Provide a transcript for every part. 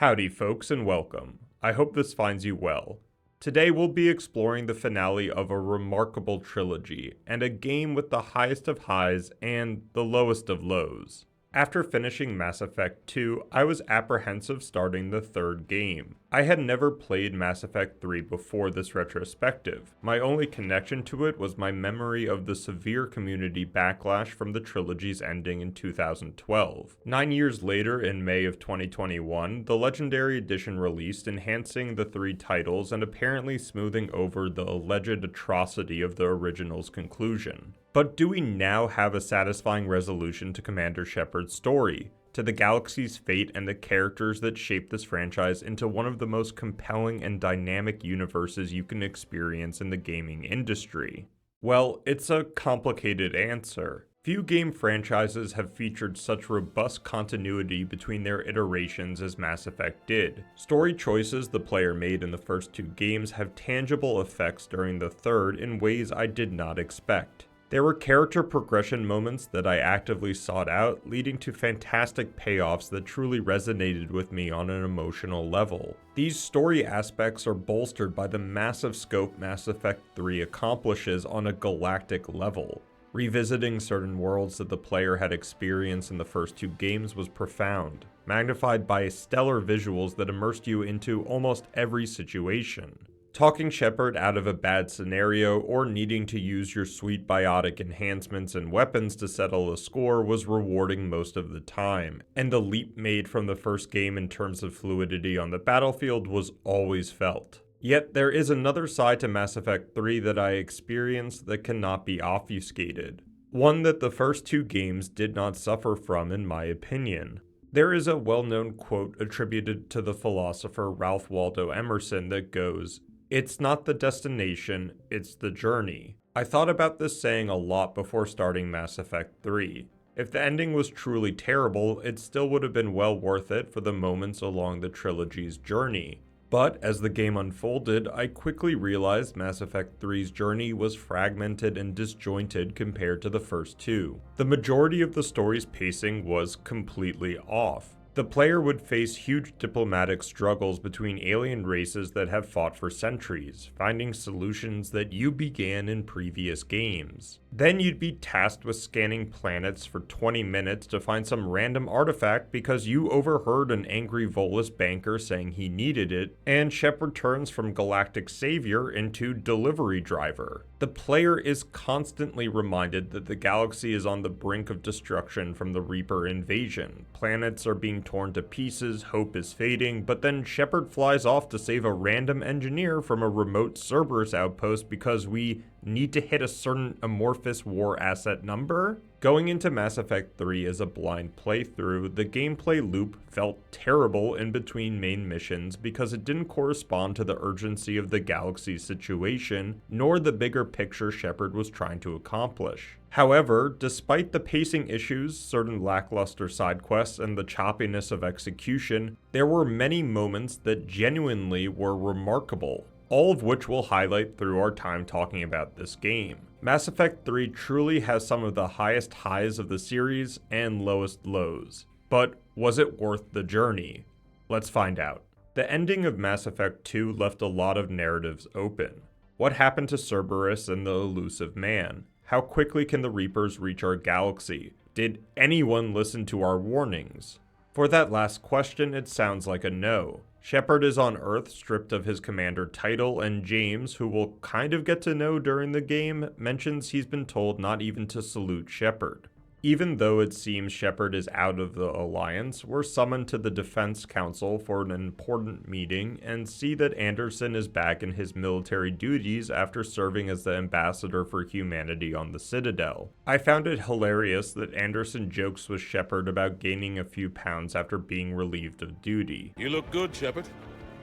Howdy folks and welcome. I hope this finds you well. Today we'll be exploring the finale of a remarkable trilogy, and a game with the highest of highs and the lowest of lows. After finishing Mass Effect 2, I was apprehensive starting the third game. I had never played Mass Effect 3 before this retrospective. My only connection to it was my memory of the severe community backlash from the trilogy's ending in 2012. 9 years later, in May of 2021, the Legendary Edition released, enhancing the three titles and apparently smoothing over the alleged atrocity of the original's conclusion. But do we now have a satisfying resolution to Commander Shepard's story, to the galaxy's fate and the characters that shape this franchise into one of the most compelling and dynamic universes you can experience in the gaming industry? Well, it's a complicated answer. Few game franchises have featured such robust continuity between their iterations as Mass Effect did. Story choices the player made in the first two games have tangible effects during the third in ways I did not expect. There were character progression moments that I actively sought out, leading to fantastic payoffs that truly resonated with me on an emotional level. These story aspects are bolstered by the massive scope Mass Effect 3 accomplishes on a galactic level. Revisiting certain worlds that the player had experienced in the first two games was profound, magnified by stellar visuals that immersed you into almost every situation. Talking Shepard out of a bad scenario or needing to use your sweet biotic enhancements and weapons to settle a score was rewarding most of the time, and the leap made from the first game in terms of fluidity on the battlefield was always felt. Yet there is another side to Mass Effect 3 that I experienced that cannot be obfuscated. One that the first two games did not suffer from, in my opinion. There is a well-known quote attributed to the philosopher Ralph Waldo Emerson that goes, "It's not the destination, it's the journey." I thought about this saying a lot before starting Mass Effect 3. If the ending was truly terrible, it still would have been well worth it for the moments along the trilogy's journey. But as the game unfolded, I quickly realized Mass Effect 3's journey was fragmented and disjointed compared to the first two. The majority of the story's pacing was completely off. The player would face huge diplomatic struggles between alien races that have fought for centuries, finding solutions that you began in previous games. Then you'd be tasked with scanning planets for 20 minutes to find some random artifact because you overheard an angry Volus banker saying he needed it, and Shepard turns from galactic savior into delivery driver. The player is constantly reminded that the galaxy is on the brink of destruction from the Reaper invasion. Planets are being torn to pieces, hope is fading, but then Shepard flies off to save a random engineer from a remote Cerberus outpost because we need to hit a certain amorphous war asset number? Going into Mass Effect 3 as a blind playthrough, the gameplay loop felt terrible in between main missions because it didn't correspond to the urgency of the galaxy's situation, nor the bigger picture Shepard was trying to accomplish. However, despite the pacing issues, certain lackluster side quests, and the choppiness of execution, there were many moments that genuinely were remarkable, all of which we'll highlight through our time talking about this game. Mass Effect 3 truly has some of the highest highs of the series and lowest lows. But was it worth the journey? Let's find out. The ending of Mass Effect 2 left a lot of narratives open. What happened to Cerberus and the elusive man? How quickly can the Reapers reach our galaxy? Did anyone listen to our warnings? For that last question, it sounds like a no. Shepard is on Earth stripped of his commander title, and James, who we'll kind of get to know during the game, mentions he's been told not even to salute Shepard. Even though it seems Shepard is out of the Alliance, we're summoned to the Defense Council for an important meeting and see that Anderson is back in his military duties after serving as the ambassador for humanity on the Citadel. I found it hilarious that Anderson jokes with Shepard about gaining a few pounds after being relieved of duty. You look good, Shepard.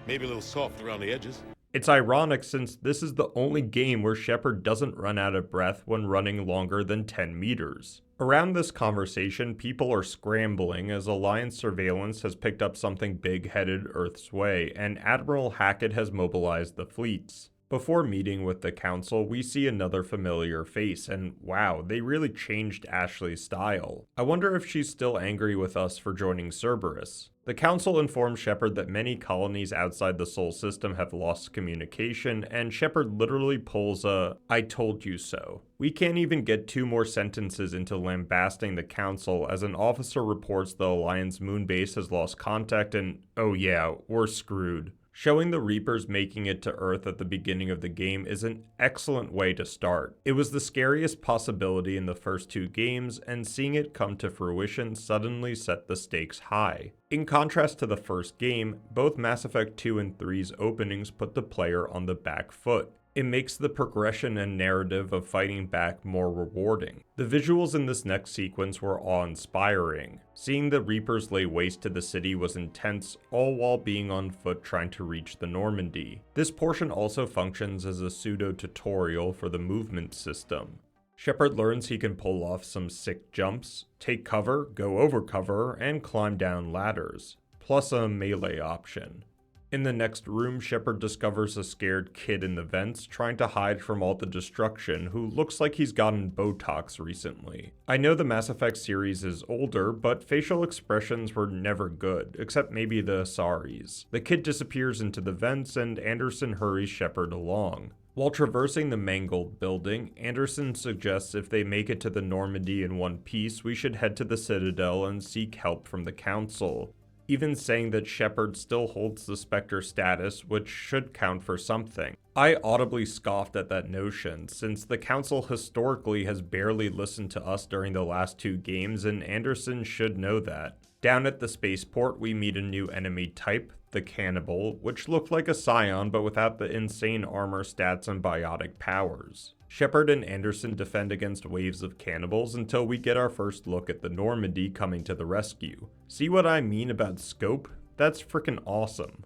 Maybe a little soft around the edges. It's ironic since this is the only game where Shepard doesn't run out of breath when running longer than 10 meters. Around this conversation, people are scrambling as Alliance surveillance has picked up something big headed Earth's way, and Admiral Hackett has mobilized the fleets. Before meeting with the council, we see another familiar face, and wow, they really changed Ashley's style. I wonder if she's still angry with us for joining Cerberus. The Council informs Shepard that many colonies outside the Sol system have lost communication, and Shepard literally pulls a "I told you so." We can't even get 2 more sentences into lambasting the Council as an officer reports the Alliance moonbase has lost contact and, oh yeah, we're screwed. Showing the Reapers making it to Earth at the beginning of the game is an excellent way to start. It was the scariest possibility in the first 2 games, and seeing it come to fruition suddenly set the stakes high. In contrast to the first game, both Mass Effect 2 and 3's openings put the player on the back foot. It makes the progression and narrative of fighting back more rewarding. The visuals in this next sequence were awe-inspiring. Seeing the Reapers lay waste to the city was intense, all while being on foot trying to reach the Normandy. This portion also functions as a pseudo-tutorial for the movement system. Shepard learns he can pull off some sick jumps, take cover, go over cover, and climb down ladders, plus a melee option. In the next room, Shepard discovers a scared kid in the vents trying to hide from all the destruction who looks like he's gotten Botox recently. I know the Mass Effect series is older, but facial expressions were never good, except maybe the Asari's. The kid disappears into the vents and Anderson hurries Shepard along. While traversing the mangled building, Anderson suggests if they make it to the Normandy in one piece, we should head to the Citadel and seek help from the Council. Even saying that Shepard still holds the Spectre status, which should count for something. I audibly scoffed at that notion, since the Council historically has barely listened to us during the last 2 games, and Anderson should know that. Down at the spaceport, we meet a new enemy type, the Cannibal, which looked like a Scion but without the insane armor stats and biotic powers. Shepard and Anderson defend against waves of cannibals until we get our first look at the Normandy coming to the rescue. See what I mean about scope? That's frickin' awesome.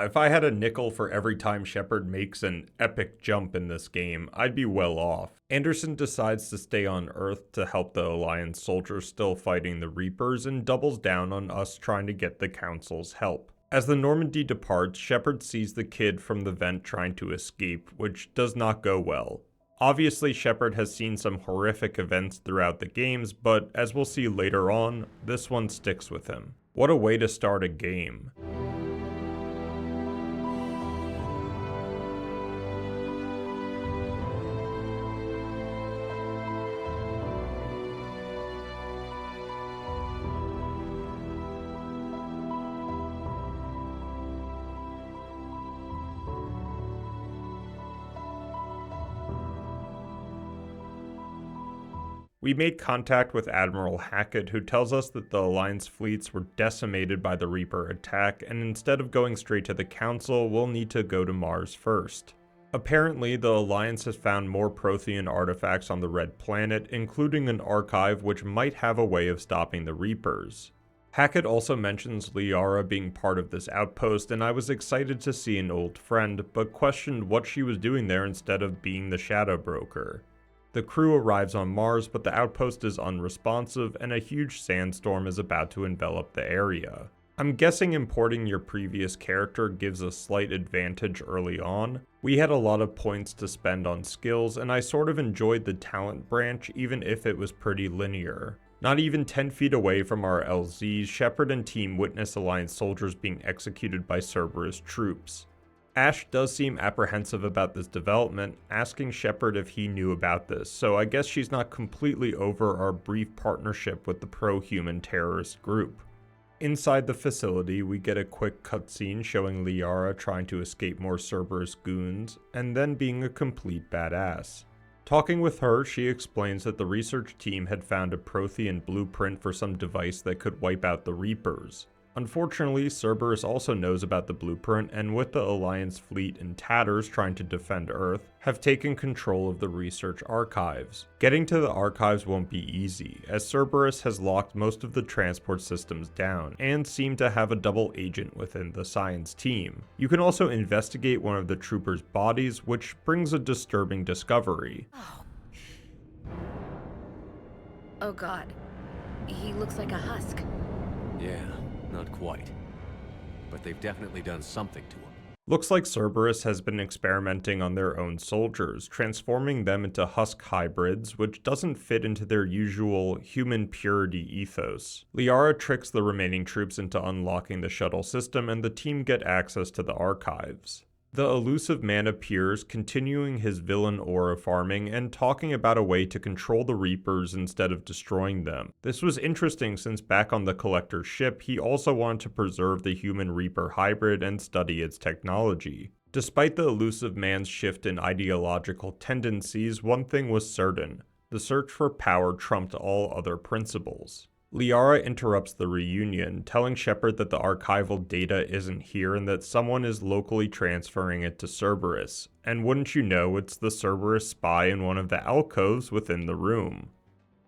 If I had a nickel for every time Shepard makes an epic jump in this game, I'd be well off. Anderson decides to stay on Earth to help the Alliance soldiers still fighting the Reapers and doubles down on us trying to get the Council's help. As the Normandy departs, Shepard sees the kid from the vent trying to escape, which does not go well. Obviously, Shepard has seen some horrific events throughout the games, but as we'll see later on, this one sticks with him. What a way to start a game. We made contact with Admiral Hackett, who tells us that the Alliance fleets were decimated by the Reaper attack, and instead of going straight to the Council, we'll need to go to Mars first. Apparently, the Alliance has found more Prothean artifacts on the Red Planet, including an archive which might have a way of stopping the Reapers. Hackett also mentions Liara being part of this outpost, and I was excited to see an old friend, but questioned what she was doing there instead of being the Shadow Broker. The crew arrives on Mars, but the outpost is unresponsive, and a huge sandstorm is about to envelop the area. I'm guessing importing your previous character gives a slight advantage early on. We had a lot of points to spend on skills, and I sort of enjoyed the talent branch even if it was pretty linear. Not even 10 feet away from our LZs, Shepard and team witness Alliance soldiers being executed by Cerberus troops. Ash does seem apprehensive about this development, asking Shepard if he knew about this, so I guess she's not completely over our brief partnership with the pro-human terrorist group. Inside the facility, we get a quick cutscene showing Liara trying to escape more Cerberus goons, and then being a complete badass. Talking with her, she explains that the research team had found a Prothean blueprint for some device that could wipe out the Reapers. Unfortunately, Cerberus also knows about the blueprint, and with the Alliance fleet in tatters trying to defend Earth, have taken control of the research archives. Getting to the archives won't be easy, as Cerberus has locked most of the transport systems down, and seem to have a double agent within the science team. You can also investigate one of the troopers' bodies, which brings a disturbing discovery. Oh god. He looks like a husk. Yeah. Not quite. But they've definitely done something to him. Looks like Cerberus has been experimenting on their own soldiers, transforming them into husk hybrids, which doesn't fit into their usual human purity ethos. Liara tricks the remaining troops into unlocking the shuttle system, and the team get access to the archives. The elusive man appears, continuing his villain aura farming and talking about a way to control the Reapers instead of destroying them. This was interesting since back on the Collector's ship, he also wanted to preserve the human Reaper hybrid and study its technology. Despite the elusive man's shift in ideological tendencies, one thing was certain: the search for power trumped all other principles. Liara interrupts the reunion, telling Shepard that the archival data isn't here and that someone is locally transferring it to Cerberus. And wouldn't you know, it's the Cerberus spy in one of the alcoves within the room.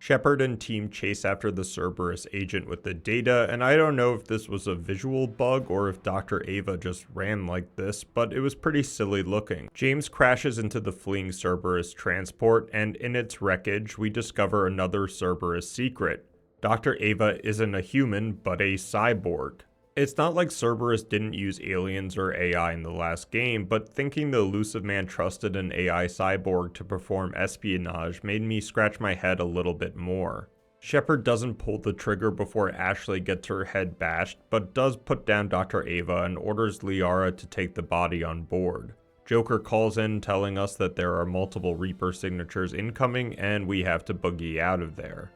Shepard and team chase after the Cerberus agent with the data, and I don't know if this was a visual bug or if Dr. Ava just ran like this, but it was pretty silly looking. James crashes into the fleeing Cerberus transport, and in its wreckage, we discover another Cerberus secret. Dr. Ava isn't a human, but a cyborg. It's not like Cerberus didn't use aliens or AI in the last game, but thinking the elusive man trusted an AI cyborg to perform espionage made me scratch my head a little bit more. Shepard doesn't pull the trigger before Ashley gets her head bashed, but does put down Dr. Ava and orders Liara to take the body on board. Joker calls in telling us that there are multiple Reaper signatures incoming and we have to boogie out of there.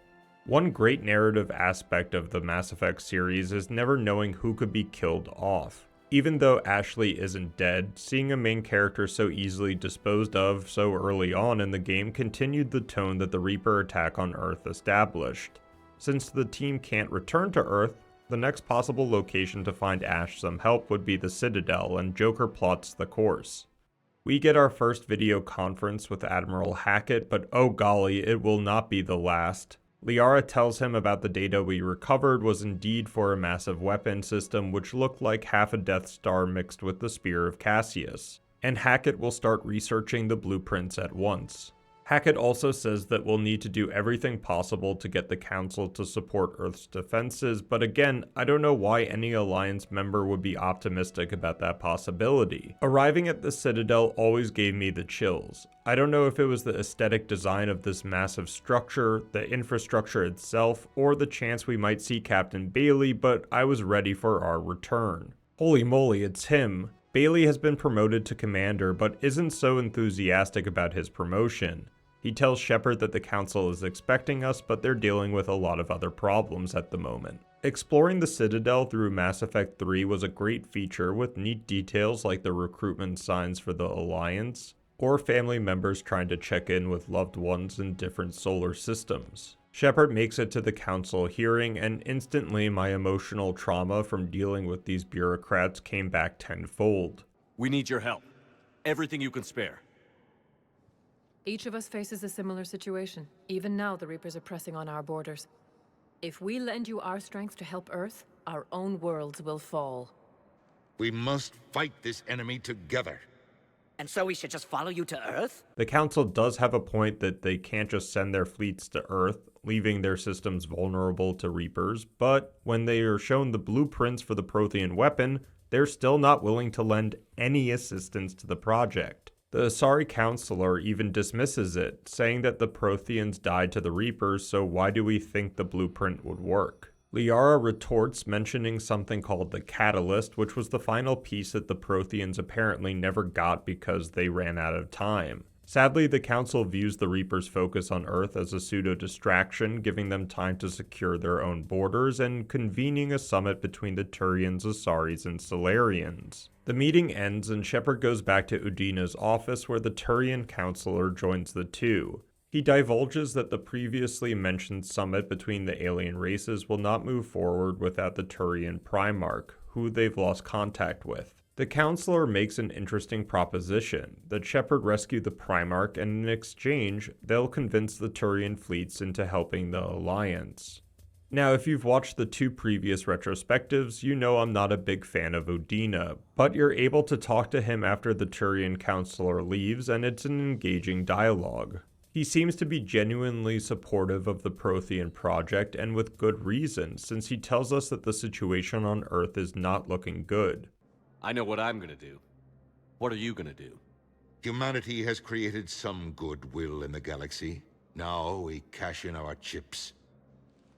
One great narrative aspect of the Mass Effect series is never knowing who could be killed off. Even though Ashley isn't dead, seeing a main character so easily disposed of so early on in the game continued the tone that the Reaper attack on Earth established. Since the team can't return to Earth, the next possible location to find Ash some help would be the Citadel, and Joker plots the course. We get our first video conference with Admiral Hackett, but oh golly, it will not be the last. Liara tells him about the data we recovered was indeed for a massive weapon system which looked like half a Death Star mixed with the Spear of Cassius, and Hackett will start researching the blueprints at once. Hackett also says that we'll need to do everything possible to get the Council to support Earth's defenses, but again, I don't know why any Alliance member would be optimistic about that possibility. Arriving at the Citadel always gave me the chills. I don't know if it was the aesthetic design of this massive structure, the infrastructure itself, or the chance we might see Captain Bailey, but I was ready for our return. Holy moly, it's him! Bailey has been promoted to commander, but isn't so enthusiastic about his promotion. He tells Shepard that the Council is expecting us, but they're dealing with a lot of other problems at the moment. Exploring the Citadel through Mass Effect 3 was a great feature with neat details like the recruitment signs for the Alliance, or family members trying to check in with loved ones in different solar systems. Shepard makes it to the Council hearing, and instantly my emotional trauma from dealing with these bureaucrats came back tenfold. We need your help. Everything you can spare. Each of us faces a similar situation. Even now, the Reapers are pressing on our borders. If we lend you our strength to help Earth, our own worlds will fall. We must fight this enemy together. And so we should just follow you to Earth? The Council does have a point that they can't just send their fleets to Earth, leaving their systems vulnerable to Reapers, but when they are shown the blueprints for the Prothean weapon, they're still not willing to lend any assistance to the project. The Asari Counselor even dismisses it, saying that the Protheans died to the Reapers, so why do we think the blueprint would work? Liara retorts, mentioning something called the Catalyst, which was the final piece that the Protheans apparently never got because they ran out of time. Sadly, the Council views the Reapers' focus on Earth as a pseudo-distraction, giving them time to secure their own borders and convening a summit between the Turians, Asaris, and Solarians. The meeting ends and Shepard goes back to Udina's office where the Turian Counselor joins the two. He divulges that the previously mentioned summit between the alien races will not move forward without the Turian Primarch, who they've lost contact with. The Counselor makes an interesting proposition, that Shepard rescue the Primarch and in exchange, they'll convince the Turian fleets into helping the Alliance. Now, if you've watched the two previous retrospectives, you know I'm not a big fan of Udina, but you're able to talk to him after the Turian Counselor leaves and it's an engaging dialogue. He seems to be genuinely supportive of the Prothean project and with good reason, since he tells us that the situation on Earth is not looking good. I know what I'm gonna do. What are you gonna do? Humanity has created some goodwill in the galaxy. Now we cash in our chips.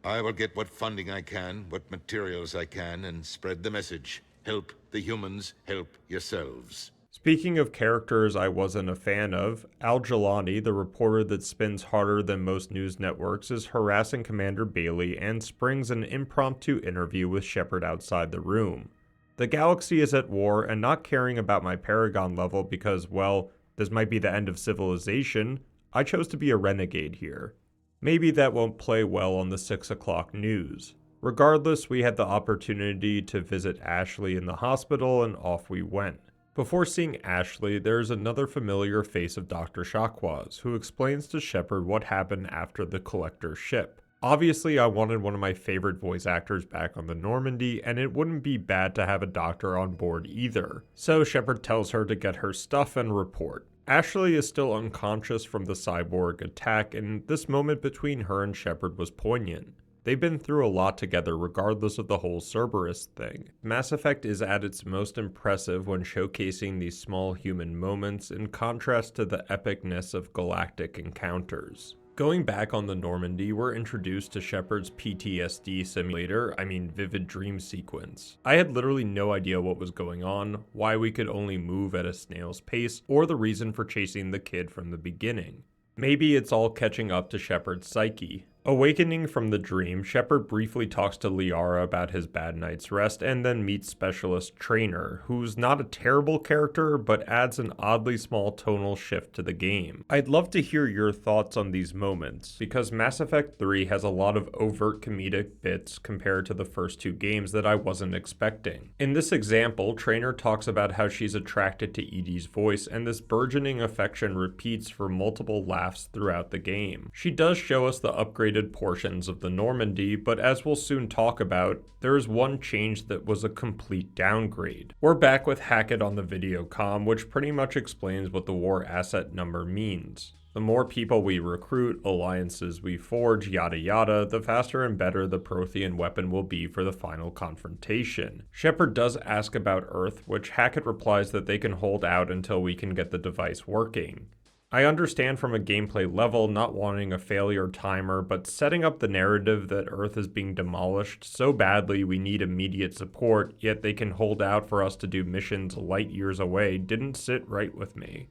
I will get what funding I can, what materials I can, and spread the message. Help the humans, help yourselves. Speaking of characters I wasn't a fan of, Al Jelani, the reporter that spins harder than most news networks, is harassing Commander Bailey and springs an impromptu interview with Shepard outside the room. The galaxy is at war, and not caring about my Paragon level because, well, this might be the end of civilization, I chose to be a renegade here. Maybe that won't play well on the 6 o'clock news. Regardless, we had the opportunity to visit Ashley in the hospital, and off we went. Before seeing Ashley, there's another familiar face of Dr. Chakwas, who explains to Shepard what happened after the Collector ship. Obviously, I wanted one of my favorite voice actors back on the Normandy, and it wouldn't be bad to have a doctor on board either. So Shepard tells her to get her stuff and report. Ashley is still unconscious from the cyborg attack, and this moment between her and Shepard was poignant. They've been through a lot together regardless of the whole Cerberus thing. Mass Effect is at its most impressive when showcasing these small human moments in contrast to the epicness of galactic encounters. Going back on the Normandy, we're introduced to Shepard's PTSD simulator, vivid dream sequence. I had literally no idea what was going on, why we could only move at a snail's pace, or the reason for chasing the kid from the beginning. Maybe it's all catching up to Shepard's psyche. Awakening from the dream, Shepard briefly talks to Liara about his bad night's rest and then meets Specialist Trainer, who's not a terrible character but adds an oddly small tonal shift to the game. I'd love to hear your thoughts on these moments, because Mass Effect 3 has a lot of overt comedic bits compared to the first two games that I wasn't expecting. In this example, Trainer talks about how she's attracted to EDI's voice, and this burgeoning affection repeats for multiple laughs throughout the game. She does show us the upgrade portions of the Normandy, but as we'll soon talk about, there is one change that was a complete downgrade. We're back with Hackett on the video comm, which pretty much explains what the war asset number means. The more people we recruit, alliances we forge, yada yada, the faster and better the Prothean weapon will be for the final confrontation. Shepard does ask about Earth, which Hackett replies that they can hold out until we can get the device working. I understand from a gameplay level not wanting a failure timer, but setting up the narrative that Earth is being demolished so badly we need immediate support, yet they can hold out for us to do missions light years away, didn't sit right with me.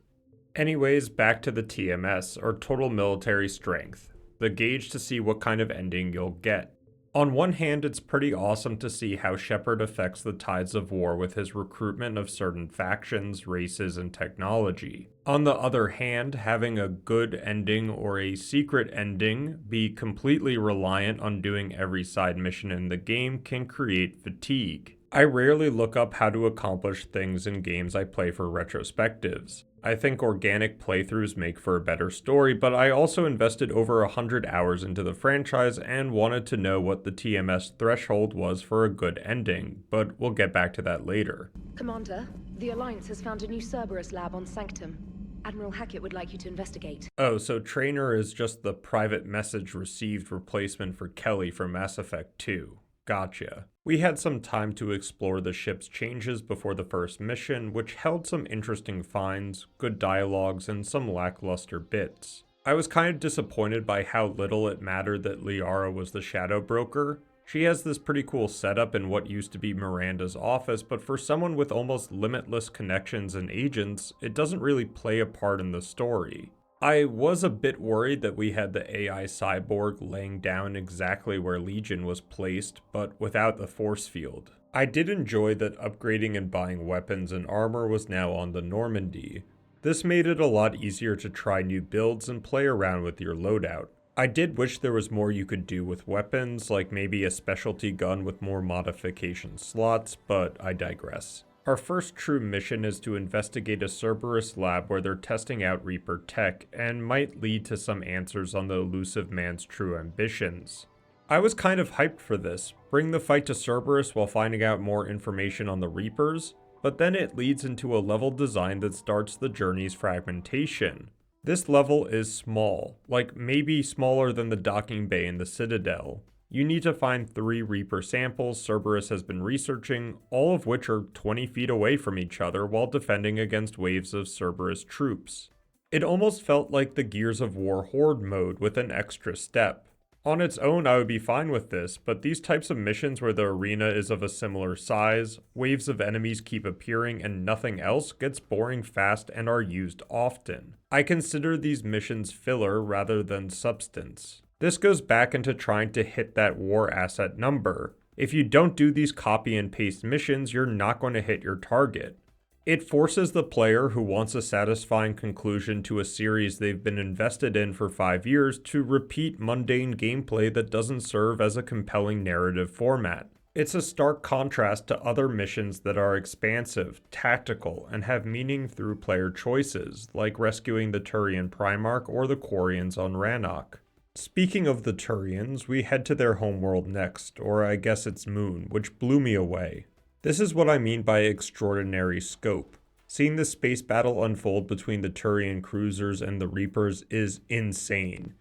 Anyways, back to the TMS, or Total Military Strength, the gauge to see what kind of ending you'll get. On one hand, it's pretty awesome to see how Shepard affects the tides of war with his recruitment of certain factions, races, and technology. On the other hand, having a good ending or a secret ending be completely reliant on doing every side mission in the game can create fatigue. I rarely look up how to accomplish things in games I play for retrospectives. I think organic playthroughs make for a better story, but I also invested over 100 hours into the franchise and wanted to know what the TMS threshold was for a good ending, but we'll get back to that later. Commander, the Alliance has found a new Cerberus lab on Sanctum. Admiral Hackett would like you to investigate. Oh, so Trainer is just the private message received replacement for Kelly from Mass Effect 2. Gotcha. We had some time to explore the ship's changes before the first mission, which held some interesting finds, good dialogues, and some lackluster bits. I was kind of disappointed by how little it mattered that Liara was the Shadow Broker. She has this pretty cool setup in what used to be Miranda's office, but for someone with almost limitless connections and agents, it doesn't really play a part in the story. I was a bit worried that we had the AI cyborg laying down exactly where Legion was placed, but without the force field. I did enjoy that upgrading and buying weapons and armor was now on the Normandy. This made it a lot easier to try new builds and play around with your loadout. I did wish there was more you could do with weapons, like maybe a specialty gun with more modification slots, but I digress. Our first true mission is to investigate a Cerberus lab where they're testing out Reaper tech, and might lead to some answers on the elusive man's true ambitions. I was kind of hyped for this, bring the fight to Cerberus while finding out more information on the Reapers, but then it leads into a level design that starts the journey's fragmentation. This level is small, like maybe smaller than the docking bay in the Citadel. You need to find 3 Reaper samples Cerberus has been researching, all of which are 20 feet away from each other while defending against waves of Cerberus troops. It almost felt like the Gears of War Horde mode with an extra step. On its own, I would be fine with this, but these types of missions where the arena is of a similar size, waves of enemies keep appearing, and nothing else gets boring fast and are used often. I consider these missions filler rather than substance. This goes back into trying to hit that war asset number. If you don't do these copy and paste missions, you're not going to hit your target. It forces the player who wants a satisfying conclusion to a series they've been invested in for 5 years to repeat mundane gameplay that doesn't serve as a compelling narrative format. It's a stark contrast to other missions that are expansive, tactical, and have meaning through player choices, like rescuing the Turian Primarch or the Quarians on Rannoch. Speaking of the Turians, we head to their homeworld next, or I guess it's moon, which blew me away. This is what I mean by extraordinary scope. Seeing the space battle unfold between the Turian cruisers and the Reapers is insane.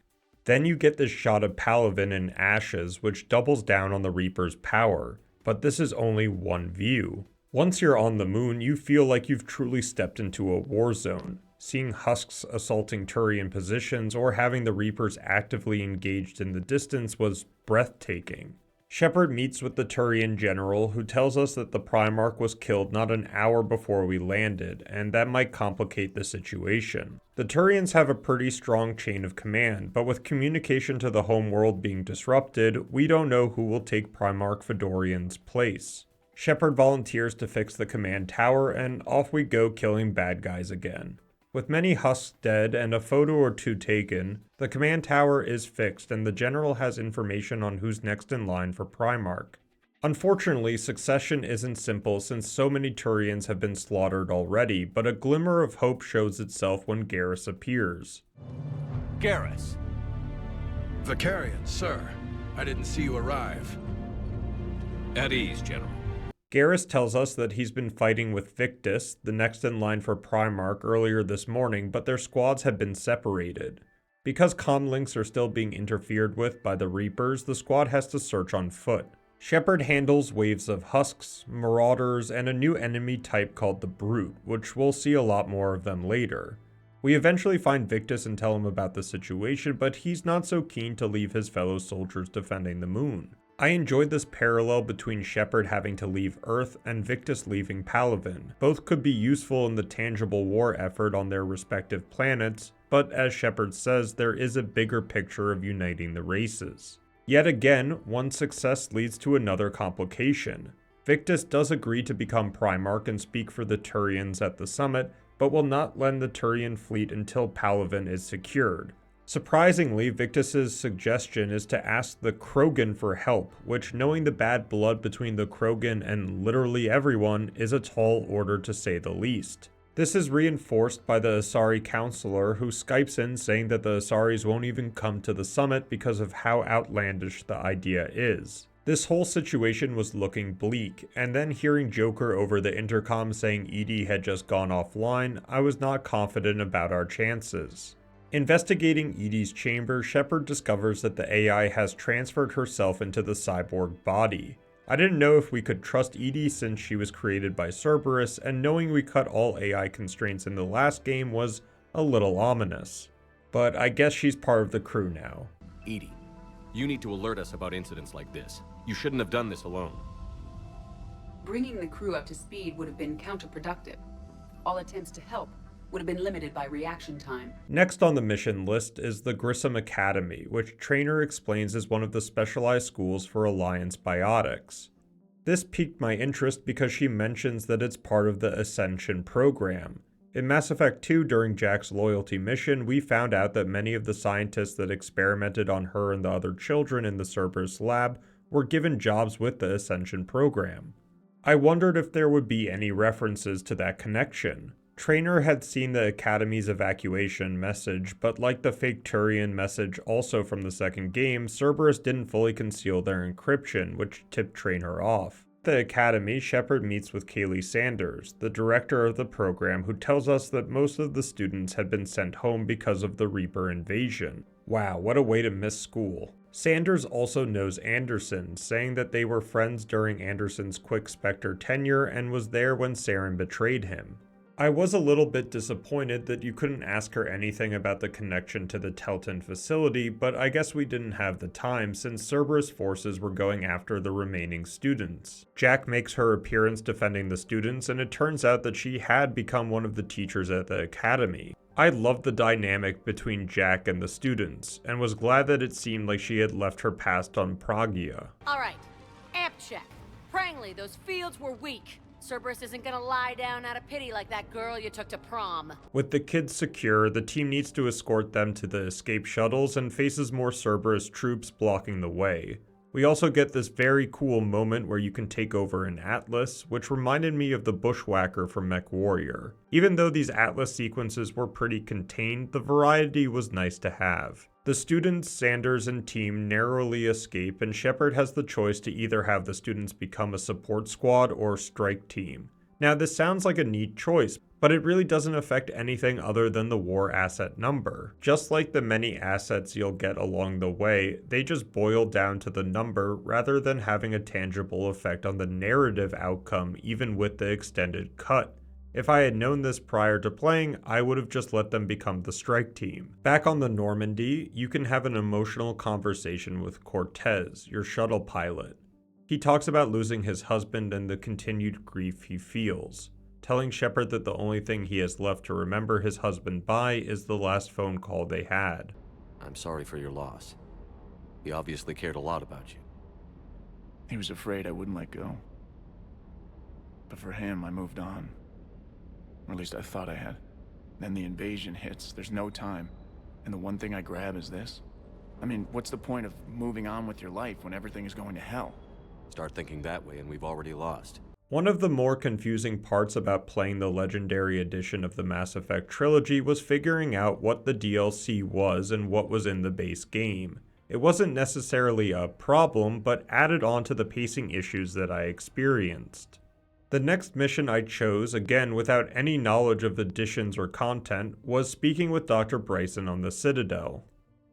Then you get this shot of Palaven in ashes, which doubles down on the Reaper's power, but this is only one view. Once you're on the moon, you feel like you've truly stepped into a war zone. Seeing husks assaulting Turian positions or having the Reapers actively engaged in the distance was breathtaking. Shepard meets with the Turian general, who tells us that the Primarch was killed not an hour before we landed, and that might complicate the situation. The Turians have a pretty strong chain of command, but with communication to the homeworld being disrupted, we don't know who will take Primarch Fedorian's place. Shepard volunteers to fix the command tower, and off we go killing bad guys again. With many husks dead and a photo or two taken, the command tower is fixed and the general has information on who's next in line for Primarch. Unfortunately, succession isn't simple since so many Turians have been slaughtered already, but a glimmer of hope shows itself when Garrus appears. Garrus! Vicarian, sir. I didn't see you arrive. At ease, General. Garrus tells us that he's been fighting with Victus, the next in line for Primarch, earlier this morning, but their squads have been separated. Because comlinks are still being interfered with by the Reapers, the squad has to search on foot. Shepard handles waves of husks, marauders, and a new enemy type called the Brute, which we'll see a lot more of them later. We eventually find Victus and tell him about the situation, but he's not so keen to leave his fellow soldiers defending the moon. I enjoyed this parallel between Shepard having to leave Earth and Victus leaving Palaven. Both could be useful in the tangible war effort on their respective planets, but as Shepard says, there is a bigger picture of uniting the races. Yet again, one success leads to another complication. Victus does agree to become Primarch and speak for the Turians at the summit, but will not lend the Turian fleet until Palaven is secured. Surprisingly, Victus's suggestion is to ask the Krogan for help, which, knowing the bad blood between the Krogan and literally everyone, is a tall order to say the least. This is reinforced by the Asari counselor, who Skypes in saying that the Asaris won't even come to the summit because of how outlandish the idea is. This whole situation was looking bleak, and then hearing Joker over the intercom saying EDI had just gone offline, I was not confident about our chances. Investigating EDI's chamber, Shepard discovers that the AI has transferred herself into the cyborg body. I didn't know if we could trust EDI since she was created by Cerberus, and knowing we cut all AI constraints in the last game was a little ominous. But I guess she's part of the crew now. EDI, you need to alert us about incidents like this. You shouldn't have done this alone. Bringing the crew up to speed would have been counterproductive. All attempts to help would have been limited by reaction time. Next on the mission list is the Grissom Academy, which Traynor explains is one of the specialized schools for Alliance biotics. This piqued my interest because she mentions that it's part of the Ascension program. In Mass Effect 2, during Jack's loyalty mission, we found out that many of the scientists that experimented on her and the other children in the Cerberus lab were given jobs with the Ascension program. I wondered if there would be any references to that connection. Traynor had seen the Academy's evacuation message, but like the fake Turian message also from the second game, Cerberus didn't fully conceal their encryption, which tipped Traynor off. At the Academy, Shepard meets with Kaylee Sanders, the director of the program, who tells us that most of the students had been sent home because of the Reaper invasion. Wow, what a way to miss school. Sanders also knows Anderson, saying that they were friends during Anderson's Quick Spectre tenure and was there when Saren betrayed him. I was a little bit disappointed that you couldn't ask her anything about the connection to the Telton facility, but I guess we didn't have the time since Cerberus forces were going after the remaining students. Jack makes her appearance defending the students, and it turns out that she had become one of the teachers at the academy. I loved the dynamic between Jack and the students, and was glad that it seemed like she had left her past on Pragia. Alright, amp check. Prangley, those fields were weak. Cerberus isn't gonna lie down out of pity like that girl you took to prom. With the kids secure, the team needs to escort them to the escape shuttles and faces more Cerberus troops blocking the way. We also get this very cool moment where you can take over an Atlas, which reminded me of the Bushwhacker from MechWarrior. Even though these Atlas sequences were pretty contained, the variety was nice to have. The students, Sanders, and team narrowly escape, and Shepard has the choice to either have the students become a support squad or strike team. Now, this sounds like a neat choice, but it really doesn't affect anything other than the war asset number. Just like the many assets you'll get along the way, they just boil down to the number rather than having a tangible effect on the narrative outcome even with the extended cut. If I had known this prior to playing, I would have just let them become the strike team. Back on the Normandy, you can have an emotional conversation with Cortez, your shuttle pilot. He talks about losing his husband and the continued grief he feels, telling Shepard that the only thing he has left to remember his husband by is the last phone call they had. I'm sorry for your loss. He obviously cared a lot about you. He was afraid I wouldn't let go. But for him, I moved on. Or at least I thought I had. Then the invasion hits, there's no time. And the one thing I grab is this? I mean, what's the point of moving on with your life when everything is going to hell? Start thinking that way and we've already lost. One of the more confusing parts about playing the Legendary Edition of the Mass Effect trilogy was figuring out what the DLC was and what was in the base game. It wasn't necessarily a problem, but added on to the pacing issues that I experienced. The next mission I chose, again without any knowledge of additions or content, was speaking with Dr. Bryson on the Citadel.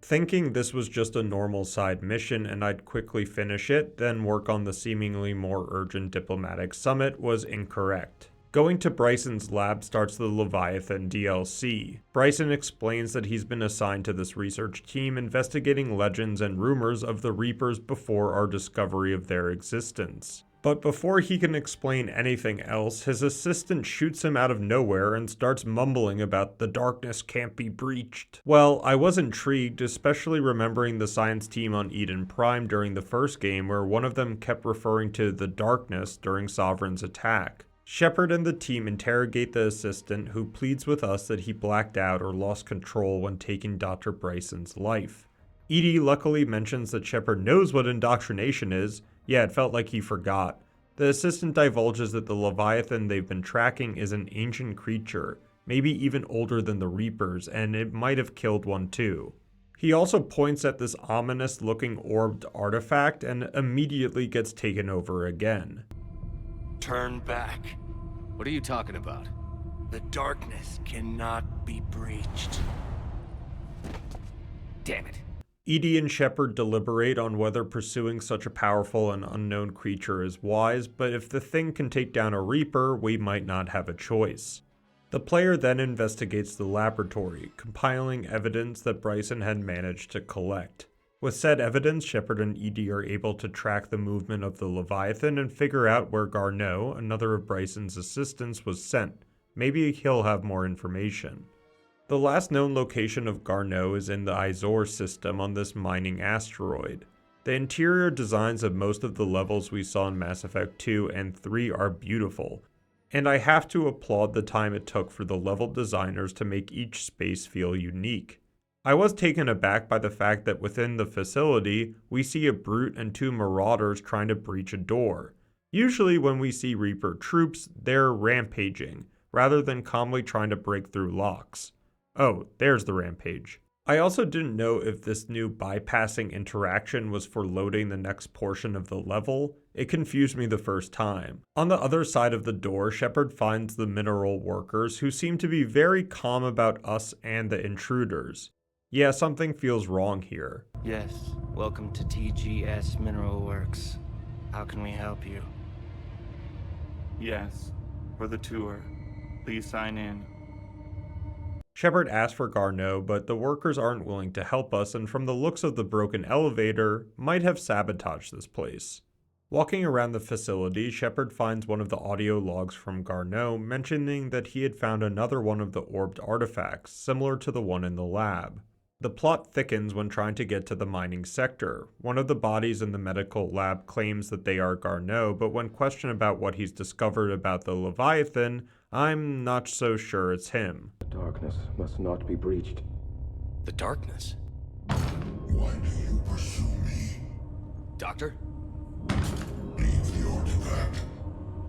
Thinking this was just a normal side mission and I'd quickly finish it, then work on the seemingly more urgent diplomatic summit was incorrect. Going to Bryson's lab starts the Leviathan DLC. Bryson explains that he's been assigned to this research team investigating legends and rumors of the Reapers before our discovery of their existence. But before he can explain anything else, his assistant shoots him out of nowhere and starts mumbling about the darkness can't be breached. Well, I was intrigued, especially remembering the science team on Eden Prime during the first game where one of them kept referring to the darkness during Sovereign's attack. Shepard and the team interrogate the assistant, who pleads with us that he blacked out or lost control when taking Dr. Bryson's life. EDI luckily mentions that Shepard knows what indoctrination is. Yeah, it felt like he forgot. The assistant divulges that the Leviathan they've been tracking is an ancient creature, maybe even older than the Reapers, and it might have killed one too. He also points at this ominous-looking orbed artifact and immediately gets taken over again. Turn back. What are you talking about? The darkness cannot be breached. Damn it. EDI and Shepard deliberate on whether pursuing such a powerful and unknown creature is wise, but if the thing can take down a Reaper, we might not have a choice. The player then investigates the laboratory, compiling evidence that Bryson had managed to collect. With said evidence, Shepard and EDI are able to track the movement of the Leviathan and figure out where Garneau, another of Bryson's assistants, was sent. Maybe he'll have more information. The last known location of Garneau is in the Izor system on this mining asteroid. The interior designs of most of the levels we saw in Mass Effect 2 and 3 are beautiful, and I have to applaud the time it took for the level designers to make each space feel unique. I was taken aback by the fact that within the facility, we see a brute and two marauders trying to breach a door. Usually when we see Reaper troops, they're rampaging, rather than calmly trying to break through locks. Oh, there's the rampage. I also didn't know if this new bypassing interaction was for loading the next portion of the level. It confused me the first time. On the other side of the door, Shepard finds the mineral workers, who seem to be very calm about us and the intruders. Yeah, something feels wrong here. Yes, welcome to TGS Mineral Works. How can we help you? Yes, for the tour. Please sign in. Shepard asks for Garneau, but the workers aren't willing to help us, and from the looks of the broken elevator, might have sabotaged this place. Walking around the facility, Shepard finds one of the audio logs from Garneau mentioning that he had found another one of the orbed artifacts, similar to the one in the lab. The plot thickens when trying to get to the mining sector. One of the bodies in the medical lab claims that they are Garneau, but when questioned about what he's discovered about the Leviathan, I'm not so sure it's him. The darkness must not be breached. The darkness? Why do you pursue me? Doctor? Leave the artifact.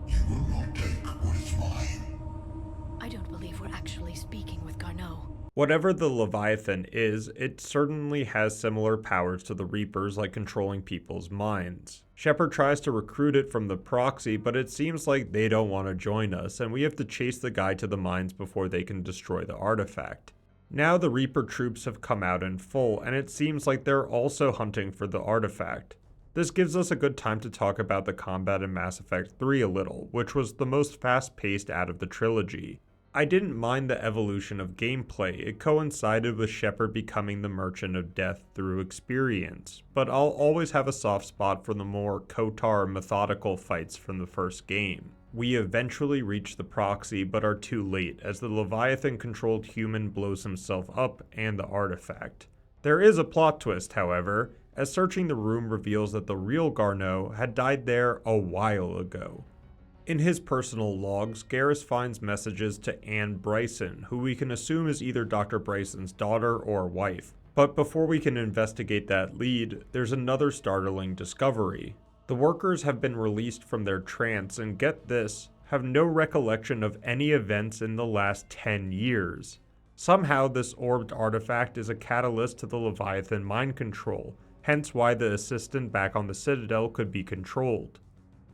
You will not take what is mine. I don't believe we're actually speaking with Garneau. Whatever the Leviathan is, it certainly has similar powers to the Reapers, like controlling people's minds. Shepard tries to recruit it from the proxy, but it seems like they don't want to join us, and we have to chase the guy to the mines before they can destroy the artifact. Now the Reaper troops have come out in full, and it seems like they're also hunting for the artifact. This gives us a good time to talk about the combat in Mass Effect 3 a little, which was the most fast-paced out of the trilogy. I didn't mind the evolution of gameplay. It coincided with Shepard becoming the Merchant of Death through experience, but I'll always have a soft spot for the more KOTOR methodical fights from the first game. We eventually reach the proxy, but are too late, as the Leviathan-controlled human blows himself up and the artifact. There is a plot twist, however, as searching the room reveals that the real Garneau had died there a while ago. In his personal logs, Garrus finds messages to Anne Bryson, who we can assume is either Dr. Bryson's daughter or wife. But before we can investigate that lead, there's another startling discovery. The workers have been released from their trance and, get this, have no recollection of any events in the last 10 years. Somehow this orbed artifact is a catalyst to the Leviathan mind control, hence why the assistant back on the Citadel could be controlled.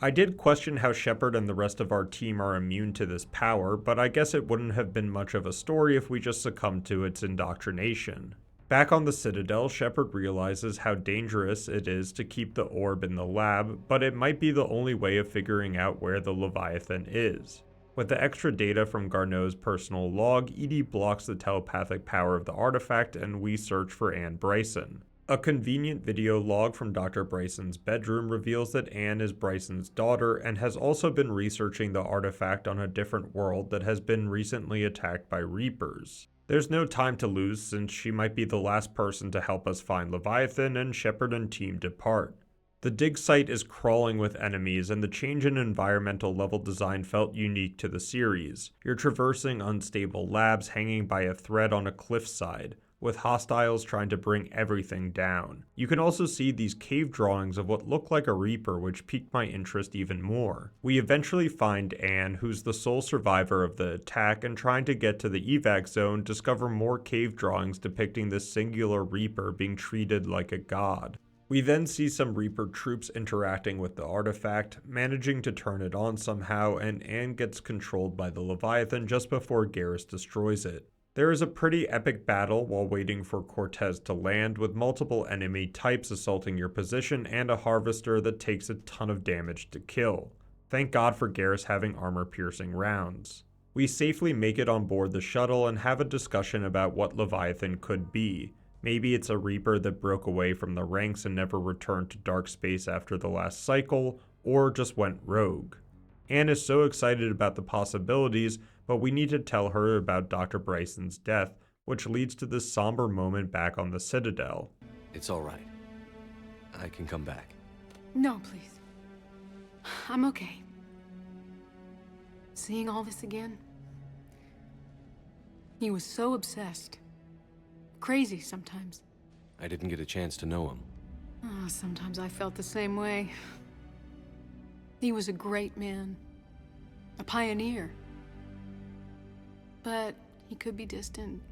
I did question how Shepard and the rest of our team are immune to this power, but I guess it wouldn't have been much of a story if we just succumbed to its indoctrination. Back on the Citadel, Shepard realizes how dangerous it is to keep the orb in the lab, but it might be the only way of figuring out where the Leviathan is. With the extra data from Garneau's personal log, EDI blocks the telepathic power of the artifact and we search for Anne Bryson. A convenient video log from Dr. Bryson's bedroom reveals that Anne is Bryson's daughter and has also been researching the artifact on a different world that has been recently attacked by Reapers. There's no time to lose since she might be the last person to help us find Leviathan, and Shepard and team depart. The dig site is crawling with enemies, and the change in environmental level design felt unique to the series. You're traversing unstable labs hanging by a thread on a cliffside, with hostiles trying to bring everything down. You can also see these cave drawings of what look like a Reaper, which piqued my interest even more. We eventually find Anne, who's the sole survivor of the attack, and trying to get to the evac zone, discover more cave drawings depicting this singular Reaper being treated like a god. We then see some Reaper troops interacting with the artifact, managing to turn it on somehow, and Anne gets controlled by the Leviathan just before Garrus destroys it. There is a pretty epic battle while waiting for Cortez to land, with multiple enemy types assaulting your position and a harvester that takes a ton of damage to kill. Thank God for Garrus having armor-piercing rounds. We safely make it on board the shuttle and have a discussion about what Leviathan could be. Maybe it's a Reaper that broke away from the ranks and never returned to dark space after the last cycle, or just went rogue. Anne is so excited about the possibilities, but we need to tell her about Dr. Bryson's death, which leads to this somber moment back on the Citadel. It's all right. I can come back. No, please. I'm okay. Seeing all this again? He was so obsessed. Crazy sometimes. I didn't get a chance to know him. Oh, sometimes I felt the same way. He was a great man. A pioneer. But he could be distant.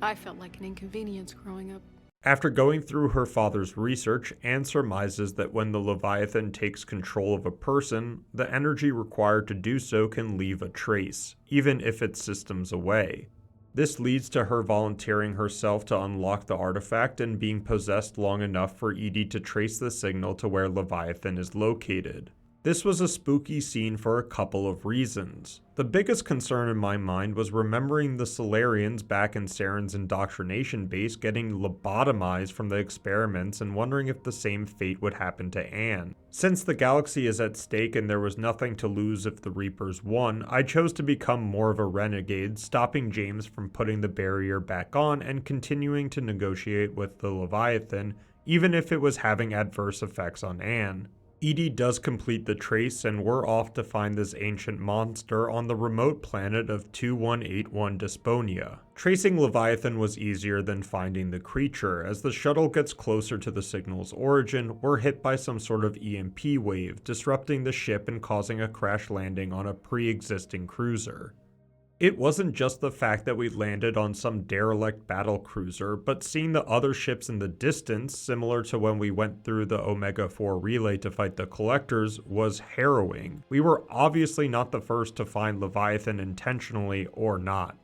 I felt like an inconvenience growing up. After going through her father's research, Anne surmises that when the Leviathan takes control of a person, the energy required to do so can leave a trace, even if it's systems away. This leads to her volunteering herself to unlock the artifact and being possessed long enough for Edie to trace the signal to where Leviathan is located. This was a spooky scene for a couple of reasons. The biggest concern in my mind was remembering the Solarians back in Saren's indoctrination base getting lobotomized from the experiments and wondering if the same fate would happen to Anne. Since the galaxy is at stake and there was nothing to lose if the Reapers won, I chose to become more of a renegade, stopping James from putting the barrier back on and continuing to negotiate with the Leviathan, even if it was having adverse effects on Anne. Edie does complete the trace, and we're off to find this ancient monster on the remote planet of 2181 Desponia. Tracing Leviathan was easier than finding the creature. As the shuttle gets closer to the signal's origin, we're hit by some sort of EMP wave, disrupting the ship and causing a crash landing on a pre-existing cruiser. It wasn't just the fact that we landed on some derelict battle cruiser, but seeing the other ships in the distance, similar to when we went through the Omega-4 relay to fight the Collectors, was harrowing. We were obviously not the first to find Leviathan intentionally or not.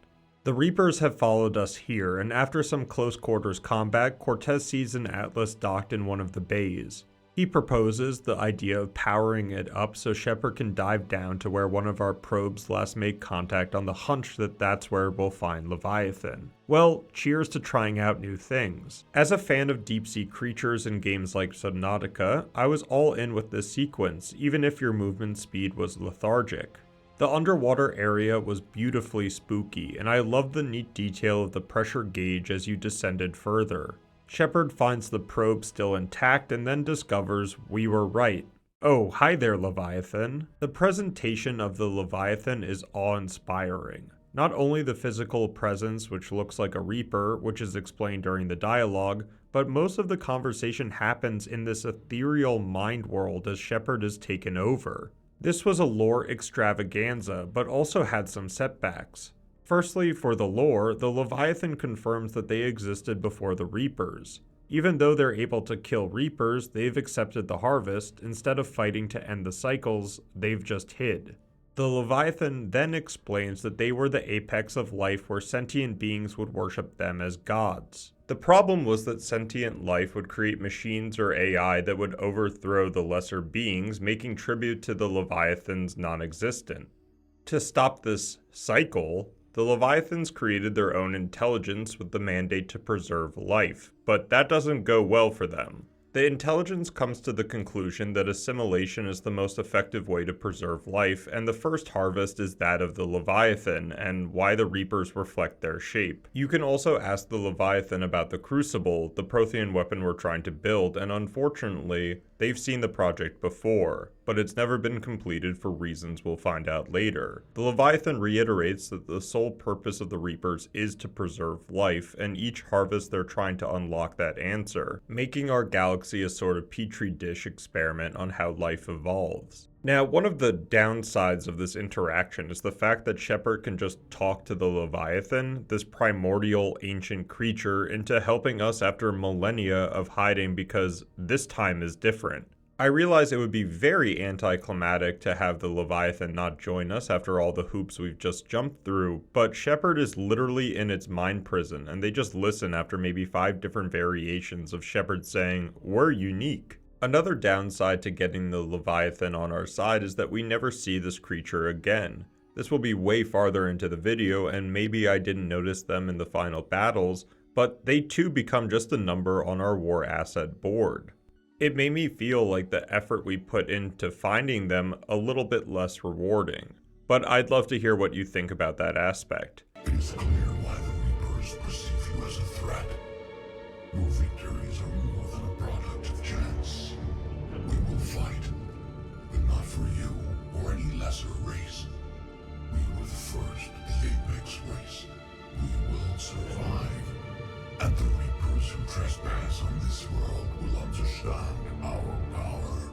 The Reapers have followed us here, and after some close quarters combat, Cortez sees an Atlas docked in one of the bays. He proposes the idea of powering it up so Shepard can dive down to where one of our probes last made contact on the hunch that that's where we'll find Leviathan. Well, cheers to trying out new things. As a fan of deep-sea creatures in games like Subnautica, I was all in with this sequence, even if your movement speed was lethargic. The underwater area was beautifully spooky, and I loved the neat detail of the pressure gauge as you descended further. Shepard finds the probe still intact and then discovers we were right. Oh, hi there, Leviathan. The presentation of the Leviathan is awe-inspiring. Not only the physical presence, which looks like a Reaper, which is explained during the dialogue, but most of the conversation happens in this ethereal mind world as Shepard is taken over. This was a lore extravaganza, but also had some setbacks. Firstly, for the lore, the Leviathan confirms that they existed before the Reapers. Even though they're able to kill Reapers, they've accepted the harvest. Instead of fighting to end the cycles, they've just hid. The Leviathan then explains that they were the apex of life where sentient beings would worship them as gods. The problem was that sentient life would create machines or AI that would overthrow the lesser beings, making tribute to the Leviathans non-existent. To stop this cycle, the Leviathans created their own intelligence with the mandate to preserve life, but that doesn't go well for them. The intelligence comes to the conclusion that assimilation is the most effective way to preserve life, and the first harvest is that of the Leviathan, and why the Reapers reflect their shape. You can also ask the Leviathan about the Crucible, the Prothean weapon we're trying to build, and unfortunately, they've seen the project before, but it's never been completed for reasons we'll find out later. The Leviathan reiterates that the sole purpose of the Reapers is to preserve life, and each harvest they're trying to unlock that answer, making our galaxy a sort of petri dish experiment on how life evolves. Now, one of the downsides of this interaction is the fact that Shepard can just talk to the Leviathan, this primordial ancient creature, into helping us after millennia of hiding because this time is different. I realize it would be very anticlimactic to have the Leviathan not join us after all the hoops we've just jumped through, but Shepard is literally in its mind prison, and they just listen after maybe 5 different variations of Shepard saying, "We're unique." Another downside to getting the Leviathan on our side is that we never see this creature again. This will be way farther into the video, and maybe I didn't notice them in the final battles, but they too become just a number on our war asset board. It made me feel like the effort we put into finding them a little bit less rewarding. But I'd love to hear what you think about that aspect. It is clear why the Reapers perceive you as a threat. Your victories are more than a product of chance. We will fight, but not for you or any lesser race. We were the first, the apex race. We will survive. And the Reapers who trespass on this world will understand our power.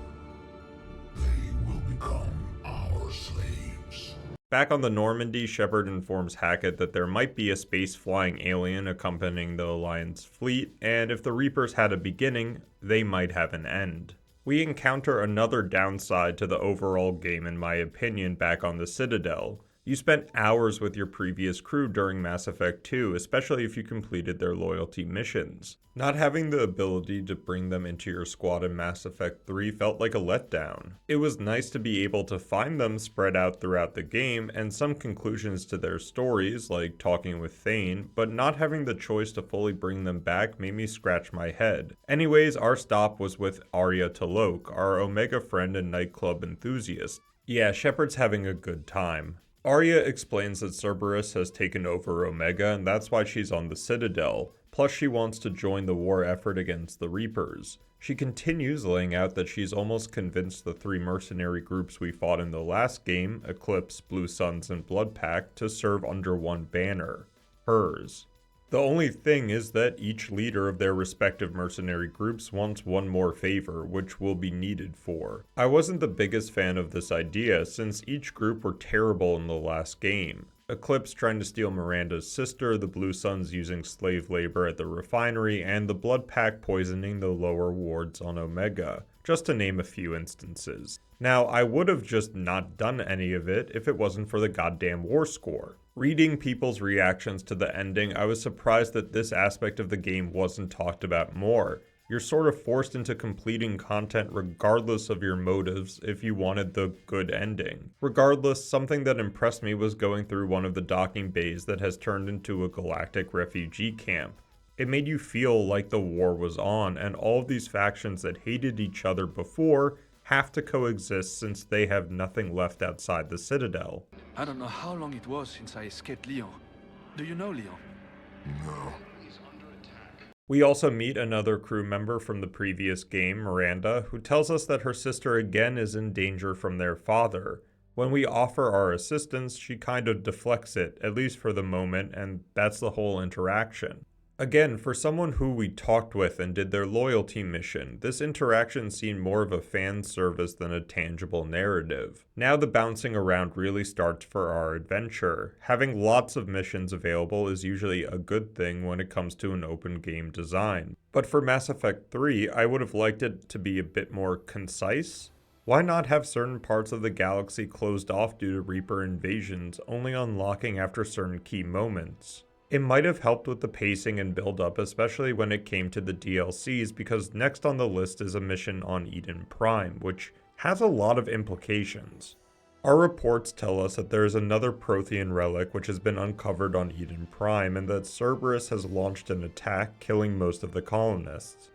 They will become our slaves. Back on the Normandy, Shepard informs Hackett that there might be a space-flying alien accompanying the Alliance fleet, and if the Reapers had a beginning, they might have an end. We encounter another downside to the overall game in my opinion back on the Citadel. You spent hours with your previous crew during Mass Effect 2, especially if you completed their loyalty missions. Not having the ability to bring them into your squad in Mass Effect 3 felt like a letdown. It was nice to be able to find them spread out throughout the game and some conclusions to their stories, like talking with Thane, but not having the choice to fully bring them back made me scratch my head. Anyways, our stop was with Arya T'Loak, our Omega friend and nightclub enthusiast. Yeah, Shepard's having a good time. Arya explains that Cerberus has taken over Omega and that's why she's on the Citadel, plus she wants to join the war effort against the Reapers. She continues laying out that she's almost convinced the 3 mercenary groups we fought in the last game, Eclipse, Blue Suns, and Blood Pact, to serve under one banner, hers. The only thing is that each leader of their respective mercenary groups wants one more favor, which will be needed for. I wasn't the biggest fan of this idea, since each group were terrible in the last game. Eclipse trying to steal Miranda's sister, the Blue Suns using slave labor at the refinery, and the Blood Pact poisoning the lower wards on Omega, just to name a few instances. Now, I would have just not done any of it if it wasn't for the goddamn war score. Reading people's reactions to the ending, I was surprised that this aspect of the game wasn't talked about more. You're sort of forced into completing content regardless of your motives if you wanted the good ending. Regardless, something that impressed me was going through one of the docking bays that has turned into a galactic refugee camp. It made you feel like the war was on, and all of these factions that hated each other before have to coexist since they have nothing left outside the Citadel. I don't know how long it was since I escaped Leon. Do you know Leon? No. We also meet another crew member from the previous game, Miranda, who tells us that her sister again is in danger from their father. When we offer our assistance, she kind of deflects it, at least for the moment, and that's the whole interaction. Again, for someone who we talked with and did their loyalty mission, this interaction seemed more of a fan service than a tangible narrative. Now the bouncing around really starts for our adventure. Having lots of missions available is usually a good thing when it comes to an open game design. But for Mass Effect 3, I would have liked it to be a bit more concise. Why not have certain parts of the galaxy closed off due to Reaper invasions, only unlocking after certain key moments? It might have helped with the pacing and build-up, especially when it came to the DLCs, because next on the list is a mission on Eden Prime, which has a lot of implications. Our reports tell us that there is another Prothean relic which has been uncovered on Eden Prime, and that Cerberus has launched an attack, killing most of the colonists.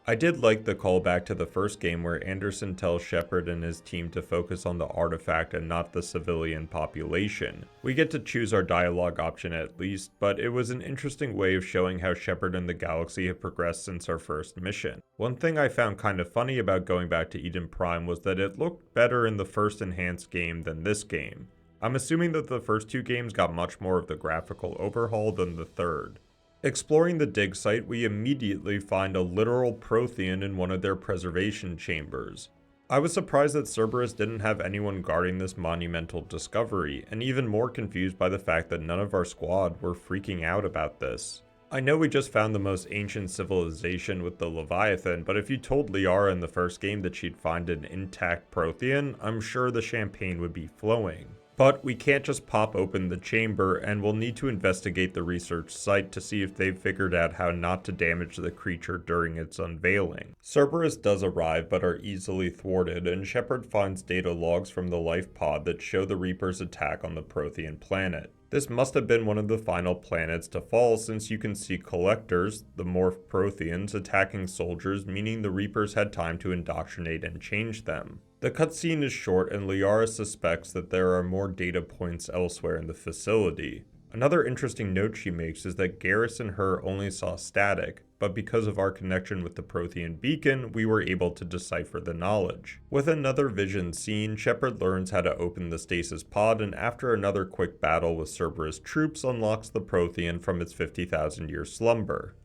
I did like the callback to the first game where Anderson tells Shepard and his team to focus on the artifact and not the civilian population. We get to choose our dialogue option at least, but it was an interesting way of showing how Shepard and the galaxy have progressed since our first mission. One thing I found kind of funny about going back to Eden Prime was that it looked better in the first enhanced game than this game. I'm assuming that the first 2 games got much more of the graphical overhaul than the third. Exploring the dig site, we immediately find a literal Prothean in one of their preservation chambers. I was surprised that Cerberus didn't have anyone guarding this monumental discovery, and even more confused by the fact that none of our squad were freaking out about this. I know we just found the most ancient civilization with the Leviathan, but if you told Liara in the first game that she'd find an intact Prothean, I'm sure the champagne would be flowing. But we can't just pop open the chamber, and we'll need to investigate the research site to see if they've figured out how not to damage the creature during its unveiling. Cerberus does arrive but are easily thwarted, and Shepard finds data logs from the life pod that show the Reaper's attack on the Prothean planet. This must have been one of the final planets to fall, since you can see collectors, the morph Protheans, attacking soldiers, meaning the Reapers had time to indoctrinate and change them. The cutscene is short, and Liara suspects that there are more data points elsewhere in the facility. Another interesting note she makes is that Garrus and her only saw static, but because of our connection with the Prothean beacon, we were able to decipher the knowledge. With another vision scene, Shepard learns how to open the stasis pod, and after another quick battle with Cerberus troops, unlocks the Prothean from its 50,000-year slumber.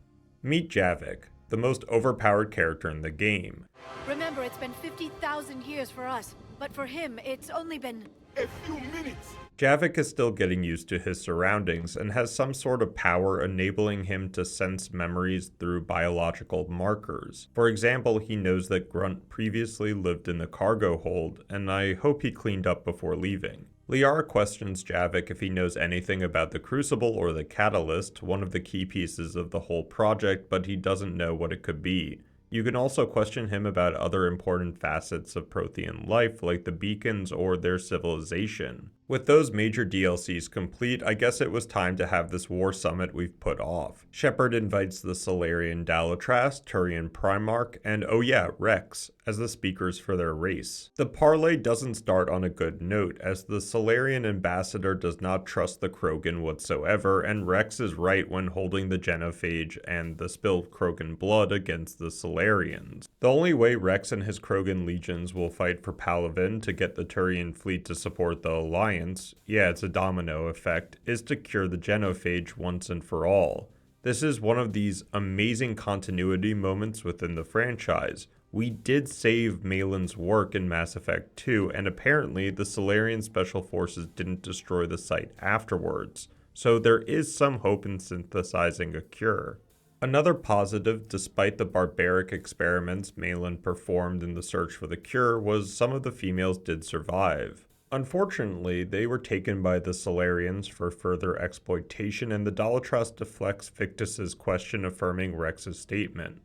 Meet Javik, the most overpowered character in the game. Remember, it's been 50,000 years for us, but for him, it's only been a few minutes. Javik is still getting used to his surroundings and has some sort of power enabling him to sense memories through biological markers. For example, he knows that Grunt previously lived in the cargo hold, and I hope he cleaned up before leaving. Liara questions Javik if he knows anything about the Crucible or the Catalyst, one of the key pieces of the whole project, but he doesn't know what it could be. You can also question him about other important facets of Prothean life, like the beacons or their civilization. With those major DLCs complete, I guess it was time to have this war summit we've put off. Shepard invites the Salarian Dalatras, Turian Primarch, and oh yeah, Rex, as the speakers for their race. The parley doesn't start on a good note, as the Salarian ambassador does not trust the Krogan whatsoever, and Rex is right when holding the Genophage and the spilled Krogan blood against the Salarians. The only way Rex and his Krogan legions will fight for Palaven to get the Turian fleet to support the Alliance, yeah, it's a domino effect, is to cure the Genophage once and for all. This is one of these amazing continuity moments within the franchise. We did save Malin's work in Mass Effect 2, and apparently the Salarian Special Forces didn't destroy the site afterwards, so there is some hope in synthesizing a cure. Another positive, despite the barbaric experiments Malin performed in the search for the cure, was some of the females did survive. Unfortunately, they were taken by the Salarians for further exploitation, and the Dalatras deflects Victus's question, affirming Rex's statement.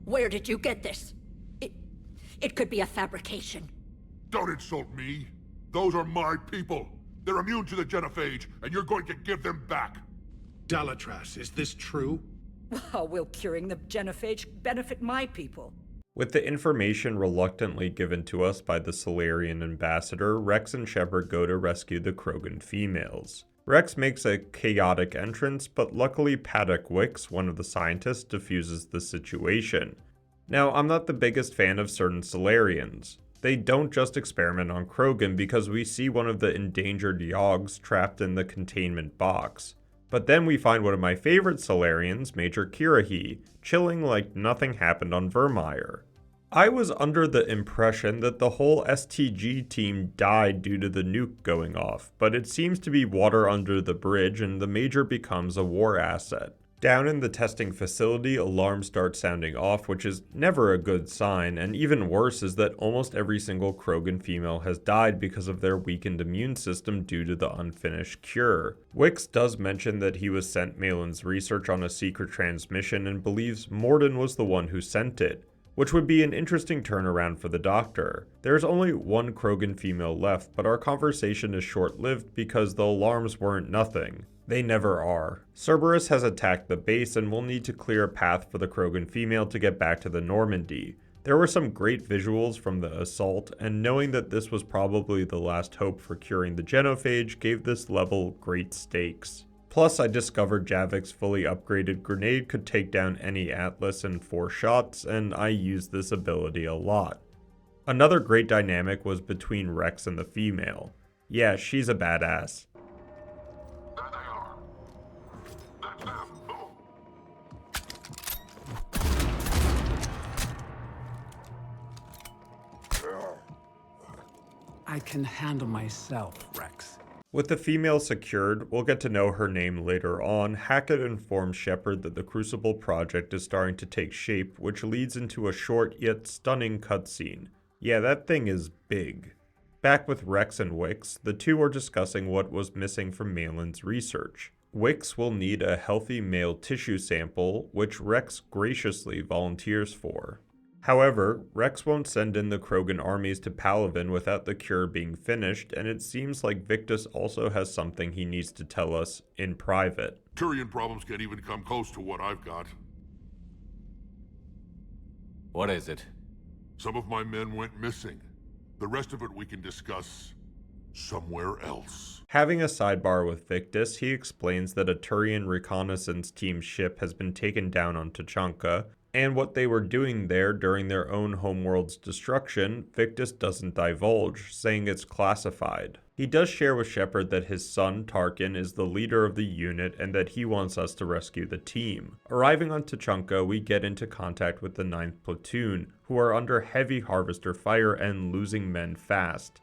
Where did you get this? It could be a fabrication. Don't insult me. Those are my people. They're immune to the Genophage, and you're going to give them back. Dalatras, is this true? How will curing the Genophage benefit my people? With the information reluctantly given to us by the Salarian ambassador, Rex and Shepard go to rescue the Krogan females. Rex makes a chaotic entrance, but luckily Paddock Wicks, one of the scientists, diffuses the situation. Now, I'm not the biggest fan of certain Salarians. They don't just experiment on Krogan, because we see one of the endangered Yogs trapped in the containment box. But then we find one of my favorite Salarians, Major Kirahi, chilling like nothing happened on Vermeer. I was under the impression that the whole STG team died due to the nuke going off, but it seems to be water under the bridge and the Major becomes a war asset. Down in the testing facility, alarms start sounding off, which is never a good sign, and even worse is that almost every single Krogan female has died because of their weakened immune system due to the unfinished cure. Wicks does mention that he was sent Malin's research on a secret transmission and believes Morden was the one who sent it, which would be an interesting turnaround for the Doctor. There is only one Krogan female left, but our conversation is short-lived because the alarms weren't nothing. They never are. Cerberus has attacked the base and will need to clear a path for the Krogan female to get back to the Normandy. There were some great visuals from the assault, and knowing that this was probably the last hope for curing the Genophage gave this level great stakes. Plus, I discovered Javik's fully upgraded grenade could take down any Atlas in 4 shots, and I used this ability a lot. Another great dynamic was between Rex and the female. Yeah, she's a badass. I can handle myself, Rex. With the female secured, we'll get to know her name later on. Hackett informs Shepard that the Crucible project is starting to take shape, which leads into a short yet stunning cutscene. Yeah, that thing is big. Back with Rex and Wicks, the two are discussing what was missing from Malin's research. Wicks will need a healthy male tissue sample, which Rex graciously volunteers for. However, Rex won't send in the Krogan armies to Palaven without the cure being finished, and it seems like Victus also has something he needs to tell us in private. Turian problems can't even come close to what I've got. What is it? Some of my men went missing. The rest of it we can discuss somewhere else. Having a sidebar with Victus, he explains that a Turian reconnaissance team ship has been taken down on Tachanka, and what they were doing there during their own homeworld's destruction, Victus doesn't divulge, saying it's classified. He does share with Shepard that his son, Tarkin, is the leader of the unit and that he wants us to rescue the team. Arriving on Tachanka, we get into contact with the 9th Platoon, who are under heavy Harvester fire and losing men fast.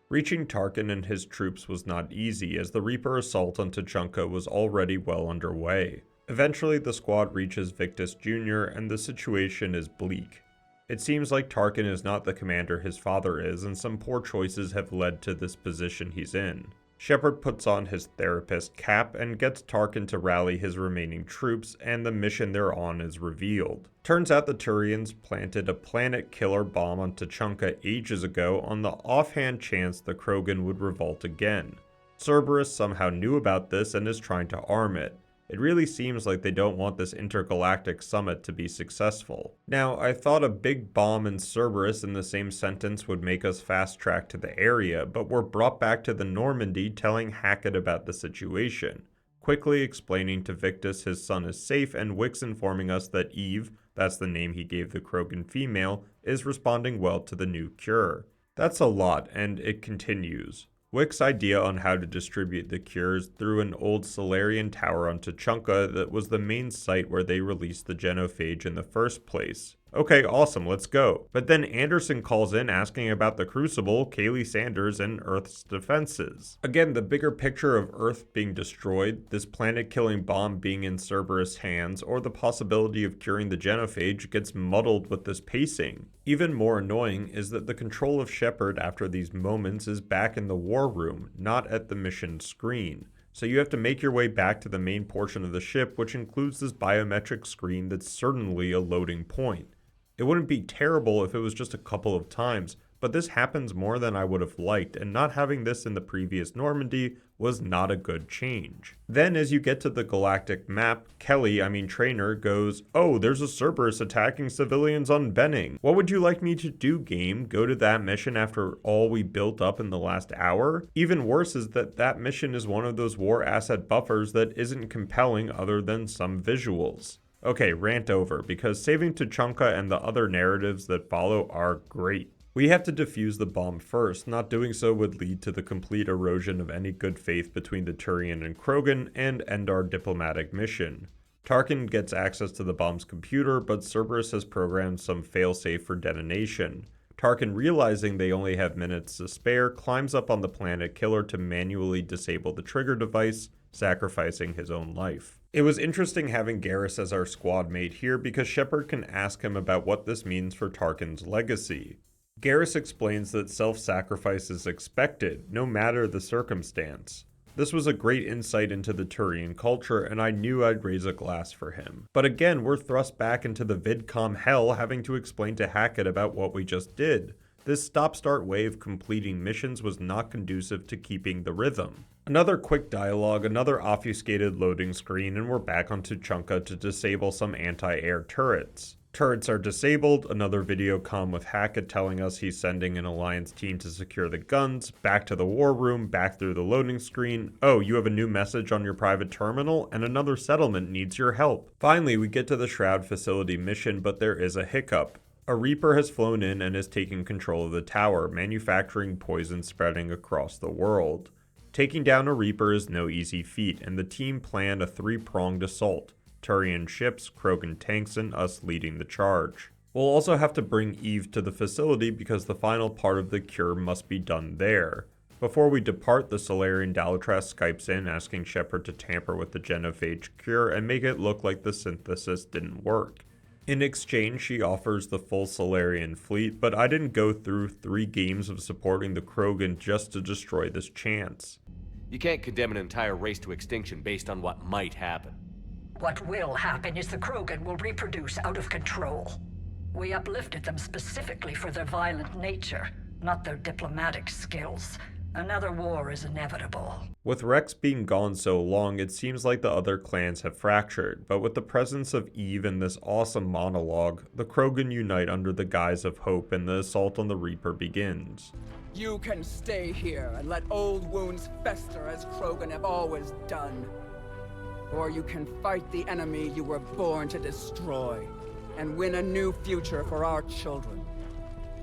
Reaching Tarkin and his troops was not easy, as the Reaper assault on Tachanka was already well underway. Eventually, the squad reaches Victus Jr., and the situation is bleak. It seems like Tarkin is not the commander his father is, and some poor choices have led to this position he's in. Shepard puts on his therapist cap and gets Tarkin to rally his remaining troops, and the mission they're on is revealed. Turns out the Turians planted a planet killer bomb on Tachanka ages ago on the offhand chance the Krogan would revolt again. Cerberus somehow knew about this and is trying to arm it. It really seems like they don't want this intergalactic summit to be successful. Now, I thought a big bomb and Cerberus in the same sentence would make us fast track to the area, but we're brought back to the Normandy telling Hackett about the situation, quickly explaining to Victus his son is safe, and Wix informing us that Eve, that's the name he gave the Krogan female, is responding well to the new cure. That's a lot, and it continues. Wick's idea on how to distribute the cures through an old Solarian tower on Tachanka that was the main site where they released the Genophage in the first place. Okay, awesome, let's go. But then Anderson calls in asking about the Crucible, Kaylee Sanders, and Earth's defenses. Again, the bigger picture of Earth being destroyed, this planet-killing bomb being in Cerberus' hands, or the possibility of curing the Genophage gets muddled with this pacing. Even more annoying is that the control of Shepard after these moments is back in the war room, not at the mission screen. So you have to make your way back to the main portion of the ship, which includes this biometric screen that's certainly a loading point. It wouldn't be terrible if it was just a couple of times, but this happens more than I would have liked, and not having this in the previous Normandy was not a good change. Then as you get to the galactic map, Trainer goes, "Oh, there's a Cerberus attacking civilians on Benning. What would you like me to do, game? Go to that mission after all we built up in the last hour?" Even worse is that that mission is one of those war asset buffers that isn't compelling other than some visuals. Okay, rant over, because saving Tachanka and the other narratives that follow are great. We have to defuse the bomb first. Not doing so would lead to the complete erosion of any good faith between the Turian and Krogan and end our diplomatic mission. Tarkin gets access to the bomb's computer, but Cerberus has programmed some failsafe for detonation. Tarkin, realizing they only have minutes to spare, climbs up on the planet killer to manually disable the trigger device, sacrificing his own life. It was interesting having Garrus as our squad mate here because Shepard can ask him about what this means for Tarkin's legacy. Garrus explains that self-sacrifice is expected, no matter the circumstance. This was a great insight into the Turian culture, and I knew I'd raise a glass for him. But again, we're thrust back into the VidCom hell having to explain to Hackett about what we just did. This stop-start way of completing missions was not conducive to keeping the rhythm. Another quick dialogue, another obfuscated loading screen, and we're back on Tachanka to disable some anti-air turrets. Turrets are disabled, another video comm with Hackett telling us he's sending an Alliance team to secure the guns, back to the war room, back through the loading screen. Oh, you have a new message on your private terminal, and another settlement needs your help. Finally, we get to the Shroud facility mission, but there is a hiccup. A Reaper has flown in and is taking control of the tower, manufacturing poison spreading across the world. Taking down a Reaper is no easy feat, and the team planned a three-pronged assault. Turian ships, Krogan tanks, and us leading the charge. We'll also have to bring Eve to the facility because the final part of the cure must be done there. Before we depart, the Solarian Dalatras Skypes in asking Shepard to tamper with the Genophage cure and make it look like the synthesis didn't work. In exchange, she offers the full Solarian fleet, but I didn't go through 3 games of supporting the Krogan just to destroy this chance. You can't condemn an entire race to extinction based on what might happen. What will happen is the Krogan will reproduce out of control. We uplifted them specifically for their violent nature, not their diplomatic skills. Another war is inevitable. With Rex being gone so long, it seems like the other clans have fractured, but with the presence of Eve and this awesome monologue, the Krogan unite under the guise of hope and the assault on the Reaper begins. You can stay here and let old wounds fester as Krogan have always done. Or you can fight the enemy you were born to destroy and win a new future for our children.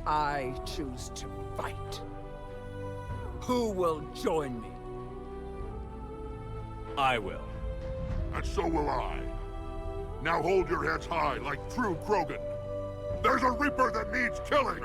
I choose to fight. Who will join me? I will. And so will I. Now hold your heads high like true Krogan. There's a Reaper that needs killing!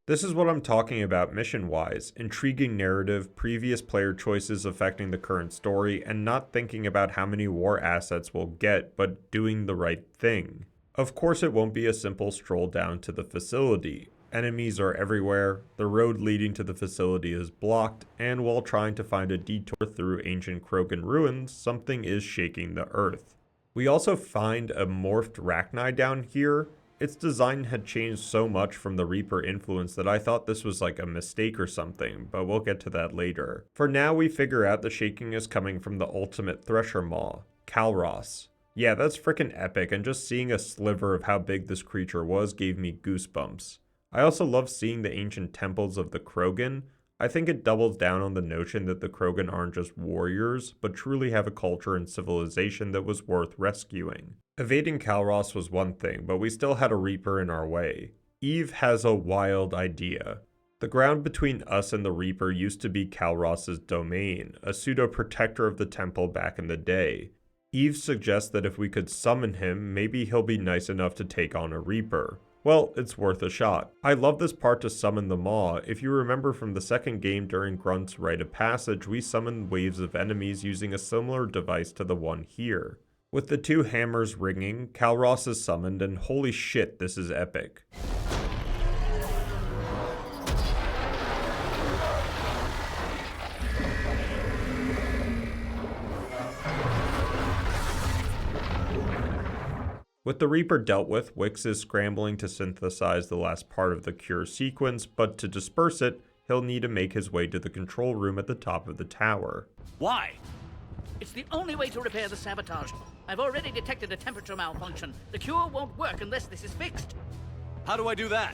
This is what I'm talking about mission-wise, intriguing narrative, previous player choices affecting the current story, and not thinking about how many war assets we'll get, but doing the right thing. Of course it won't be a simple stroll down to the facility. Enemies are everywhere, the road leading to the facility is blocked, and while trying to find a detour through ancient Krogan ruins, something is shaking the earth. We also find a morphed Rachni down here. Its design had changed so much from the Reaper influence that I thought this was like a mistake or something, but we'll get to that later. For now, we figure out the shaking is coming from the ultimate Thresher Maw, Kalros. Yeah, that's frickin' epic, and just seeing a sliver of how big this creature was gave me goosebumps. I also love seeing the ancient temples of the Krogan. I think it doubles down on the notion that the Krogan aren't just warriors, but truly have a culture and civilization that was worth rescuing. Evading Kalros was one thing, but we still had a Reaper in our way. Eve has a wild idea. The ground between us and the Reaper used to be Kalros's domain, a pseudo-protector of the temple back in the day. Eve suggests that if we could summon him, maybe he'll be nice enough to take on a Reaper. Well, it's worth a shot. I love this part to summon the Maw. If you remember from the second game during Grunt's Rite of Passage, we summoned waves of enemies using a similar device to the one here. With the two hammers ringing, Kalros is summoned, and holy shit, this is epic. With the Reaper dealt with, Wix is scrambling to synthesize the last part of the cure sequence, but to disperse it, he'll need to make his way to the control room at the top of the tower. Why? It's the only way to repair the sabotage. I've already detected a temperature malfunction. The cure won't work unless this is fixed. How do I do that?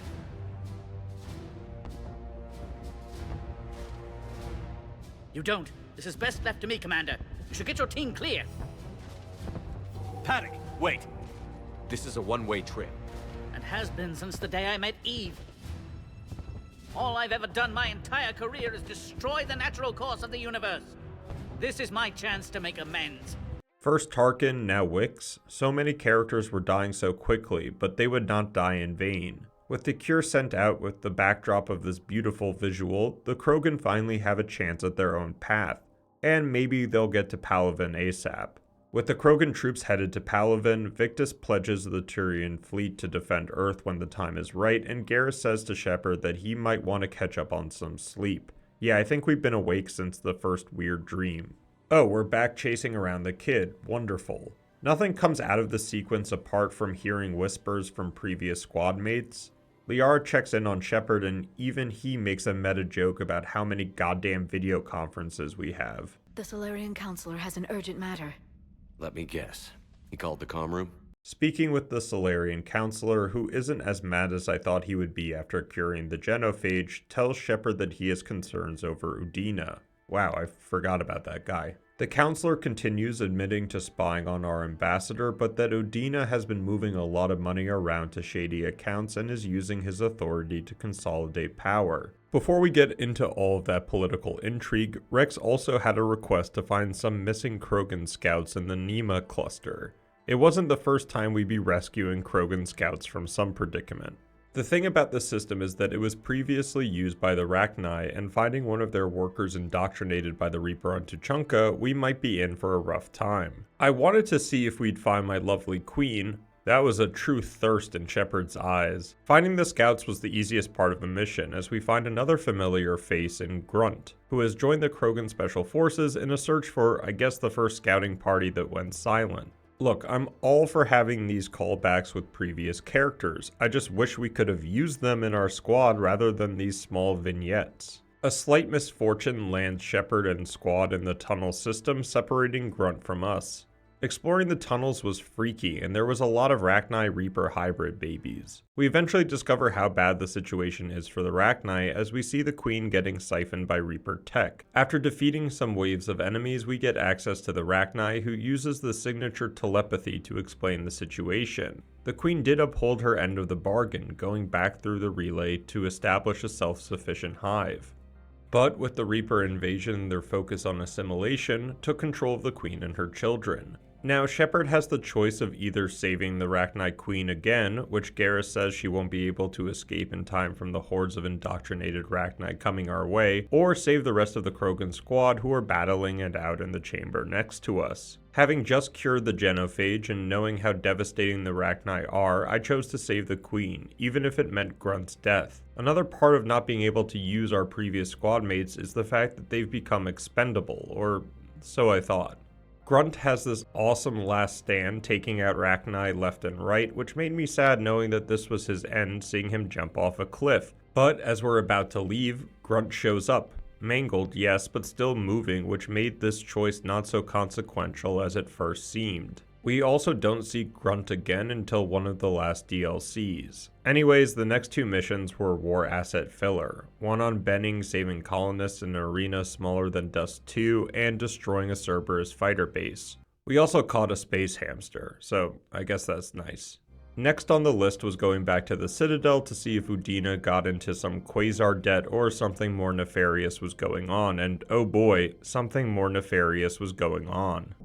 You don't. This is best left to me, Commander. You should get your team clear. Paddock, wait. This is a one-way trip. And has been since the day I met Eve. All I've ever done my entire career is destroy the natural course of the universe. This is my chance to make amends. First Tarkin, now Wix. So many characters were dying so quickly, but they would not die in vain. With the cure sent out with the backdrop of this beautiful visual, the Krogan finally have a chance at their own path. And maybe they'll get to Palaven ASAP. With the Krogan troops headed to Palaven, Victus pledges the Turian fleet to defend Earth when the time is right, and Garrus says to Shepard that he might want to catch up on some sleep. Yeah, I think we've been awake since the first weird dream. Oh, we're back chasing around the kid. Wonderful. Nothing comes out of the sequence apart from hearing whispers from previous squad mates. Liara checks in on Shepard, and even he makes a meta joke about how many goddamn video conferences we have. The Solarian Counselor has an urgent matter. Let me guess. He called the comm room? Speaking with the Solarian Counselor, who isn't as mad as I thought he would be after curing the Genophage, tells Shepard that he has concerns over Udina. Wow, I forgot about that guy. The Counselor continues admitting to spying on our ambassador, but that Udina has been moving a lot of money around to shady accounts and is using his authority to consolidate power. Before we get into all of that political intrigue, Rex also had a request to find some missing Krogan scouts in the Nema cluster. It wasn't the first time we'd be rescuing Krogan scouts from some predicament. The thing about this system is that it was previously used by the Rachni, and finding one of their workers indoctrinated by the Reaper on Tachanka, we might be in for a rough time. I wanted to see if we'd find my lovely queen. That was a true thirst in Shepard's eyes. Finding the scouts was the easiest part of the mission, as we find another familiar face in Grunt, who has joined the Krogan Special Forces in a search for, I guess, the first scouting party that went silent. Look, I'm all for having these callbacks with previous characters. I just wish we could have used them in our squad rather than these small vignettes. A slight misfortune lands Shepard and squad in the tunnel system, separating Grunt from us. Exploring the tunnels was freaky, and there was a lot of Rachni Reaper hybrid babies. We eventually discover how bad the situation is for the Rachni as we see the Queen getting siphoned by Reaper tech. After defeating some waves of enemies, we get access to the Rachni, who uses the signature telepathy to explain the situation. The Queen did uphold her end of the bargain, going back through the relay to establish a self-sufficient hive. But with the Reaper invasion, their focus on assimilation took control of the Queen and her children. Now, Shepard has the choice of either saving the Rachni Queen again, which Garrus says she won't be able to escape in time from the hordes of indoctrinated Rachni coming our way, or save the rest of the Krogan squad who are battling it out in the chamber next to us. Having just cured the Genophage and knowing how devastating the Rachni are, I chose to save the Queen, even if it meant Grunt's death. Another part of not being able to use our previous squad mates is the fact that they've become expendable, or so I thought. Grunt has this awesome last stand taking out Rachni left and right, which made me sad knowing that this was his end, seeing him jump off a cliff. But as we're about to leave, Grunt shows up. Mangled, yes, but still moving, which made this choice not so consequential as it first seemed. We also don't see Grunt again until one of the last DLCs. Anyways, the next two missions were war asset filler, one on Benning saving colonists in an arena smaller than Dust 2 and destroying a Cerberus fighter base. We also caught a space hamster, so I guess that's nice. Next on the list was going back to the Citadel to see if Udina got into some Quasar debt or something more nefarious was going on, and oh boy, something more nefarious was going on.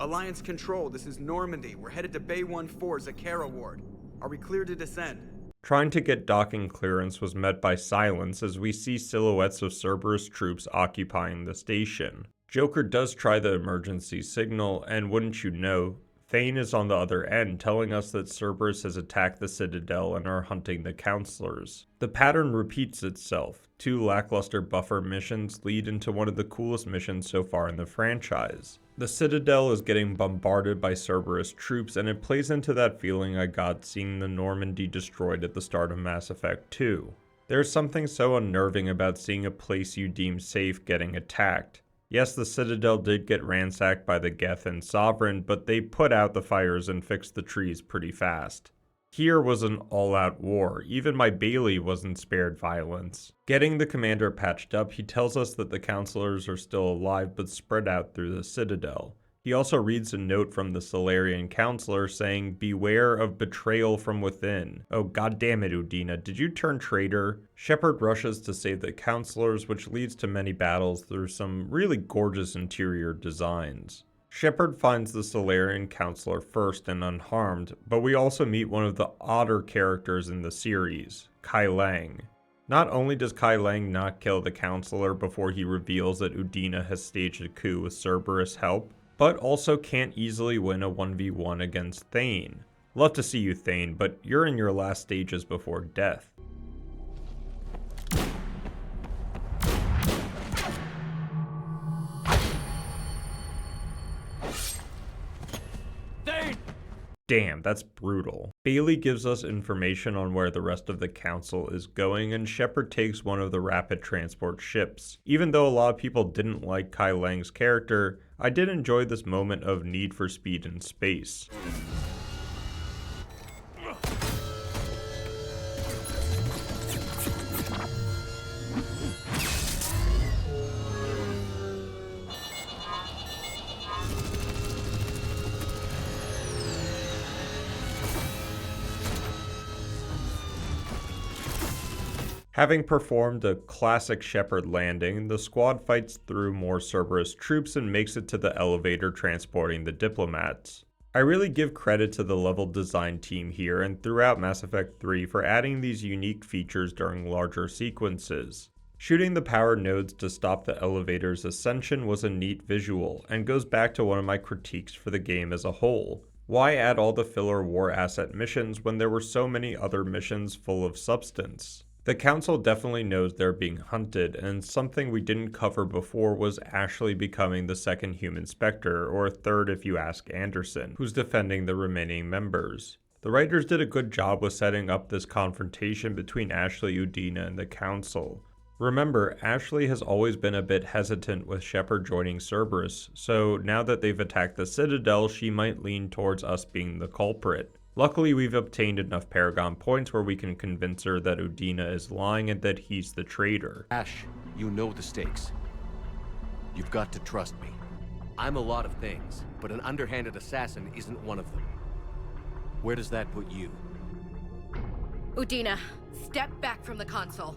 Alliance Control, this is Normandy. We're headed to Bay 1-4 Zakara Ward. Are we clear to descend? Trying to get docking clearance was met by silence as we see silhouettes of Cerberus troops occupying the station. Joker does try the emergency signal, and wouldn't you know, Thane is on the other end telling us that Cerberus has attacked the Citadel and are hunting the counselors. The pattern repeats itself. 2 lackluster buffer missions lead into one of the coolest missions so far in the franchise. The Citadel is getting bombarded by Cerberus troops, and it plays into that feeling I got seeing the Normandy destroyed at the start of Mass Effect 2. There's something so unnerving about seeing a place you deem safe getting attacked. Yes, the Citadel did get ransacked by the Geth and Sovereign, but they put out the fires and fixed the trees pretty fast. Here was an all-out war. Even my Bailey wasn't spared violence. Getting the commander patched up, he tells us that the counselors are still alive but spread out through the Citadel. He also reads a note from the Solarian counselor saying, "Beware of betrayal from within." Oh goddammit, Udina, did you turn traitor? Shepard rushes to save the counselors, which leads to many battles through some really gorgeous interior designs. Shepard finds the Solarian counselor first and unharmed, but we also meet one of the odder characters in the series, Kai Lang. Not only does Kai Lang not kill the counselor before he reveals that Udina has staged a coup with Cerberus help, but also can't easily win a 1v1 against Thane. Love to see you, Thane, but you're in your last stages before death. Damn, that's brutal. Bailey gives us information on where the rest of the council is going, and Shepard takes one of the rapid transport ships. Even though a lot of people didn't like Kai Lang's character, I did enjoy this moment of need for speed in space. Having performed a classic Shepard landing, the squad fights through more Cerberus troops and makes it to the elevator transporting the diplomats. I really give credit to the level design team here and throughout Mass Effect 3 for adding these unique features during larger sequences. Shooting the power nodes to stop the elevator's ascension was a neat visual, and goes back to one of my critiques for the game as a whole. Why add all the filler war asset missions when there were so many other missions full of substance? The Council definitely knows they're being hunted, and something we didn't cover before was Ashley becoming the second human Spectre, or third if you ask Anderson, who's defending the remaining members. The writers did a good job with setting up this confrontation between Ashley, Udina, and the Council. Remember, Ashley has always been a bit hesitant with Shepard joining Cerberus, so now that they've attacked the Citadel, she might lean towards us being the culprit. Luckily, we've obtained enough Paragon points where we can convince her that Udina is lying and that he's the traitor. Ash, you know the stakes. You've got to trust me. I'm a lot of things, but an underhanded assassin isn't one of them. Where does that put you? Udina, step back from the console.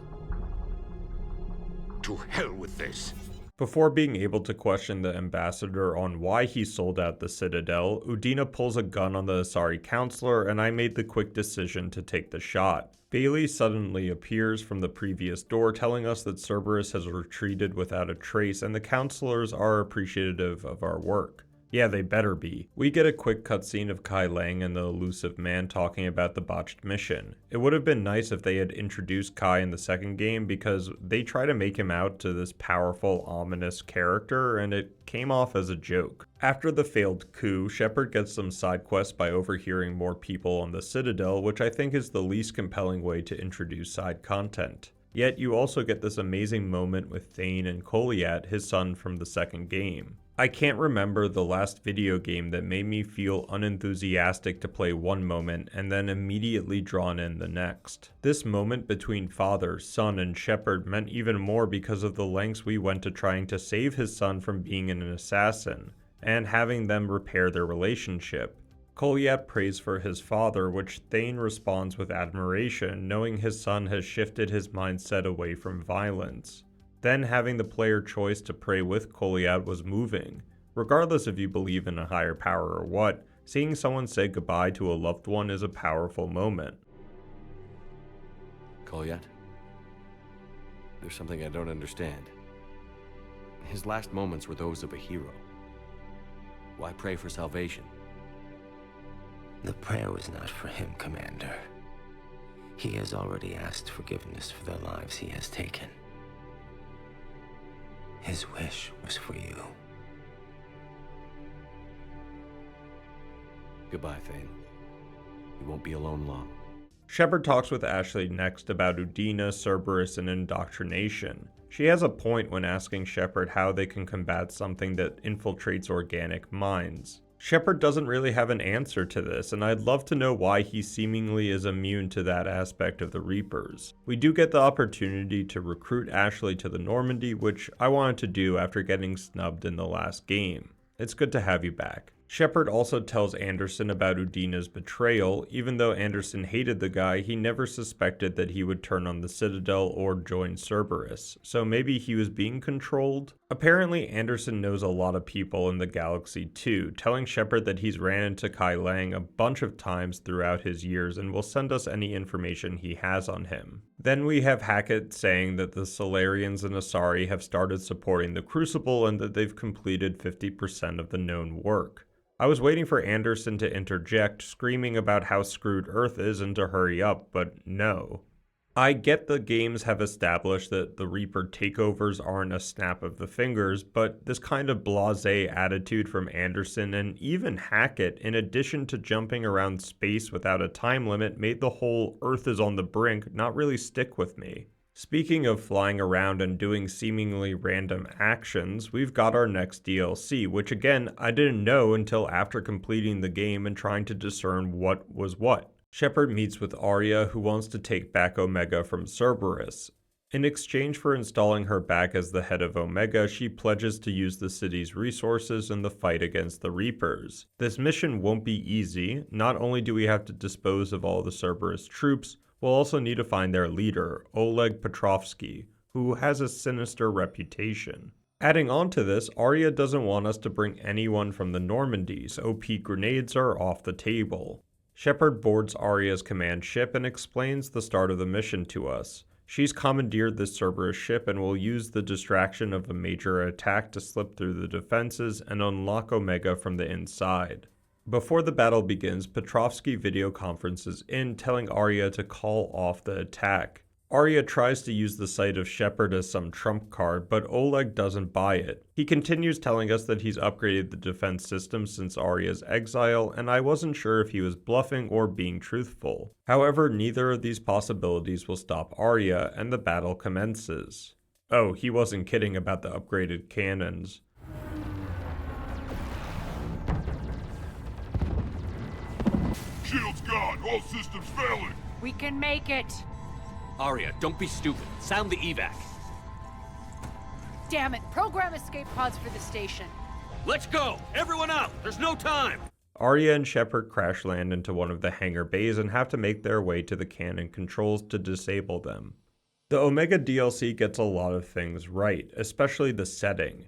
To hell with this. Before being able to question the ambassador on why he sold out the Citadel, Udina pulls a gun on the Asari counselor, and I made the quick decision to take the shot. Bailey suddenly appears from the previous door, telling us that Cerberus has retreated without a trace, and the counselors are appreciative of our work. Yeah, they better be. We get a quick cutscene of Kai Lang and the elusive man talking about the botched mission. It would have been nice if they had introduced Kai in the second game, because they try to make him out to this powerful, ominous character, and it came off as a joke. After the failed coup, Shepard gets some side quests by overhearing more people on the Citadel, which I think is the least compelling way to introduce side content. Yet you also get this amazing moment with Thane and Koliat, his son from the second game. I can't remember the last video game that made me feel unenthusiastic to play one moment and then immediately drawn in the next. This moment between father, son, and Shepard meant even more because of the lengths we went to trying to save his son from being an assassin, and having them repair their relationship. Koliat prays for his father, which Thane responds with admiration, knowing his son has shifted his mindset away from violence. Then having the player choice to pray with Koliat was moving. Regardless if you believe in a higher power or what, seeing someone say goodbye to a loved one is a powerful moment. Koliat? There's something I don't understand. His last moments were those of a hero. Why pray for salvation? The prayer was not for him, Commander. He has already asked forgiveness for the lives he has taken. His wish was for you. Goodbye, Thane. You won't be alone long. Shepard talks with Ashley next about Udina, Cerberus, and indoctrination. She has a point when asking Shepard how they can combat something that infiltrates organic minds. Shepard doesn't really have an answer to this, and I'd love to know why he seemingly is immune to that aspect of the Reapers. We do get the opportunity to recruit Ashley to the Normandy, which I wanted to do after getting snubbed in the last game. It's good to have you back. Shepard also tells Anderson about Udina's betrayal. Even though Anderson hated the guy, he never suspected that he would turn on the Citadel or join Cerberus, so maybe he was being controlled? Apparently Anderson knows a lot of people in the galaxy too, telling Shepard that he's ran into Kai Lang a bunch of times throughout his years and will send us any information he has on him. Then we have Hackett saying that the Solarians and Asari have started supporting the Crucible and that they've completed 50% of the known work. I was waiting for Anderson to interject, screaming about how screwed Earth is and to hurry up, but no. I get the games have established that the Reaper takeovers aren't a snap of the fingers, but this kind of blasé attitude from Anderson and even Hackett, in addition to jumping around space without a time limit, made the whole Earth is on the brink not really stick with me. Speaking of flying around and doing seemingly random actions, we've got our next DLC, which again, I didn't know until after completing the game and trying to discern what was what. Shepard meets with Arya, who wants to take back Omega from Cerberus. In exchange for installing her back as the head of Omega, she pledges to use the city's resources in the fight against the Reapers. This mission won't be easy. Not only do we have to dispose of all the Cerberus troops, we'll also need to find their leader, Oleg Petrovsky, who has a sinister reputation. Adding on to this, Arya doesn't want us to bring anyone from the Normandy, so OP grenades are off the table. Shepard boards Arya's command ship and explains the start of the mission to us. She's commandeered this Cerberus ship and will use the distraction of a major attack to slip through the defenses and unlock Omega from the inside. Before the battle begins, Petrovsky video conferences in, telling Arya to call off the attack. Arya tries to use the sight of Shepard as some trump card, but Oleg doesn't buy it. He continues telling us that he's upgraded the defense system since Arya's exile, and I wasn't sure if he was bluffing or being truthful. However, neither of these possibilities will stop Arya, and the battle commences. Oh, he wasn't kidding about the upgraded cannons. Shield's gone! All systems failing! We can make it! Arya, don't be stupid. Sound the evac. Damn it! Program escape pods for the station. Let's go! Everyone out! There's no time! Arya and Shepard crash land into one of the hangar bays and have to make their way to the cannon controls to disable them. The Omega DLC gets a lot of things right, especially the setting.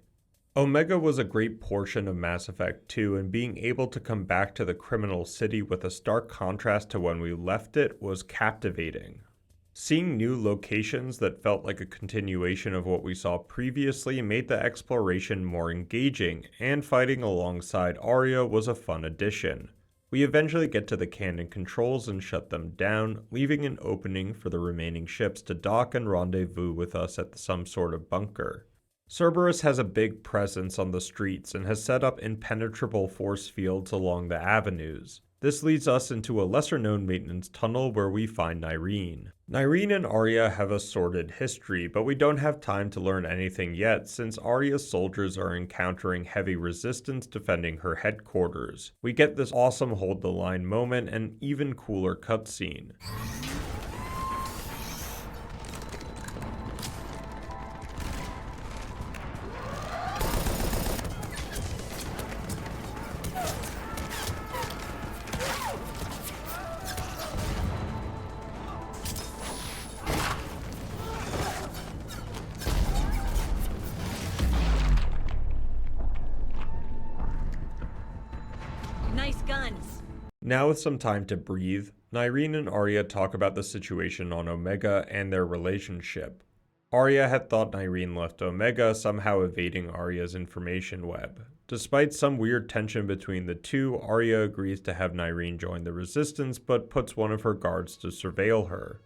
Omega was a great portion of Mass Effect 2, and being able to come back to the criminal city with a stark contrast to when we left it was captivating. Seeing new locations that felt like a continuation of what we saw previously made the exploration more engaging, and fighting alongside Aria was a fun addition. We eventually get to the cannon controls and shut them down, leaving an opening for the remaining ships to dock and rendezvous with us at some sort of bunker. Cerberus has a big presence on the streets and has set up impenetrable force fields along the avenues. This leads us into a lesser-known maintenance tunnel where we find Nyreen. Nyreen and Aria have a sordid history, but we don't have time to learn anything yet since Aria's soldiers are encountering heavy resistance defending her headquarters. We get this awesome hold the line moment and even cooler cutscene. Nice guns. Now with some time to breathe, Nyreen and Aria talk about the situation on Omega and their relationship. Aria had thought Nyreen left Omega, somehow evading Aria's information web. Despite some weird tension between the two, Aria agrees to have Nyreen join the Resistance, but puts one of her guards to surveil her.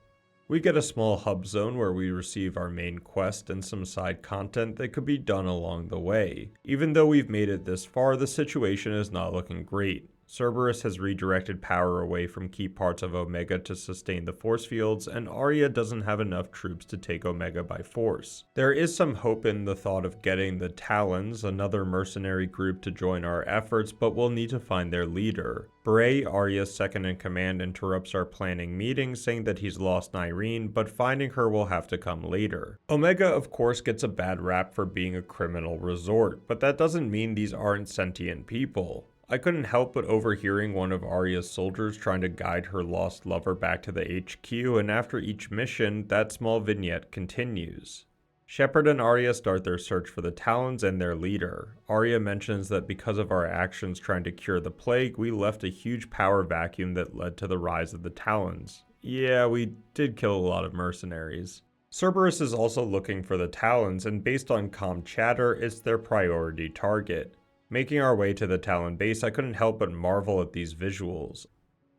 We get a small hub zone where we receive our main quest and some side content that could be done along the way. Even though we've made it this far, the situation is not looking great. Cerberus has redirected power away from key parts of Omega to sustain the force fields, and Aria doesn't have enough troops to take Omega by force. There is some hope in the thought of getting the Talons, another mercenary group, to join our efforts, but we'll need to find their leader. Bray, Aria's second-in-command, interrupts our planning meeting, saying that he's lost Nyreen, but finding her will have to come later. Omega, of course, gets a bad rap for being a criminal resort, but that doesn't mean these aren't sentient people. I couldn't help but overhearing one of Aria's soldiers trying to guide her lost lover back to the HQ, and after each mission, that small vignette continues. Shepard and Aria start their search for the Talons and their leader. Aria mentions that because of our actions trying to cure the plague, we left a huge power vacuum that led to the rise of the Talons. Yeah, we did kill a lot of mercenaries. Cerberus is also looking for the Talons, and based on comm chatter, it's their priority target. Making our way to the Talon base, I couldn't help but marvel at these visuals.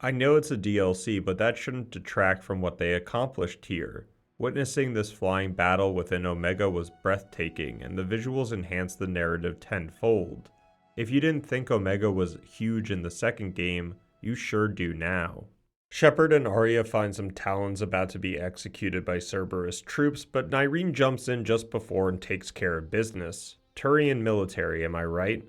I know it's a DLC, but that shouldn't detract from what they accomplished here. Witnessing this flying battle within Omega was breathtaking, and the visuals enhanced the narrative tenfold. If you didn't think Omega was huge in the second game, you sure do now. Shepard and Aria find some Talons about to be executed by Cerberus troops, but Nyreen jumps in just before and takes care of business. Turian military, am I right?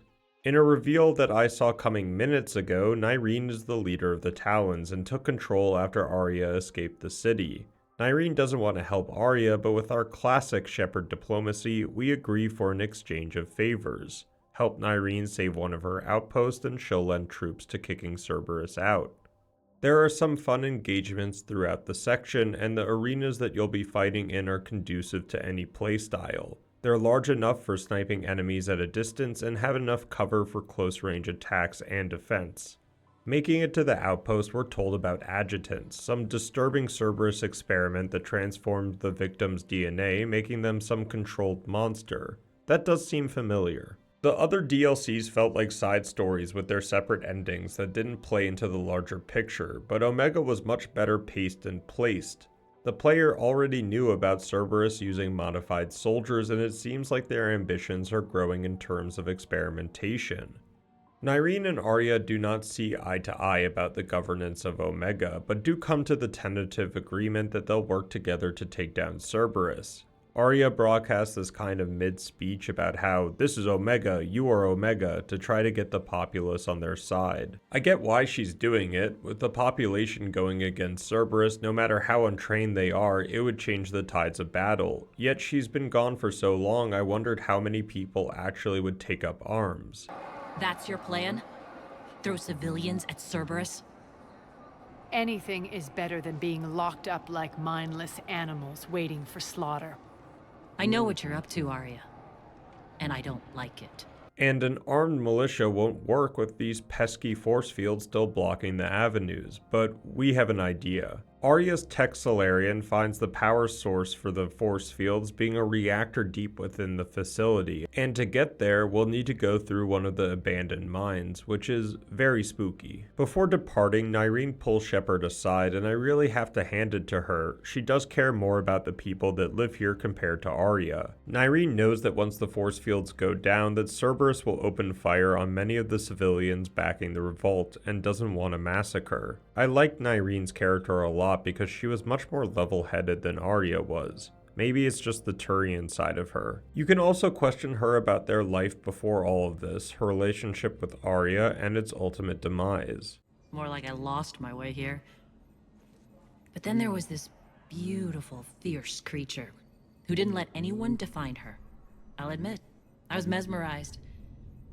In a reveal that I saw coming minutes ago, Nyreen is the leader of the Talons and took control after Aria escaped the city. Nyreen doesn't want to help Aria, but with our classic Shepard diplomacy, we agree for an exchange of favors. Help Nyreen save one of her outposts and she'll lend troops to kicking Cerberus out. There are some fun engagements throughout the section, and the arenas that you'll be fighting in are conducive to any playstyle. They're large enough for sniping enemies at a distance and have enough cover for close-range attacks and defense. Making it to the outpost, we're told about adjutants, some disturbing Cerberus experiment that transformed the victim's DNA, making them some controlled monster. That does seem familiar. The other DLCs felt like side stories with their separate endings that didn't play into the larger picture, but Omega was much better paced and placed. The player already knew about Cerberus using modified soldiers, and it seems like their ambitions are growing in terms of experimentation. Nyreen and Aria do not see eye to eye about the governance of Omega, but do come to the tentative agreement that they'll work together to take down Cerberus. Aria broadcasts this kind of mid-speech about how, "This is Omega, you are Omega," to try to get the populace on their side. I get why she's doing it. With the population going against Cerberus, no matter how untrained they are, it would change the tides of battle. Yet she's been gone for so long, I wondered how many people actually would take up arms. That's your plan? Throw civilians at Cerberus? Anything is better than being locked up like mindless animals waiting for slaughter. I know what you're up to, Arya. And I don't like it. And an armed militia won't work with these pesky force fields still blocking the avenues, but we have an idea. Arya's tech Solarian finds the power source for the force fields being a reactor deep within the facility, and to get there we'll need to go through one of the abandoned mines, which is very spooky. Before departing, Nyreen pulls Shepard aside, and I really have to hand it to her. She does care more about the people that live here compared to Arya. Nyreen knows that once the force fields go down, that Cerberus will open fire on many of the civilians backing the revolt, and doesn't want a massacre. I like Nyreen's character a lot because she was much more level-headed than Arya was. Maybe it's just the Turian side of her. You can also question her about their life before all of this, her relationship with Arya, and its ultimate demise. More like I lost my way here. But then there was this beautiful, fierce creature who didn't let anyone define her. I'll admit, I was mesmerized.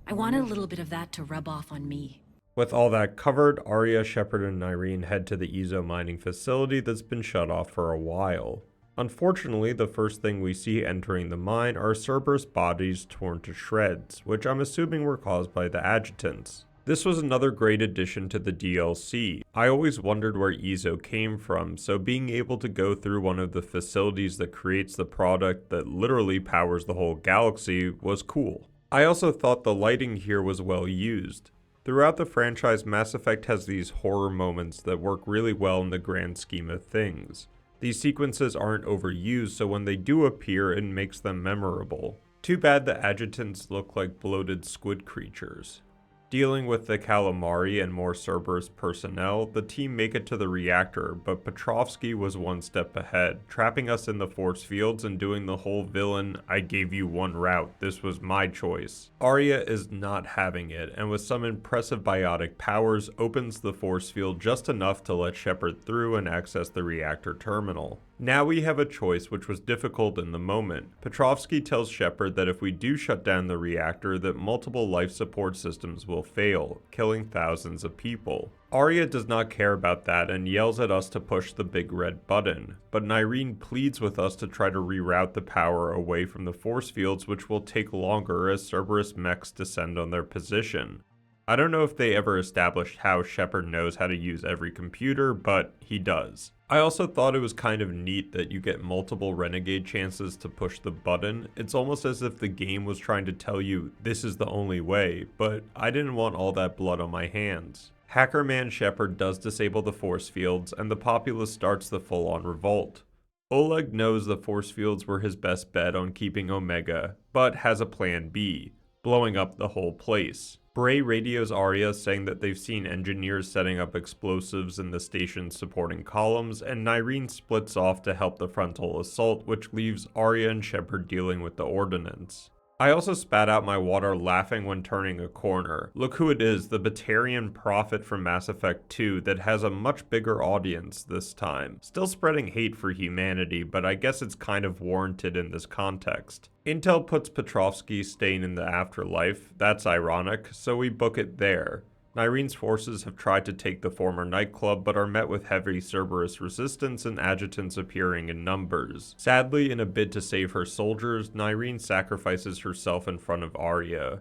I wanted a little bit of that to rub off on me. With all that covered, Arya, Shepard, and Nyreen head to the Ezo mining facility that's been shut off for a while. Unfortunately, the first thing we see entering the mine are Cerberus bodies torn to shreds, which I'm assuming were caused by the adjutants. This was another great addition to the DLC. I always wondered where Ezo came from, so being able to go through one of the facilities that creates the product that literally powers the whole galaxy was cool. I also thought the lighting here was well used. Throughout the franchise, Mass Effect has these horror moments that work really well in the grand scheme of things. These sequences aren't overused, so when they do appear, it makes them memorable. Too bad the adjutants look like bloated squid creatures. Dealing with the calamari and more Cerberus personnel, the team make it to the reactor, but Petrovsky was one step ahead, trapping us in the force fields and doing the whole villain, I gave you one route, this was my choice. Arya is not having it, and with some impressive biotic powers, opens the force field just enough to let Shepard through and access the reactor terminal. Now we have a choice which was difficult in the moment. Petrovsky tells Shepard that if we do shut down the reactor, that multiple life support systems will fail, killing thousands of people. Arya does not care about that and yells at us to push the big red button, but Nyreen pleads with us to try to reroute the power away from the force fields, which will take longer as Cerberus mechs descend on their position. I don't know if they ever established how Shepard knows how to use every computer, but he does. I also thought it was kind of neat that you get multiple renegade chances to push the button. It's almost as if the game was trying to tell you this is the only way, but I didn't want all that blood on my hands. Hackerman Shepard does disable the force fields, and the populace starts the full-on revolt. Oleg knows the force fields were his best bet on keeping Omega, but has a plan B, blowing up the whole place. Bray radios Arya saying that they've seen engineers setting up explosives in the station's supporting columns, and Nyreen splits off to help the frontal assault, which leaves Arya and Shepard dealing with the ordnance. I also spat out my water laughing when turning a corner. Look who it is, the Batarian prophet from Mass Effect 2 that has a much bigger audience this time. Still spreading hate for humanity, but I guess it's kind of warranted in this context. Intel puts Petrovsky staying in the afterlife, that's ironic, so we book it there. Nyreen's forces have tried to take the former nightclub, but are met with heavy Cerberus resistance and adjutants appearing in numbers. Sadly, in a bid to save her soldiers, Nyreen sacrifices herself in front of Arya.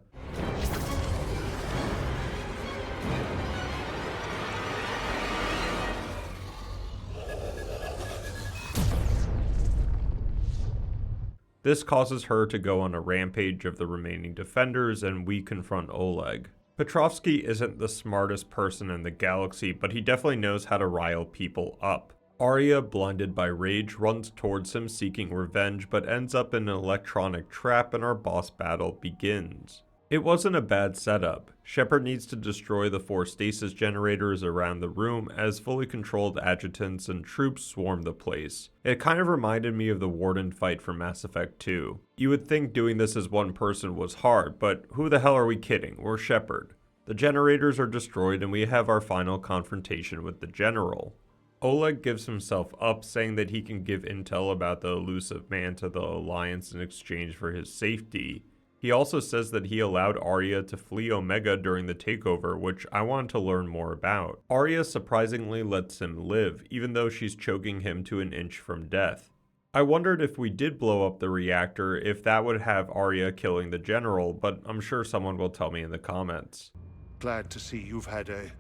This causes her to go on a rampage of the remaining defenders, and we confront Oleg. Petrovsky isn't the smartest person in the galaxy, but he definitely knows how to rile people up. Arya, blinded by rage, runs towards him seeking revenge, but ends up in an electronic trap and our boss battle begins. It wasn't a bad setup. Shepard needs to destroy the 4 stasis generators around the room as fully controlled adjutants and troops swarm the place. It kind of reminded me of the Warden fight from Mass Effect 2. You would think doing this as one person was hard, but who the hell are we kidding? We're Shepard. The generators are destroyed and we have our final confrontation with the General. Oleg gives himself up, saying that he can give intel about the elusive man to the Alliance in exchange for his safety. He also says that he allowed Arya to flee Omega during the takeover, which I wanted to learn more about. Arya surprisingly lets him live, even though she's choking him to an inch from death. I wondered if we did blow up the reactor, if that would have Arya killing the general, but I'm sure someone will tell me in the comments. Glad to see you've had a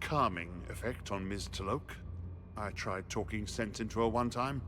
calming effect on Ms. Talok. I tried talking sense into her one time.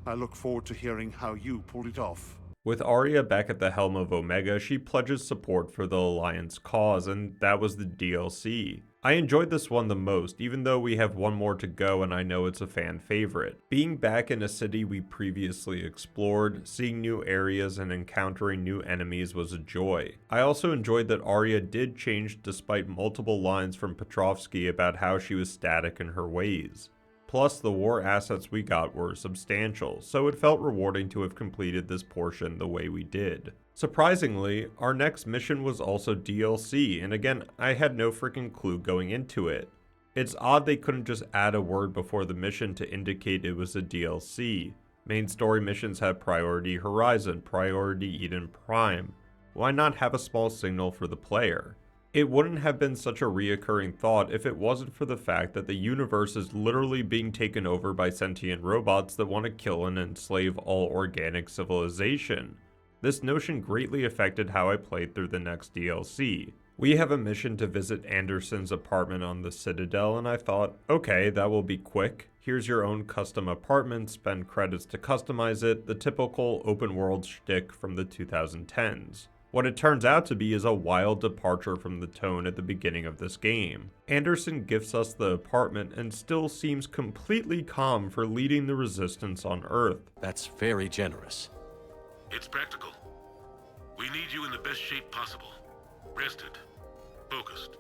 I look forward to hearing how you pulled it off. With Arya back at the helm of Omega, she pledges support for the Alliance cause, and that was the DLC. I enjoyed this one the most, even though we have one more to go and I know it's a fan favorite. Being back in a city we previously explored, seeing new areas and encountering new enemies was a joy. I also enjoyed that Arya did change despite multiple lines from Petrovsky about how she was static in her ways. Plus, the war assets we got were substantial, so it felt rewarding to have completed this portion the way we did. Surprisingly, our next mission was also DLC, and again, I had no freaking clue going into it. It's odd they couldn't just add a word before the mission to indicate it was a DLC. Main story missions have Priority Horizon, Priority Eden Prime. Why not have a small signal for the player? It wouldn't have been such a reoccurring thought if it wasn't for the fact that the universe is literally being taken over by sentient robots that want to kill and enslave all organic civilization. This notion greatly affected how I played through the next DLC. We have a mission to visit Anderson's apartment on the Citadel, and I thought, okay, that will be quick. Here's your own custom apartment, spend credits to customize it, the typical open world shtick from the 2010s. What it turns out to be is a wild departure from the tone at the beginning of this game. Anderson gifts us the apartment and still seems completely calm for leading the resistance on Earth. That's very generous. It's practical. We need you in the best shape possible. Rested. Focused.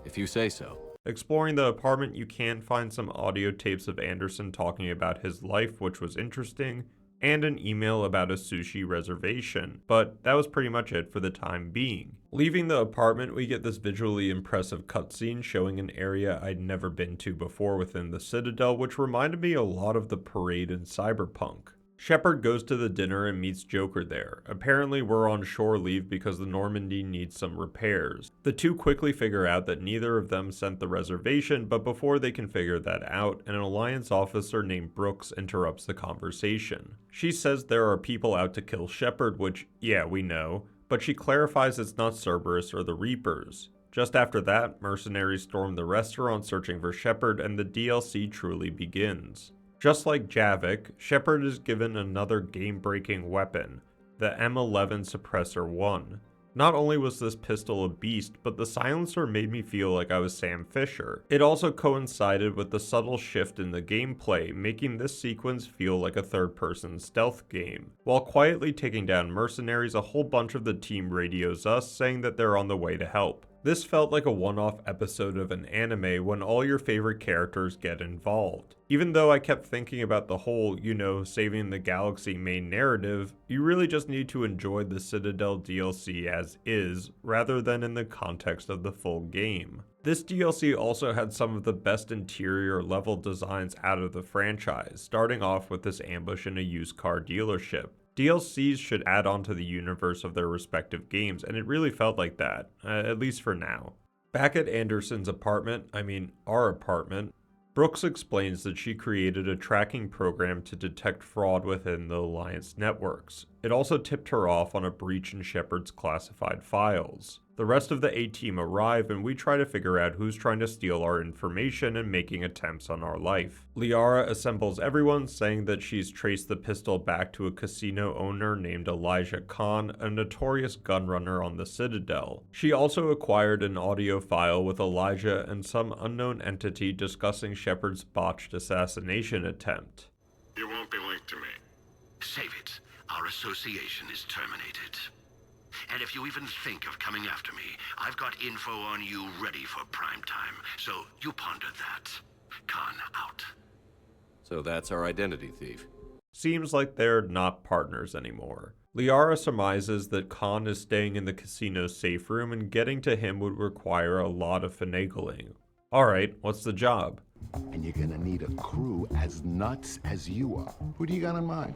If you say so. Exploring the apartment, you can find some audio tapes of Anderson talking about his life, which was interesting, and an email about a sushi reservation, but that was pretty much it for the time being. Leaving the apartment, we get this visually impressive cutscene showing an area I'd never been to before within the Citadel, which reminded me a lot of the parade in Cyberpunk. Shepard goes to the dinner and meets Joker there. Apparently we're on shore leave because the Normandy needs some repairs. The two quickly figure out that neither of them sent the reservation, but before they can figure that out, an Alliance officer named Brooks interrupts the conversation. She says there are people out to kill Shepard, which, yeah, we know, but she clarifies it's not Cerberus or the Reapers. Just after that, mercenaries storm the restaurant searching for Shepard, and the DLC truly begins. Just like Javik, Shepard is given another game-breaking weapon, the M11 Suppressor 1. Not only was this pistol a beast, but the silencer made me feel like I was Sam Fisher. It also coincided with the subtle shift in the gameplay, making this sequence feel like a third-person stealth game. While quietly taking down mercenaries, a whole bunch of the team radios us, saying that they're on the way to help. This felt like a one-off episode of an anime when all your favorite characters get involved. Even though I kept thinking about the whole, saving the galaxy main narrative, you really just need to enjoy the Citadel DLC as is, rather than in the context of the full game. This DLC also had some of the best interior level designs out of the franchise, starting off with this ambush in a used car dealership. DLCs should add on to the universe of their respective games, and it really felt like that, at least for now. Back at Anderson's apartment, our apartment, Brooks explains that she created a tracking program to detect fraud within the Alliance networks. It also tipped her off on a breach in Shepard's classified files. The rest of the A-team arrive and we try to figure out who's trying to steal our information and making attempts on our life. Liara assembles everyone, saying that she's traced the pistol back to a casino owner named Elijah Khan, a notorious gunrunner on the Citadel. She also acquired an audio file with Elijah and some unknown entity discussing Shepard's botched assassination attempt. You won't be linked to me. Save it. Our association is terminated. And if you even think of coming after me, I've got info on you ready for prime time. So you ponder that. Khan out. So that's our identity thief. Seems like they're not partners anymore. Liara surmises that Khan is staying in the casino's safe room and getting to him would require a lot of finagling. Alright, what's the job? And you're gonna need a crew as nuts as you are. Who do you got in mind?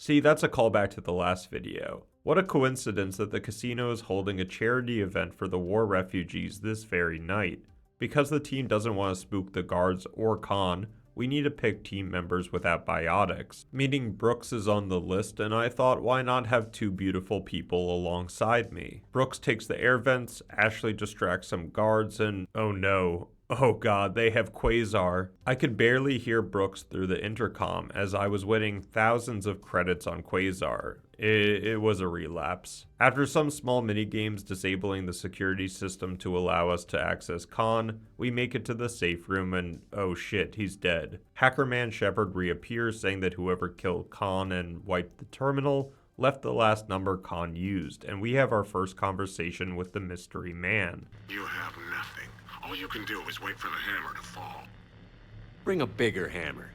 See, that's a callback to the last video. What a coincidence that the casino is holding a charity event for the war refugees this very night. Because the team doesn't want to spook the guards or Khan, we need to pick team members without biotics, meaning Brooks is on the list, and I thought why not have two beautiful people alongside me. Brooks takes the air vents, Ashley distracts some guards, and oh no, oh god, they have Quasar. I could barely hear Brooks through the intercom as I was winning thousands of credits on Quasar. It was a relapse. After some small minigames disabling the security system to allow us to access Khan, we make it to the safe room and oh shit, he's dead. Hackerman Shepard reappears saying that whoever killed Khan and wiped the terminal left the last number Khan used, and we have our first conversation with the mystery man. You have nothing. All you can do is wait for the hammer to fall. Bring a bigger hammer.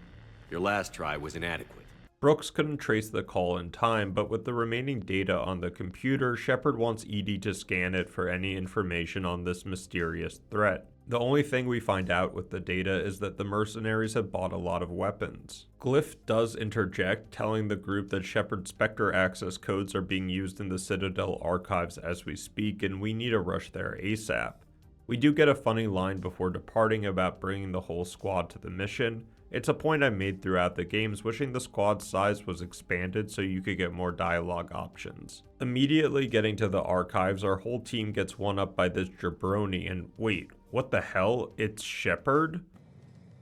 Your last try was inadequate. Brooks couldn't trace the call in time, but with the remaining data on the computer, Shepard wants EDI to scan it for any information on this mysterious threat. The only thing we find out with the data is that the mercenaries have bought a lot of weapons. Glyph does interject, telling the group that Shepard's Spectre access codes are being used in the Citadel archives as we speak, and we need to rush there ASAP. We do get a funny line before departing about bringing the whole squad to the mission. It's a point I made throughout the games, wishing the squad size was expanded so you could get more dialogue options. Immediately getting to the archives, our whole team gets one up by this jabroni, and wait, what the hell? It's Shepard?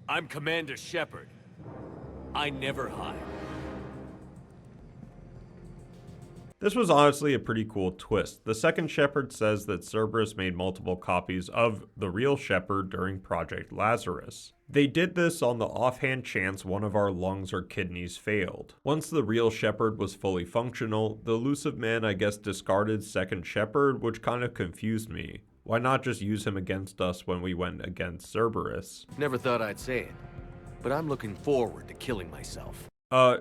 I'm Commander Shepard. I never hide. This was honestly a pretty cool twist. The second Shepard says that Cerberus made multiple copies of the real Shepard during Project Lazarus. They did this on the offhand chance one of our lungs or kidneys failed. Once the real Shepard was fully functional, the elusive man I guess discarded second Shepard, which kind of confused me. Why not just use him against us when we went against Cerberus? Never thought I'd say it, but I'm looking forward to killing myself.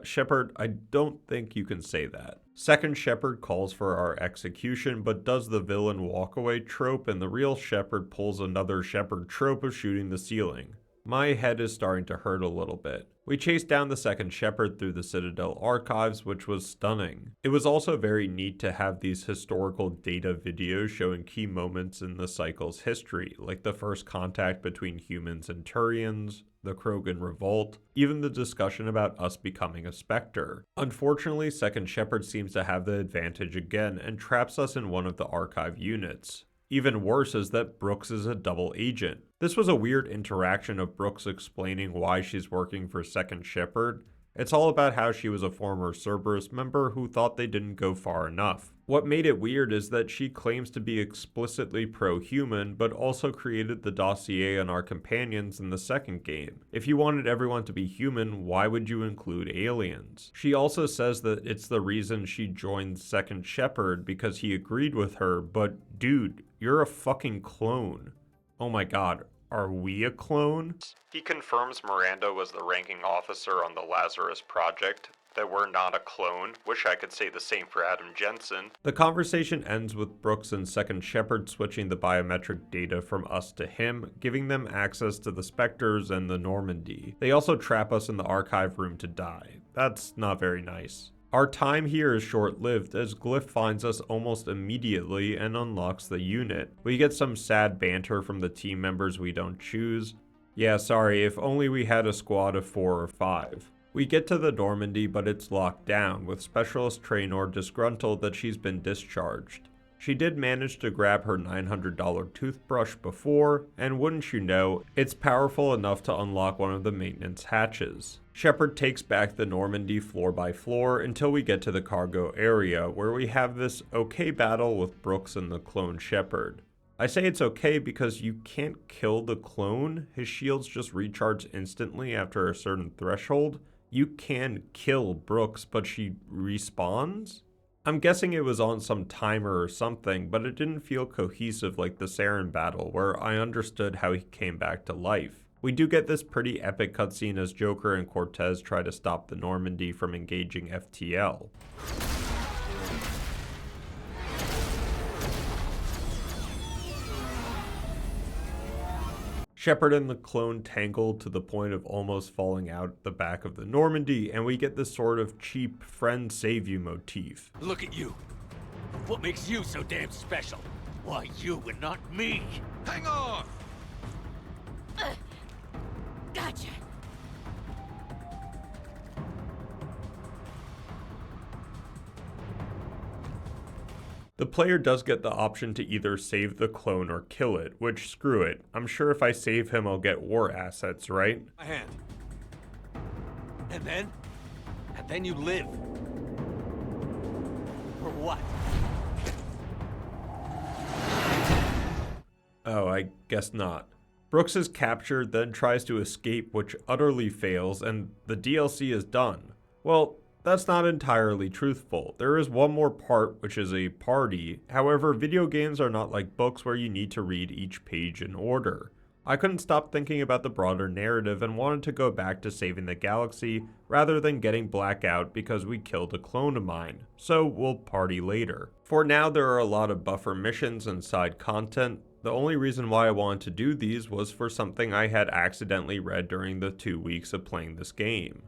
Shepard, I don't think you can say that. Second Shepard calls for our execution, but does the villain walkaway trope, and the real Shepard pulls another Shepard trope of shooting the ceiling. My head is starting to hurt a little bit. We chased down the second Shepard through the Citadel archives, which was stunning. It was also very neat to have these historical data videos showing key moments in the cycle's history, like the first contact between humans and Turians, the Krogan revolt, even the discussion about us becoming a Spectre. Unfortunately, second Shepard seems to have the advantage again and traps us in one of the archive units. Even worse is that Brooks is a double agent. This was a weird interaction of Brooks explaining why she's working for second Shepard. It's all about how she was a former Cerberus member who thought they didn't go far enough. What made it weird is that she claims to be explicitly pro-human, but also created the dossier on our companions in the second game. If you wanted everyone to be human, why would you include aliens? She also says that it's the reason she joined second Shepard because he agreed with her, but dude, you're a fucking clone. Oh my god. Are we a clone? He confirms Miranda was the ranking officer on the Lazarus project, that we're not a clone. Wish I could say the same for Adam Jensen. The conversation ends with Brooks and second Shepard switching the biometric data from us to him, giving them access to the Spectres and the Normandy. They also trap us in the archive room to die. That's not very nice. Our time here is short-lived as Glyph finds us almost immediately and unlocks the unit. We get some sad banter from the team members we don't choose. Yeah, sorry, if only we had a squad of 4 or 5. We get to the Normandy, but it's locked down, with Specialist Traynor disgruntled that she's been discharged. She did manage to grab her $900 toothbrush before, and wouldn't you know, it's powerful enough to unlock one of the maintenance hatches. Shepard takes back the Normandy floor by floor until we get to the cargo area, where we have this okay battle with Brooks and the clone Shepard. I say it's okay because you can't kill the clone, his shields just recharge instantly after a certain threshold. You can kill Brooks, but she respawns? I'm guessing it was on some timer or something, but it didn't feel cohesive like the Saren battle, where I understood how he came back to life. We do get this pretty epic cutscene as Joker and Cortez try to stop the Normandy from engaging FTL. Shepard and the clone tangle to the point of almost falling out the back of the Normandy, and we get this sort of cheap friend save you motif. Look at you. What makes you so damn special? Why you and not me? Hang on! Gotcha. The player does get the option to either save the clone or kill it, which screw it. I'm sure if I save him I'll get war assets, right? My hand. And then you live. For what? Oh, I guess not. Brooks is captured, then tries to escape, which utterly fails, and the DLC is done. Well, that's not entirely truthful. There is one more part, which is a party. However, video games are not like books where you need to read each page in order. I couldn't stop thinking about the broader narrative and wanted to go back to saving the galaxy rather than getting blackout because we killed a clone of mine, so we'll party later. For now, there are a lot of buffer missions and side content. The only reason why I wanted to do these was for something I had accidentally read during the 2 weeks of playing this game.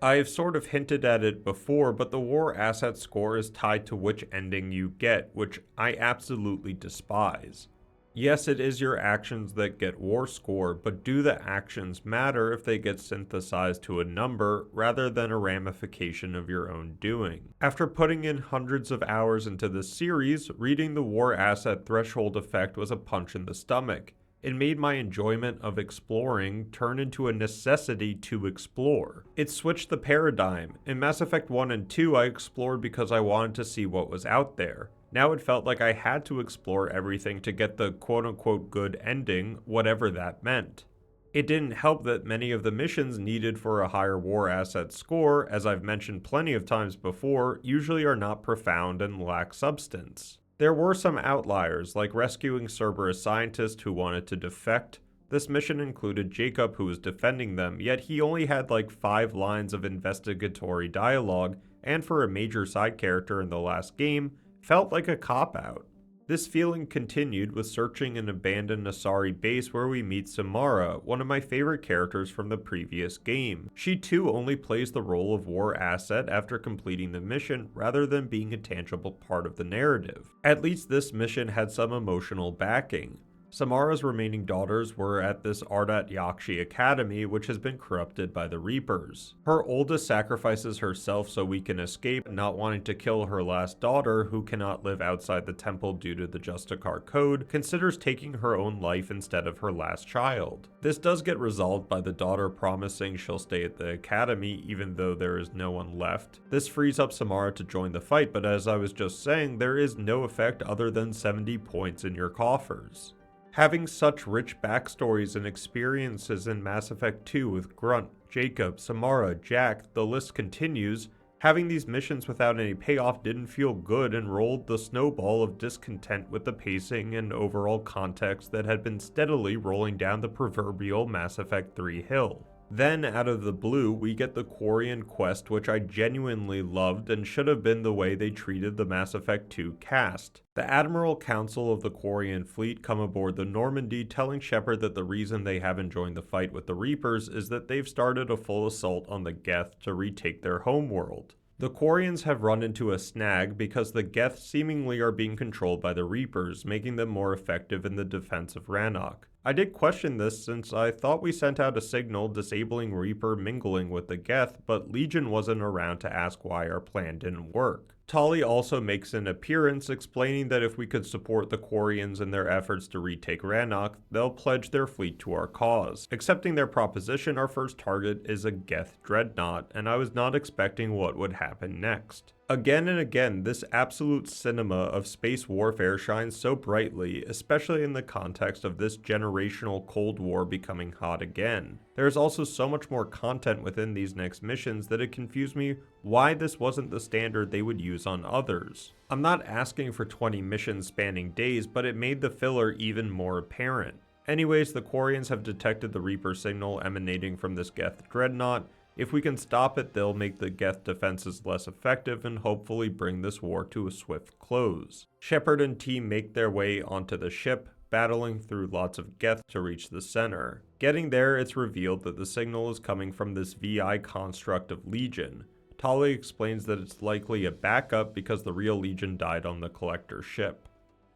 I've sort of hinted at it before, but the war asset score is tied to which ending you get, which I absolutely despise. Yes, it is your actions that get war score, but do the actions matter if they get synthesized to a number rather than a ramification of your own doing? After putting in hundreds of hours into this series, reading the war asset threshold effect was a punch in the stomach. It made my enjoyment of exploring turn into a necessity to explore. It switched the paradigm. In Mass Effect 1 and 2, I explored because I wanted to see what was out there. Now it felt like I had to explore everything to get the quote-unquote good ending, whatever that meant. It didn't help that many of the missions needed for a higher war asset score, as I've mentioned plenty of times before, usually are not profound and lack substance. There were some outliers, like rescuing Cerberus scientists who wanted to defect. This mission included Jacob, who was defending them, yet he only had like 5 lines of investigatory dialogue, and for a major side character in the last game, felt like a cop-out. This feeling continued with searching an abandoned Asari base where we meet Samara, one of my favorite characters from the previous game. She too only plays the role of war asset after completing the mission rather than being a tangible part of the narrative. At least this mission had some emotional backing. Samara's remaining daughters were at this Ardat Yakshi Academy, which has been corrupted by the Reapers. Her oldest sacrifices herself so we can escape, not wanting to kill her last daughter, who cannot live outside the temple due to the Justicar code, considers taking her own life instead of her last child. This does get resolved by the daughter promising she'll stay at the academy even though there is no one left. This frees up Samara to join the fight, but as I was just saying, there is no effect other than 70 points in your coffers. Having such rich backstories and experiences in Mass Effect 2 with Grunt, Jacob, Samara, Jack, the list continues, having these missions without any payoff didn't feel good and rolled the snowball of discontent with the pacing and overall context that had been steadily rolling down the proverbial Mass Effect 3 hill. Then, out of the blue, we get the Quarian quest, which I genuinely loved and should have been the way they treated the Mass Effect 2 cast. The Admiral Council of the Quarian fleet come aboard the Normandy, telling Shepard that the reason they haven't joined the fight with the Reapers is that they've started a full assault on the Geth to retake their homeworld. The Quarians have run into a snag because the Geth seemingly are being controlled by the Reapers, making them more effective in the defense of Rannoch. I did question this since I thought we sent out a signal disabling Reaper mingling with the Geth, but Legion wasn't around to ask why our plan didn't work. Tali also makes an appearance explaining that if we could support the Quarians in their efforts to retake Rannoch, they'll pledge their fleet to our cause. Accepting their proposition, our first target is a Geth dreadnought, and I was not expecting what would happen next. Again and again, this absolute cinema of space warfare shines so brightly, especially in the context of this generational Cold War becoming hot again. There is also so much more content within these next missions that it confused me why this wasn't the standard they would use on others. I'm not asking for 20 missions spanning days, but it made the filler even more apparent. Anyways, the Quarians have detected the Reaper signal emanating from this Geth dreadnought. If we can stop it, they'll make the Geth defenses less effective and hopefully bring this war to a swift close. Shepard and team make their way onto the ship. battling through lots of Geth to reach the center. Getting there, it's revealed that the signal is coming from this VI construct of Legion. Tali explains that it's likely a backup because the real Legion died on the Collector ship.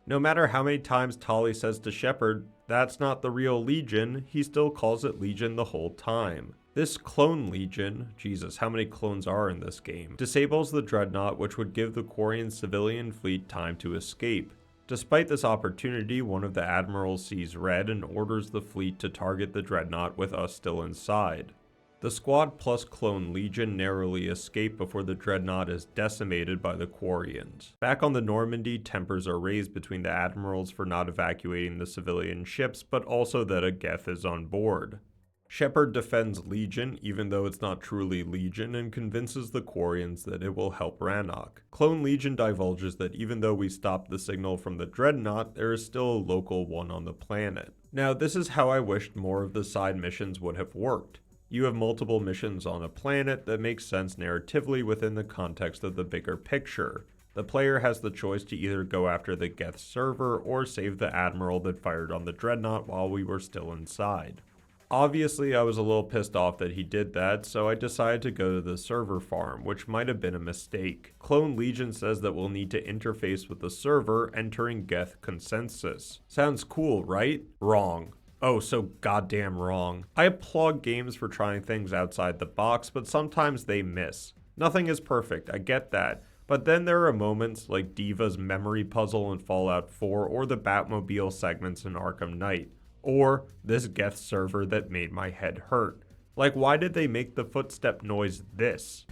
No matter how many times Tali says to Shepard, that's not the real Legion, he still calls it Legion the whole time. This clone Legion, Jesus, how many clones are in this game, disables the Dreadnought, which would give the Quarian civilian fleet time to escape. Despite this opportunity, one of the admirals sees red and orders the fleet to target the Dreadnought with us still inside. The squad plus clone Legion narrowly escape before the Dreadnought is decimated by the Quarians. Back on the Normandy, tempers are raised between the admirals for not evacuating the civilian ships, but also that a Geth is on board. Shepard defends Legion, even though it's not truly Legion, and convinces the Quarians that it will help Rannoch. Clone Legion divulges that even though we stopped the signal from the Dreadnought, there is still a local one on the planet. Now, this is how I wished more of the side missions would have worked. You have multiple missions on a planet that makes sense narratively within the context of the bigger picture. The player has the choice to either go after the Geth server or save the admiral that fired on the Dreadnought while we were still inside. Obviously, I was a little pissed off that he did that, so I decided to go to the server farm, which might have been a mistake. Clone Legion says that we'll need to interface with the server, entering Geth consensus. Sounds cool, right? Wrong. Oh, so goddamn wrong. I applaud games for trying things outside the box, but sometimes they miss. Nothing is perfect, I get that. But then there are moments like Diva's memory puzzle in Fallout 4 or the Batmobile segments in Arkham Knight. Or this Geth server that made my head hurt. Like, why did they make the footstep noise this?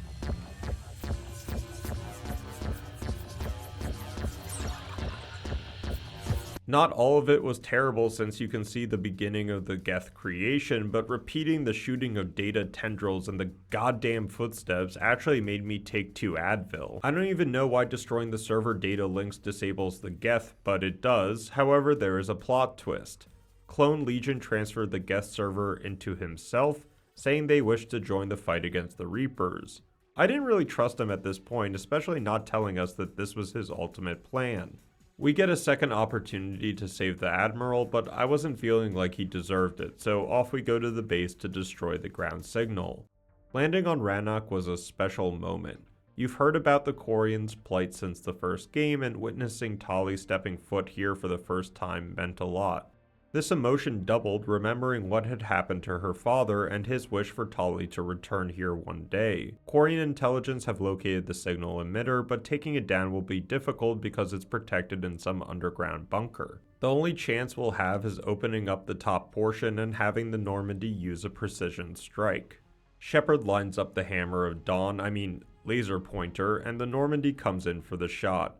Not all of it was terrible since you can see the beginning of the Geth creation, but repeating the shooting of data tendrils and the goddamn footsteps actually made me take 2 Advil. I don't even know why destroying the server data links disables the Geth, but it does. However, there is a plot twist. Clone Legion transferred the Geth server into himself, saying they wished to join the fight against the Reapers. I didn't really trust him at this point, especially not telling us that this was his ultimate plan. We get a second opportunity to save the Admiral, but I wasn't feeling like he deserved it, so off we go to the base to destroy the ground signal. Landing on Rannoch was a special moment. You've heard about the Quarians' plight since the first game, and witnessing Tali stepping foot here for the first time meant a lot. This emotion doubled, remembering what had happened to her father and his wish for Tali to return here one day. Quarian intelligence have located the signal emitter, but taking it down will be difficult because it's protected in some underground bunker. The only chance we'll have is opening up the top portion and having the Normandy use a precision strike. Shepard lines up the Hammer of Dawn, laser pointer, and the Normandy comes in for the shot.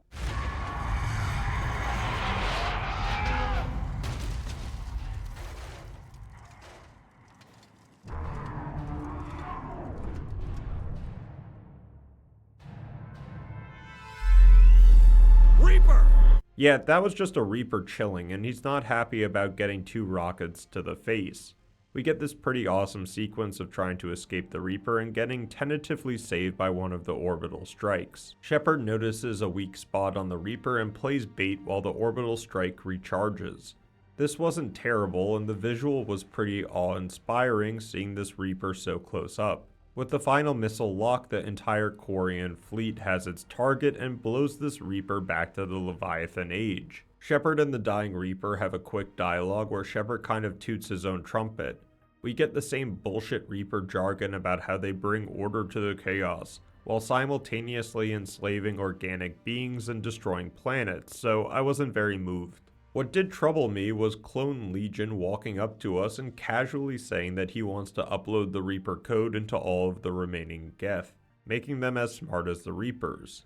Yeah, that was just a Reaper chilling, and he's not happy about getting 2 rockets to the face. We get this pretty awesome sequence of trying to escape the Reaper and getting tentatively saved by one of the orbital strikes. Shepard notices a weak spot on the Reaper and plays bait while the orbital strike recharges. This wasn't terrible, and the visual was pretty awe-inspiring seeing this Reaper so close up. With the final missile lock, the entire Quarian fleet has its target and blows this Reaper back to the Leviathan age. Shepard and the dying Reaper have a quick dialogue where Shepard kind of toots his own trumpet. We get the same bullshit Reaper jargon about how they bring order to the chaos, while simultaneously enslaving organic beings and destroying planets, so I wasn't very moved. What did trouble me was Clone Legion walking up to us and casually saying that he wants to upload the Reaper code into all of the remaining Geth, making them as smart as the Reapers.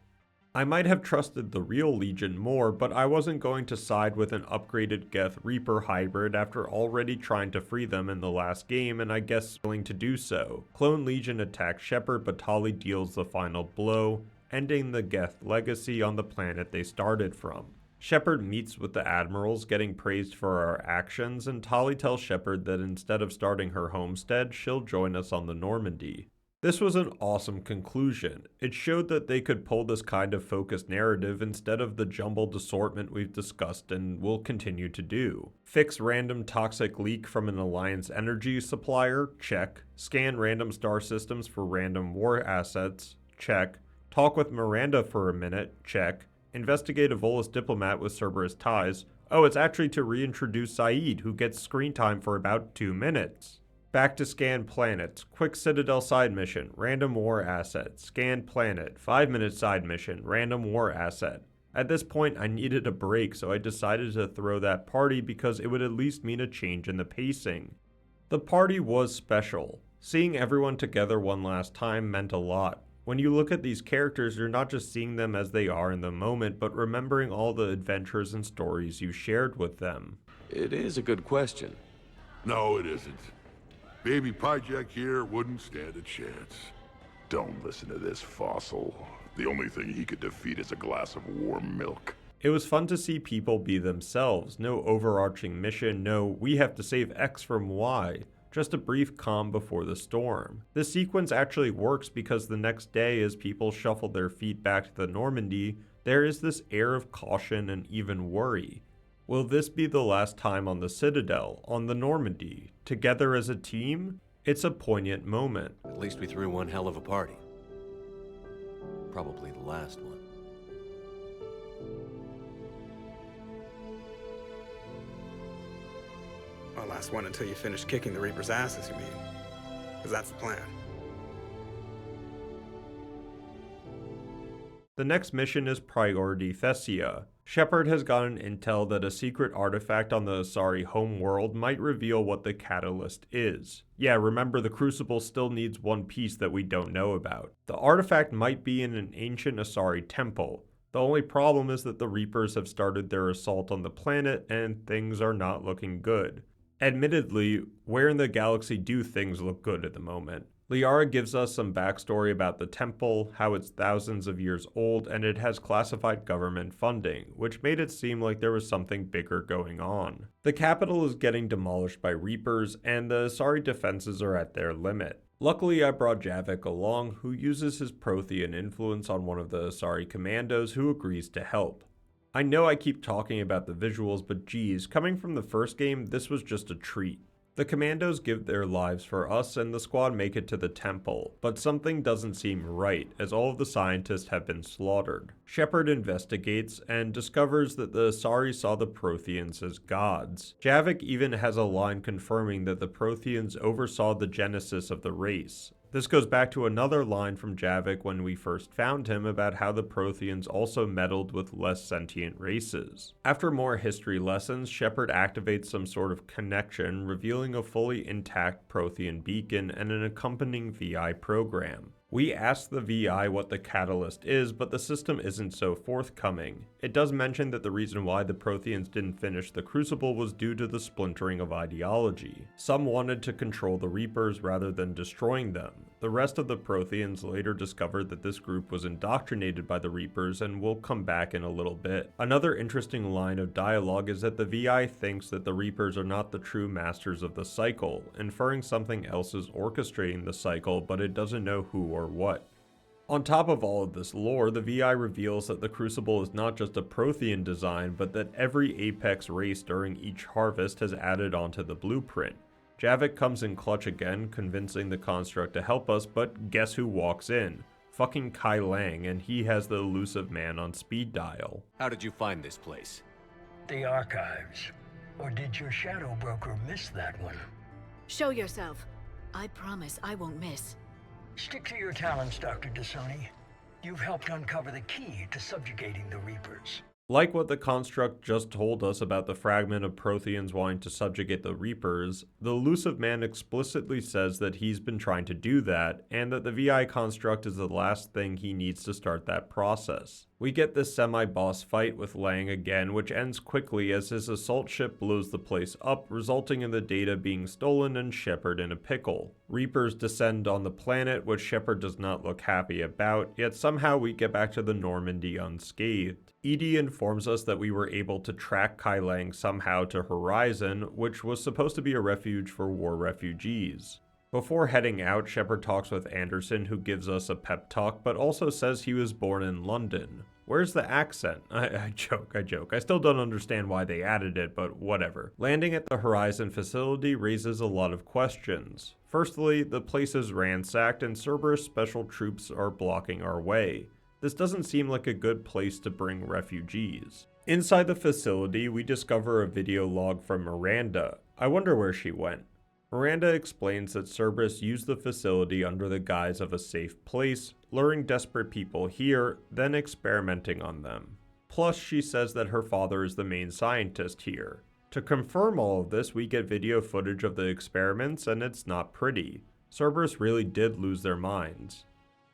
I might have trusted the real Legion more, but I wasn't going to side with an upgraded Geth Reaper hybrid after already trying to free them in the last game, and I guess willing to do so. Clone Legion attacks Shepard, but Tali deals the final blow, ending the Geth legacy on the planet they started from. Shepard meets with the admirals, getting praised for our actions, and Tali tells Shepard that instead of starting her homestead, she'll join us on the Normandy. This was an awesome conclusion. It showed that they could pull this kind of focused narrative instead of the jumbled assortment we've discussed and will continue to do. Fix random toxic leak from an Alliance energy supplier? Check. Scan random star systems for random war assets? Check. Talk with Miranda for a minute? Check. Investigate a Volus diplomat with Cerberus ties? Oh, it's actually to reintroduce Saeed, who gets screen time for about 2 minutes. Back to scan planets. Quick Citadel side mission. Random war asset. Scan planet. 5-minute side mission. Random war asset. At this point, I needed a break, so I decided to throw that party because it would at least mean a change in the pacing. The party was special. Seeing everyone together one last time meant a lot. When you look at these characters, you're not just seeing them as they are in the moment, but remembering all the adventures and stories you shared with them. It is a good question. No, it isn't. Baby Pyjak here wouldn't stand a chance. Don't listen to this fossil. The only thing he could defeat is a glass of warm milk. It was fun to see people be themselves. No overarching mission, no we have to save X from Y. Just a brief calm before the storm. This sequence actually works because the next day, as people shuffle their feet back to the Normandy, there is this air of caution and even worry. Will this be the last time on the Citadel, on the Normandy, together as a team? It's a poignant moment. At least we threw one hell of a party. Probably the last one. Well, last one until you finish kicking the Reaper's asses, you mean? Because that's the plan. The next mission is Priority Thessia. Shepard has gotten intel that a secret artifact on the Asari homeworld might reveal what the catalyst is. Yeah, remember the Crucible still needs one piece that we don't know about. The artifact might be in an ancient Asari temple. The only problem is that the Reapers have started their assault on the planet and things are not looking good. Admittedly, where in the galaxy do things look good at the moment? Liara gives us some backstory about the temple, how it's thousands of years old, and it has classified government funding, which made it seem like there was something bigger going on. The capital is getting demolished by Reapers, and the Asari defenses are at their limit. Luckily, I brought Javik along, who uses his Prothean influence on one of the Asari commandos who agrees to help. I know I keep talking about the visuals, but geez, coming from the first game, this was just a treat. The commandos give their lives for us and the squad make it to the temple, but something doesn't seem right as all of the scientists have been slaughtered. Shepard investigates and discovers that the Asari saw the Protheans as gods. Javik even has a line confirming that the Protheans oversaw the genesis of the race. This goes back to another line from Javik when we first found him about how the Protheans also meddled with less sentient races. After more history lessons, Shepard activates some sort of connection, revealing a fully intact Prothean beacon and an accompanying VI program. We ask the VI what the catalyst is, but the system isn't so forthcoming. It does mention that the reason why the Protheans didn't finish the Crucible was due to the splintering of ideology. Some wanted to control the Reapers rather than destroying them. The rest of the Protheans later discovered that this group was indoctrinated by the Reapers and will come back in a little bit. Another interesting line of dialogue is that the VI thinks that the Reapers are not the true masters of the cycle, inferring something else is orchestrating the cycle, but it doesn't know who or what. On top of all of this lore, the VI reveals that the Crucible is not just a Prothean design, but that every Apex race during each harvest has added onto the blueprint. Javik comes in clutch again, convincing the construct to help us, but guess who walks in? Fucking Kai Lang, and he has the elusive man on speed dial. How did you find this place? The archives. Or did your shadow broker miss that one? Show yourself. I promise I won't miss. Stick to your talents, Dr. Dasani. You've helped uncover the key to subjugating the Reapers. Like what the construct just told us about the fragment of Protheans wanting to subjugate the Reapers, the elusive man explicitly says that he's been trying to do that, and that the VI construct is the last thing he needs to start that process. We get this semi-boss fight with Lang again, which ends quickly as his assault ship blows the place up, resulting in the data being stolen and Shepard in a pickle. Reapers descend on the planet, which Shepard does not look happy about, yet somehow we get back to the Normandy unscathed. EDI informs us that we were able to track Kai Lang somehow to Horizon, which was supposed to be a refuge for war refugees. Before heading out, Shepard talks with Anderson, who gives us a pep talk, but also says he was born in London. Where's the accent? I joke. I still don't understand why they added it, but whatever. Landing at the Horizon facility raises a lot of questions. Firstly, the place is ransacked and Cerberus special troops are blocking our way. This doesn't seem like a good place to bring refugees. Inside the facility, we discover a video log from Miranda. I wonder where she went. Miranda explains that Cerberus used the facility under the guise of a safe place, luring desperate people here, then experimenting on them. Plus, she says that her father is the main scientist here. To confirm all of this, we get video footage of the experiments, and it's not pretty. Cerberus really did lose their minds.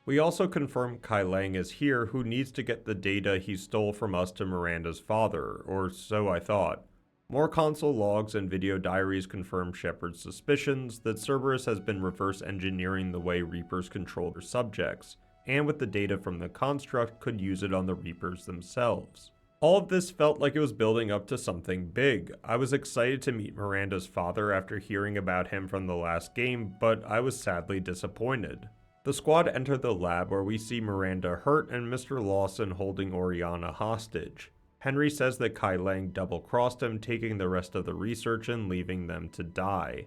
We also confirm Kai Lang is here, who needs to get the data he stole from us to Miranda's father, or so I thought. More console logs and video diaries confirm Shepard's suspicions that Cerberus has been reverse engineering the way Reapers control their subjects, and with the data from the construct could use it on the Reapers themselves. All of this felt like it was building up to something big. I was excited to meet Miranda's father after hearing about him from the last game, but I was sadly disappointed. The squad enter the lab where we see Miranda hurt and Mr. Lawson holding Oriana hostage. Henry says that Kai Lang double-crossed him, taking the rest of the research and leaving them to die.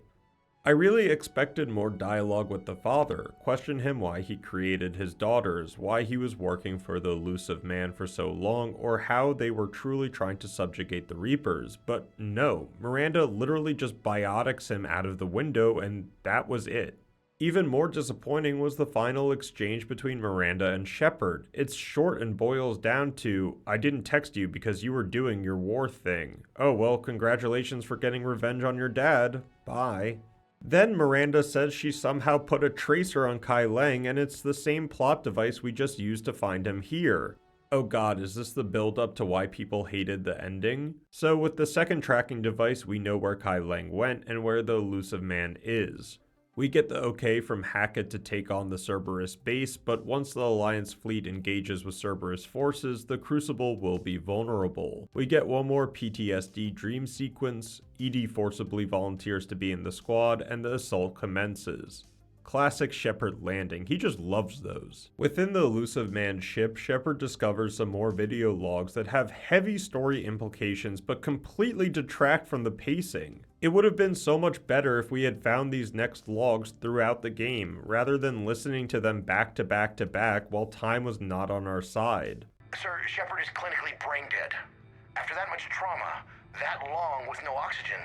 I really expected more dialogue with the father, question him why he created his daughters, why he was working for the elusive man for so long, or how they were truly trying to subjugate the Reapers, but no, Miranda literally just biotics him out of the window and that was it. Even more disappointing was the final exchange between Miranda and Shepard. It's short and boils down to, I didn't text you because you were doing your war thing. Oh well, congratulations for getting revenge on your dad. Bye. Then Miranda says she somehow put a tracer on Kai Lang and it's the same plot device we just used to find him here. Oh god, is this the build-up to why people hated the ending? So with the second tracking device, we know where Kai Lang went and where the elusive man is. We get the okay from Hackett to take on the Cerberus base, but once the Alliance fleet engages with Cerberus forces, the Crucible will be vulnerable. We get one more PTSD dream sequence, EDI forcibly volunteers to be in the squad, and the assault commences. Classic Shepard landing, he just loves those. Within the elusive man's ship, Shepard discovers some more video logs that have heavy story implications but completely detract from the pacing. It would have been so much better if we had found these next logs throughout the game, rather than listening to them back to back to back while time was not on our side. Sir, Shepard is clinically brain dead. After that much trauma, that long with no oxygen,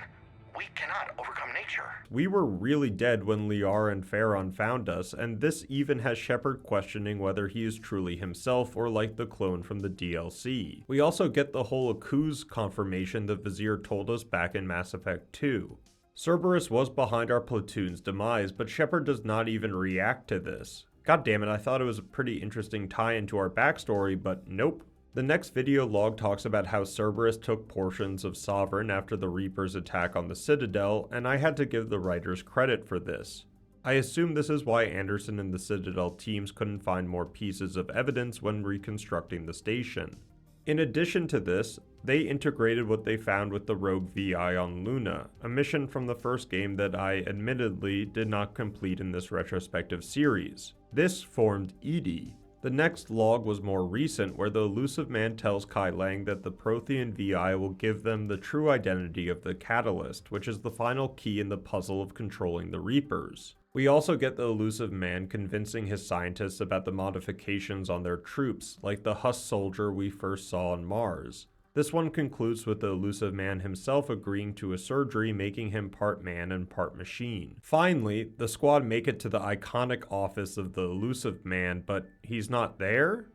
we cannot overcome nature. We were really dead when Liara and Farron found us, and this even has Shepard questioning whether he is truly himself or like the clone from the DLC. We also get the whole Cou's confirmation the Vizier told us back in Mass Effect 2. Cerberus was behind our platoon's demise, but Shepard does not even react to this. God damn it, I thought it was a pretty interesting tie into our backstory, but nope. The next video log talks about how Cerberus took portions of Sovereign after the Reapers' attack on the Citadel, and I had to give the writers credit for this. I assume this is why Anderson and the Citadel teams couldn't find more pieces of evidence when reconstructing the station. In addition to this, they integrated what they found with the rogue VI on Luna, a mission from the first game that I admittedly did not complete in this retrospective series. This formed EDI. The next log was more recent, where the elusive man tells Kai Lang that the Prothean VI will give them the true identity of the Catalyst, which is the final key in the puzzle of controlling the Reapers. We also get the elusive man convincing his scientists about the modifications on their troops, like the Huss soldier we first saw on Mars. This one concludes with the elusive man himself agreeing to a surgery making him part man and part machine. Finally, the squad make it to the iconic office of the elusive man, but he's not there?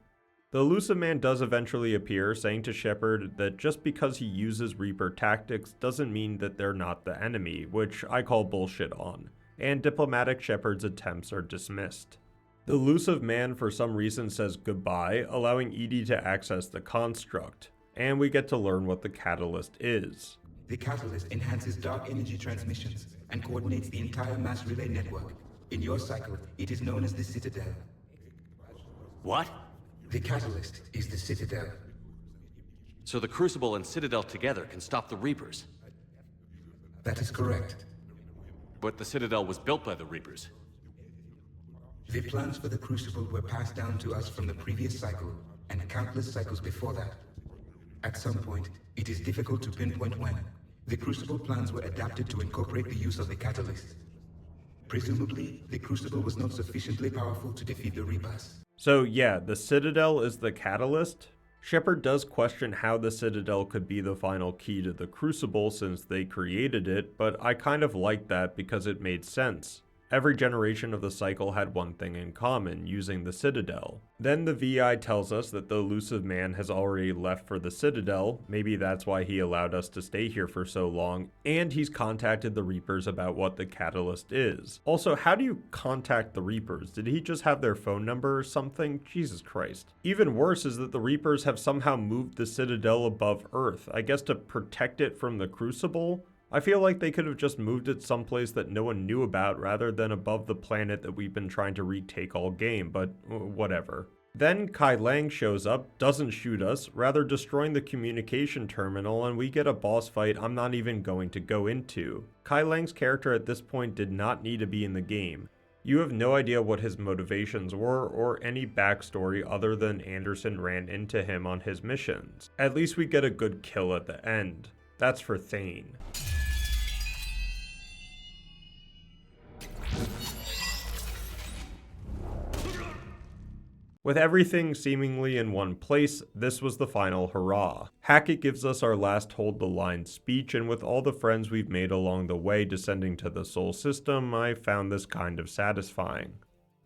The elusive man does eventually appear, saying to Shepard that just because he uses Reaper tactics doesn't mean that they're not the enemy, which I call bullshit on, and diplomatic Shepard's attempts are dismissed. The elusive man for some reason says goodbye, allowing EDI to access the construct. And we get to learn what the Catalyst is. The Catalyst enhances dark energy transmissions and coordinates the entire mass relay network. In your cycle, it is known as the Citadel. What? The Catalyst is the Citadel. So the Crucible and Citadel together can stop the Reapers? That is correct. But the Citadel was built by the Reapers. The plans for the Crucible were passed down to us from the previous cycle, and countless cycles before that. At some point, it is difficult to pinpoint when, the Crucible plans were adapted to incorporate the use of the Catalyst. Presumably, the Crucible was not sufficiently powerful to defeat the Reapers. So yeah, the Citadel is the catalyst. Shepard does question how the Citadel could be the final key to the Crucible since they created it, but I kind of liked that because it made sense. Every generation of the cycle had one thing in common, using the Citadel. Then the VI tells us that the elusive man has already left for the Citadel, maybe that's why he allowed us to stay here for so long, and he's contacted the Reapers about what the catalyst is. Also, how do you contact the Reapers? Did he just have their phone number or something? Jesus Christ. Even worse is that the Reapers have somehow moved the Citadel above Earth, I guess to protect it from the Crucible? I feel like they could have just moved it someplace that no one knew about rather than above the planet that we've been trying to retake all game, but whatever. Then Kai Lang shows up, doesn't shoot us, rather destroying the communication terminal, and we get a boss fight I'm not even going to go into. Kai Lang's character at this point did not need to be in the game. You have no idea what his motivations were or any backstory other than Anderson ran into him on his missions. At least we get a good kill at the end. That's for Thane. With everything seemingly in one place, this was the final hurrah. Hackett gives us our last hold the line speech, and with all the friends we've made along the way descending to the Sol system, I found this kind of satisfying.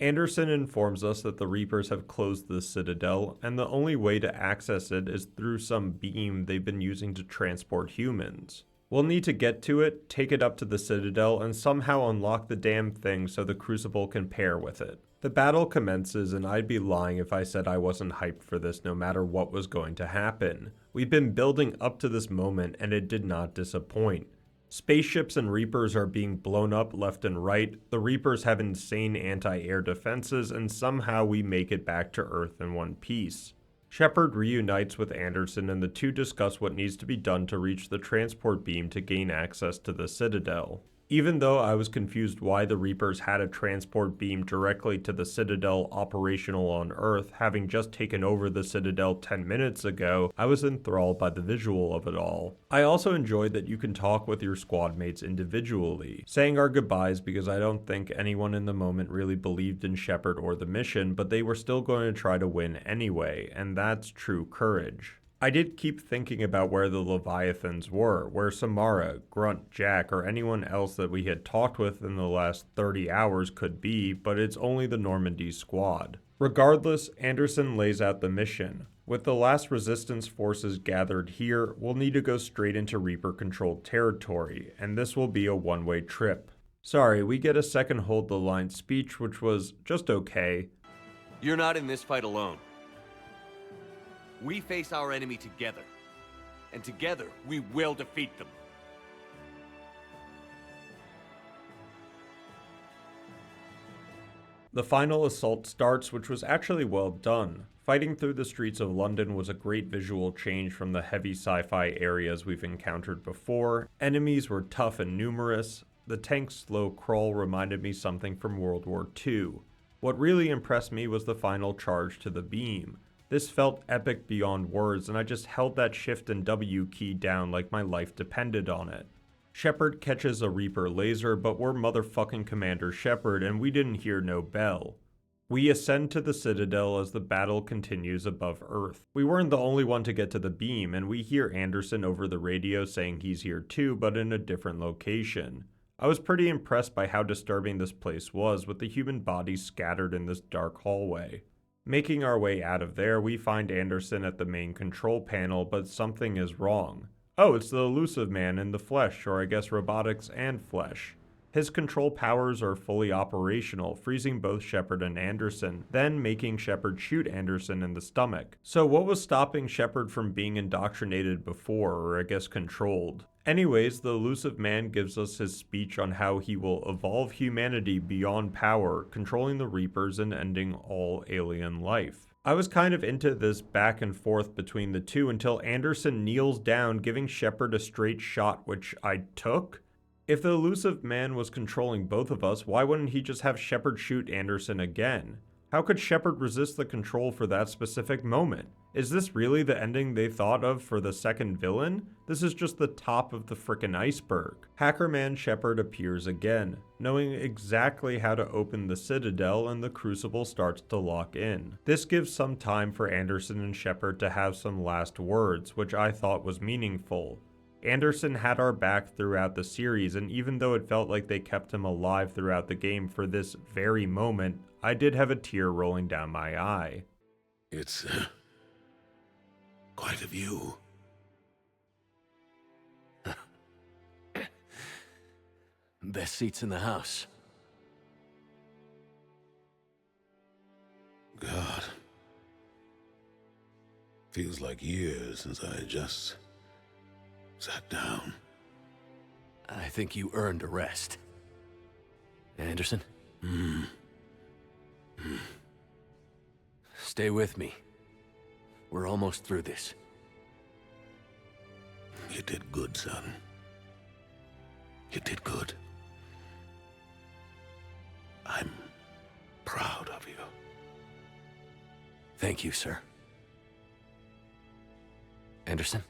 Anderson informs us that the Reapers have closed the Citadel, and the only way to access it is through some beam they've been using to transport humans. We'll need to get to it, take it up to the Citadel, and somehow unlock the damn thing so the Crucible can pair with it. The battle commences, and I'd be lying if I said I wasn't hyped for this no matter what was going to happen. We've been building up to this moment, and it did not disappoint. Spaceships and Reapers are being blown up left and right, the Reapers have insane anti-air defenses, and somehow we make it back to Earth in one piece. Shepard reunites with Anderson, and the two discuss what needs to be done to reach the transport beam to gain access to the Citadel. Even though I was confused why the Reapers had a transport beam directly to the Citadel operational on Earth, having just taken over the Citadel 10 minutes ago, I was enthralled by the visual of it all. I also enjoyed that you can talk with your squad mates individually, saying our goodbyes because I don't think anyone in the moment really believed in Shepard or the mission, but they were still going to try to win anyway, and that's true courage. I did keep thinking about where the Leviathans were, where Samara, Grunt, Jack, or anyone else that we had talked with in the last 30 hours could be, but it's only the Normandy squad. Regardless, Anderson lays out the mission. With the last resistance forces gathered here, we'll need to go straight into Reaper-controlled territory, and this will be a one-way trip. Sorry, we get a second hold the line speech, which was just okay. You're not in this fight alone. We face our enemy together, and together we will defeat them. The final assault starts, which was actually well done. Fighting through the streets of London was a great visual change from the heavy sci-fi areas we've encountered before. Enemies were tough and numerous. The tank's slow crawl reminded me something from World War II. What really impressed me was the final charge to the beam. This felt epic beyond words, and I just held that Shift and W key down like my life depended on it. Shepard catches a Reaper laser, but we're motherfucking Commander Shepard, and we didn't hear no bell. We ascend to the Citadel as the battle continues above Earth. We weren't the only one to get to the beam, and we hear Anderson over the radio saying he's here too, but in a different location. I was pretty impressed by how disturbing this place was, with the human bodies scattered in this dark hallway. Making our way out of there, we find Anderson at the main control panel, but something is wrong. Oh, it's the elusive man in the flesh, or I guess robotics and flesh. His control powers are fully operational, freezing both Shepard and Anderson, then making Shepard shoot Anderson in the stomach. So what was stopping Shepard from being indoctrinated before, or I guess controlled? Anyways, the elusive man gives us his speech on how he will evolve humanity beyond power, controlling the Reapers and ending all alien life. I was kind of into this back and forth between the two until Anderson kneels down, giving Shepard a straight shot, which I took. If the elusive man was controlling both of us, why wouldn't he just have Shepard shoot Anderson again? How could Shepard resist the control for that specific moment? Is this really the ending they thought of for the second villain? This is just the top of the frickin' iceberg. Hackerman Shepard appears again, knowing exactly how to open the Citadel, and the Crucible starts to lock in. This gives some time for Anderson and Shepard to have some last words, which I thought was meaningful. Anderson had our back throughout the series, and even though it felt like they kept him alive throughout the game for this very moment, I did have a tear rolling down my eye. It's quite a view. Best seats in the house. God. Feels like years since I just sat down. I think you earned a rest. Anderson? Stay with me. We're almost through this. You did good, son. You did good. I'm proud of you. Thank you, sir. Anderson?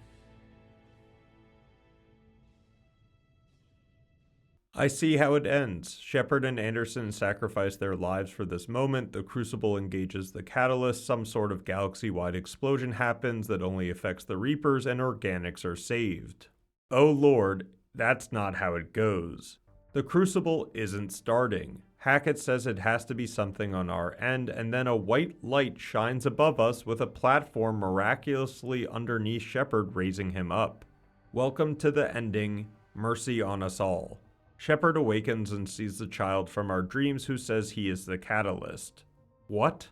I see how it ends. Shepard and Anderson sacrifice their lives for this moment, the Crucible engages the catalyst, some sort of galaxy-wide explosion happens that only affects the Reapers, and organics are saved. Oh lord, that's not how it goes. The Crucible isn't starting. Hackett says it has to be something on our end, and then a white light shines above us with a platform miraculously underneath Shepard, raising him up. Welcome to the ending, mercy on us all. Shepard awakens and sees the child from our dreams who says he is the catalyst. What?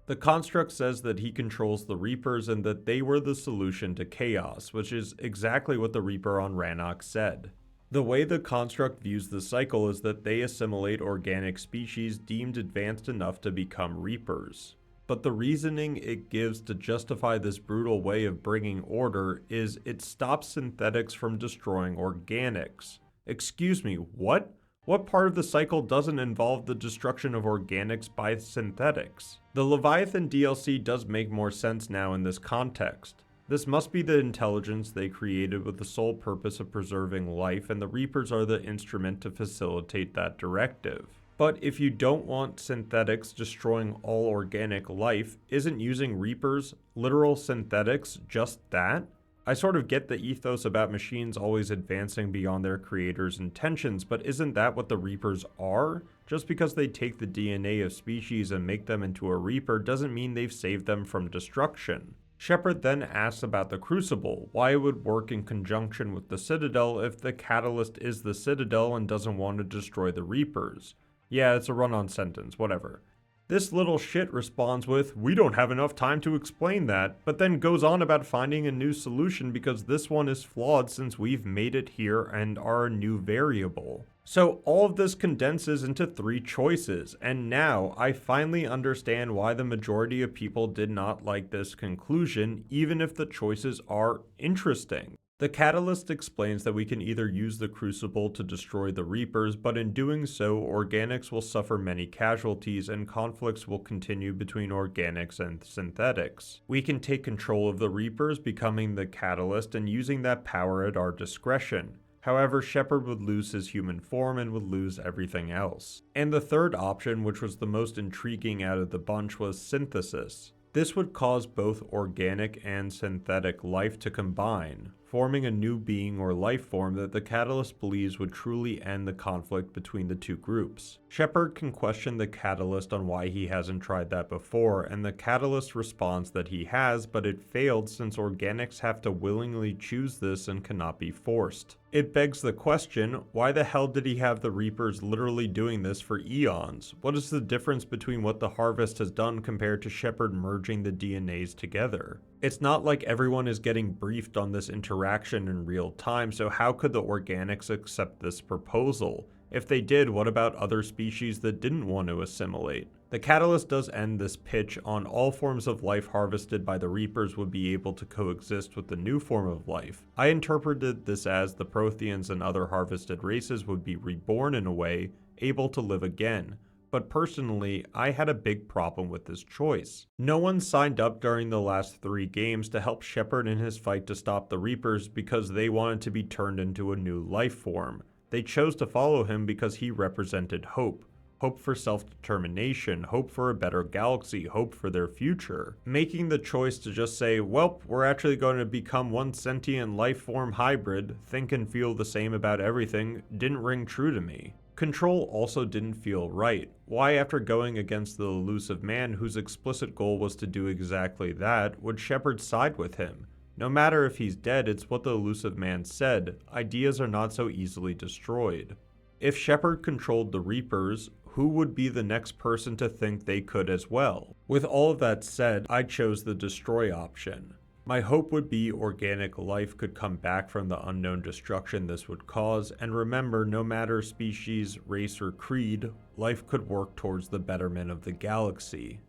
The construct says that he controls the Reapers and that they were the solution to chaos, which is exactly what the Reaper on Rannoch said. The way the construct views the cycle is that they assimilate organic species deemed advanced enough to become Reapers. But the reasoning it gives to justify this brutal way of bringing order is it stops synthetics from destroying organics. Excuse me, what? What part of the cycle doesn't involve the destruction of organics by synthetics? The Leviathan DLC does make more sense now in this context. This must be the intelligence they created with the sole purpose of preserving life, and the Reapers are the instrument to facilitate that directive. But if you don't want synthetics destroying all organic life, isn't using Reapers, literal synthetics, just that? I sort of get the ethos about machines always advancing beyond their creators' intentions, but isn't that what the Reapers are? Just because they take the DNA of species and make them into a Reaper doesn't mean they've saved them from destruction. Shepard then asks about the Crucible, why it would work in conjunction with the Citadel if the Catalyst is the Citadel and doesn't want to destroy the Reapers. Yeah, it's a run-on sentence, whatever. This little shit responds with, "We don't have enough time to explain that," but then goes on about finding a new solution because this one is flawed since we've made it here and are a new variable. So all of this condenses into 3 choices, and now I finally understand why the majority of people did not like this conclusion, even if the choices are interesting. The Catalyst explains that we can either use the Crucible to destroy the Reapers, but in doing so, organics will suffer many casualties and conflicts will continue between organics and synthetics. We can take control of the Reapers, becoming the Catalyst, and using that power at our discretion. However, Shepard would lose his human form and would lose everything else. And the third option, which was the most intriguing out of the bunch, was synthesis. This would cause both organic and synthetic life to combine, forming a new being or life form that the Catalyst believes would truly end the conflict between the two groups. Shepard can question the Catalyst on why he hasn't tried that before, and the Catalyst responds that he has, but it failed since organics have to willingly choose this and cannot be forced. It begs the question, why the hell did he have the Reapers literally doing this for eons? What is the difference between what the Harvest has done compared to Shepard merging the DNAs together? It's not like everyone is getting briefed on this interaction in real time, so how could the organics accept this proposal? If they did, what about other species that didn't want to assimilate? The catalyst does end this pitch on all forms of life harvested by the Reapers would be able to coexist with the new form of life. I interpreted this as the Protheans and other harvested races would be reborn in a way, able to live again. But personally, I had a big problem with this choice. No one signed up during the last 3 games to help Shepard in his fight to stop the Reapers because they wanted to be turned into a new life form. They chose to follow him because he represented hope. Hope for self-determination, hope for a better galaxy, hope for their future. Making the choice to just say, well, we're actually going to become one sentient life form hybrid, think and feel the same about everything, didn't ring true to me. Control also didn't feel right. Why, after going against the elusive man whose explicit goal was to do exactly that, would Shepard side with him? No matter if he's dead, it's what the elusive man said, ideas are not so easily destroyed. If Shepard controlled the Reapers, who would be the next person to think they could as well? With all of that said, I chose the destroy option. My hope would be organic life could come back from the unknown destruction this would cause, and remember, no matter species, race, or creed, life could work towards the betterment of the galaxy.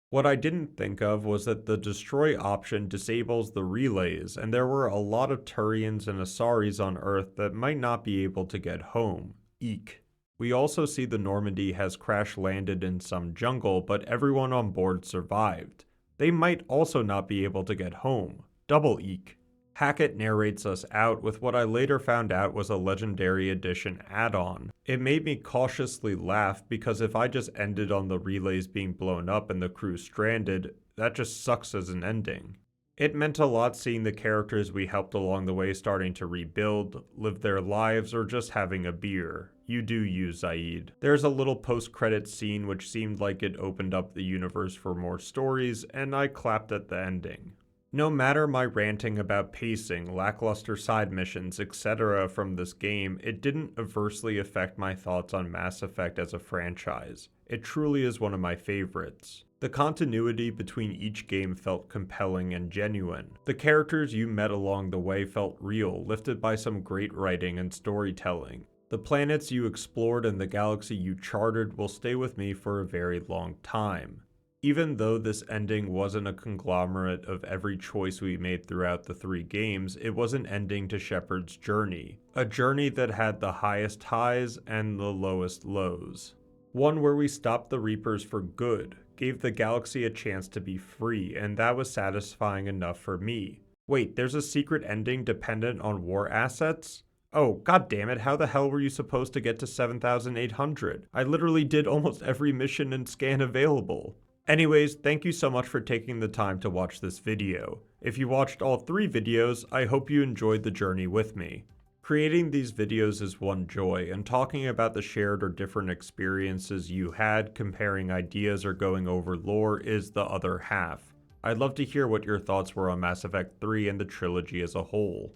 What I didn't think of was that the destroy option disables the relays, and there were a lot of Turians and Asaris on Earth that might not be able to get home. Eek. We also see the Normandy has crash-landed in some jungle, but everyone on board survived. They might also not be able to get home. Double eek. Hackett narrates us out with what I later found out was a Legendary Edition add-on. It made me cautiously laugh because if I just ended on the relays being blown up and the crew stranded, that just sucks as an ending. It meant a lot seeing the characters we helped along the way starting to rebuild, live their lives, or just having a beer. You do you, Zaid. There's a little post-credit scene which seemed like it opened up the universe for more stories, and I clapped at the ending. No matter my ranting about pacing, lackluster side missions, etc. from this game, it didn't adversely affect my thoughts on Mass Effect as a franchise. It truly is one of my favorites. The continuity between each game felt compelling and genuine. The characters you met along the way felt real, lifted by some great writing and storytelling. The planets you explored and the galaxy you charted will stay with me for a very long time. Even though this ending wasn't a conglomerate of every choice we made throughout the 3 games, it was an ending to Shepard's journey. A journey that had the highest highs and the lowest lows. One where we stopped the Reapers for good, gave the galaxy a chance to be free, and that was satisfying enough for me. Wait, there's a secret ending dependent on war assets? Oh, goddammit, how the hell were you supposed to get to 7,800? I literally did almost every mission and scan available. Anyways, thank you so much for taking the time to watch this video. If you watched all 3 videos, I hope you enjoyed the journey with me. Creating these videos is one joy, and talking about the shared or different experiences you had, comparing ideas or going over lore is the other half. I'd love to hear what your thoughts were on Mass Effect 3 and the trilogy as a whole.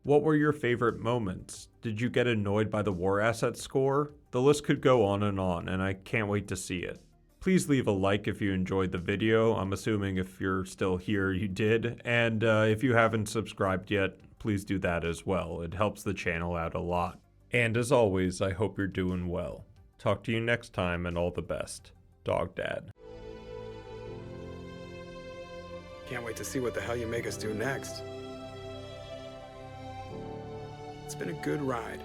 What were your favorite moments? Did you get annoyed by the war asset score? The list could go on, and I can't wait to see it. Please leave a like if you enjoyed the video. I'm assuming if you're still here, you did. And if you haven't subscribed yet, please do that as well. It helps the channel out a lot. And as always, I hope you're doing well. Talk to you next time, and all the best. Dog Dad. Can't wait to see what the hell you make us do next. It's been a good ride.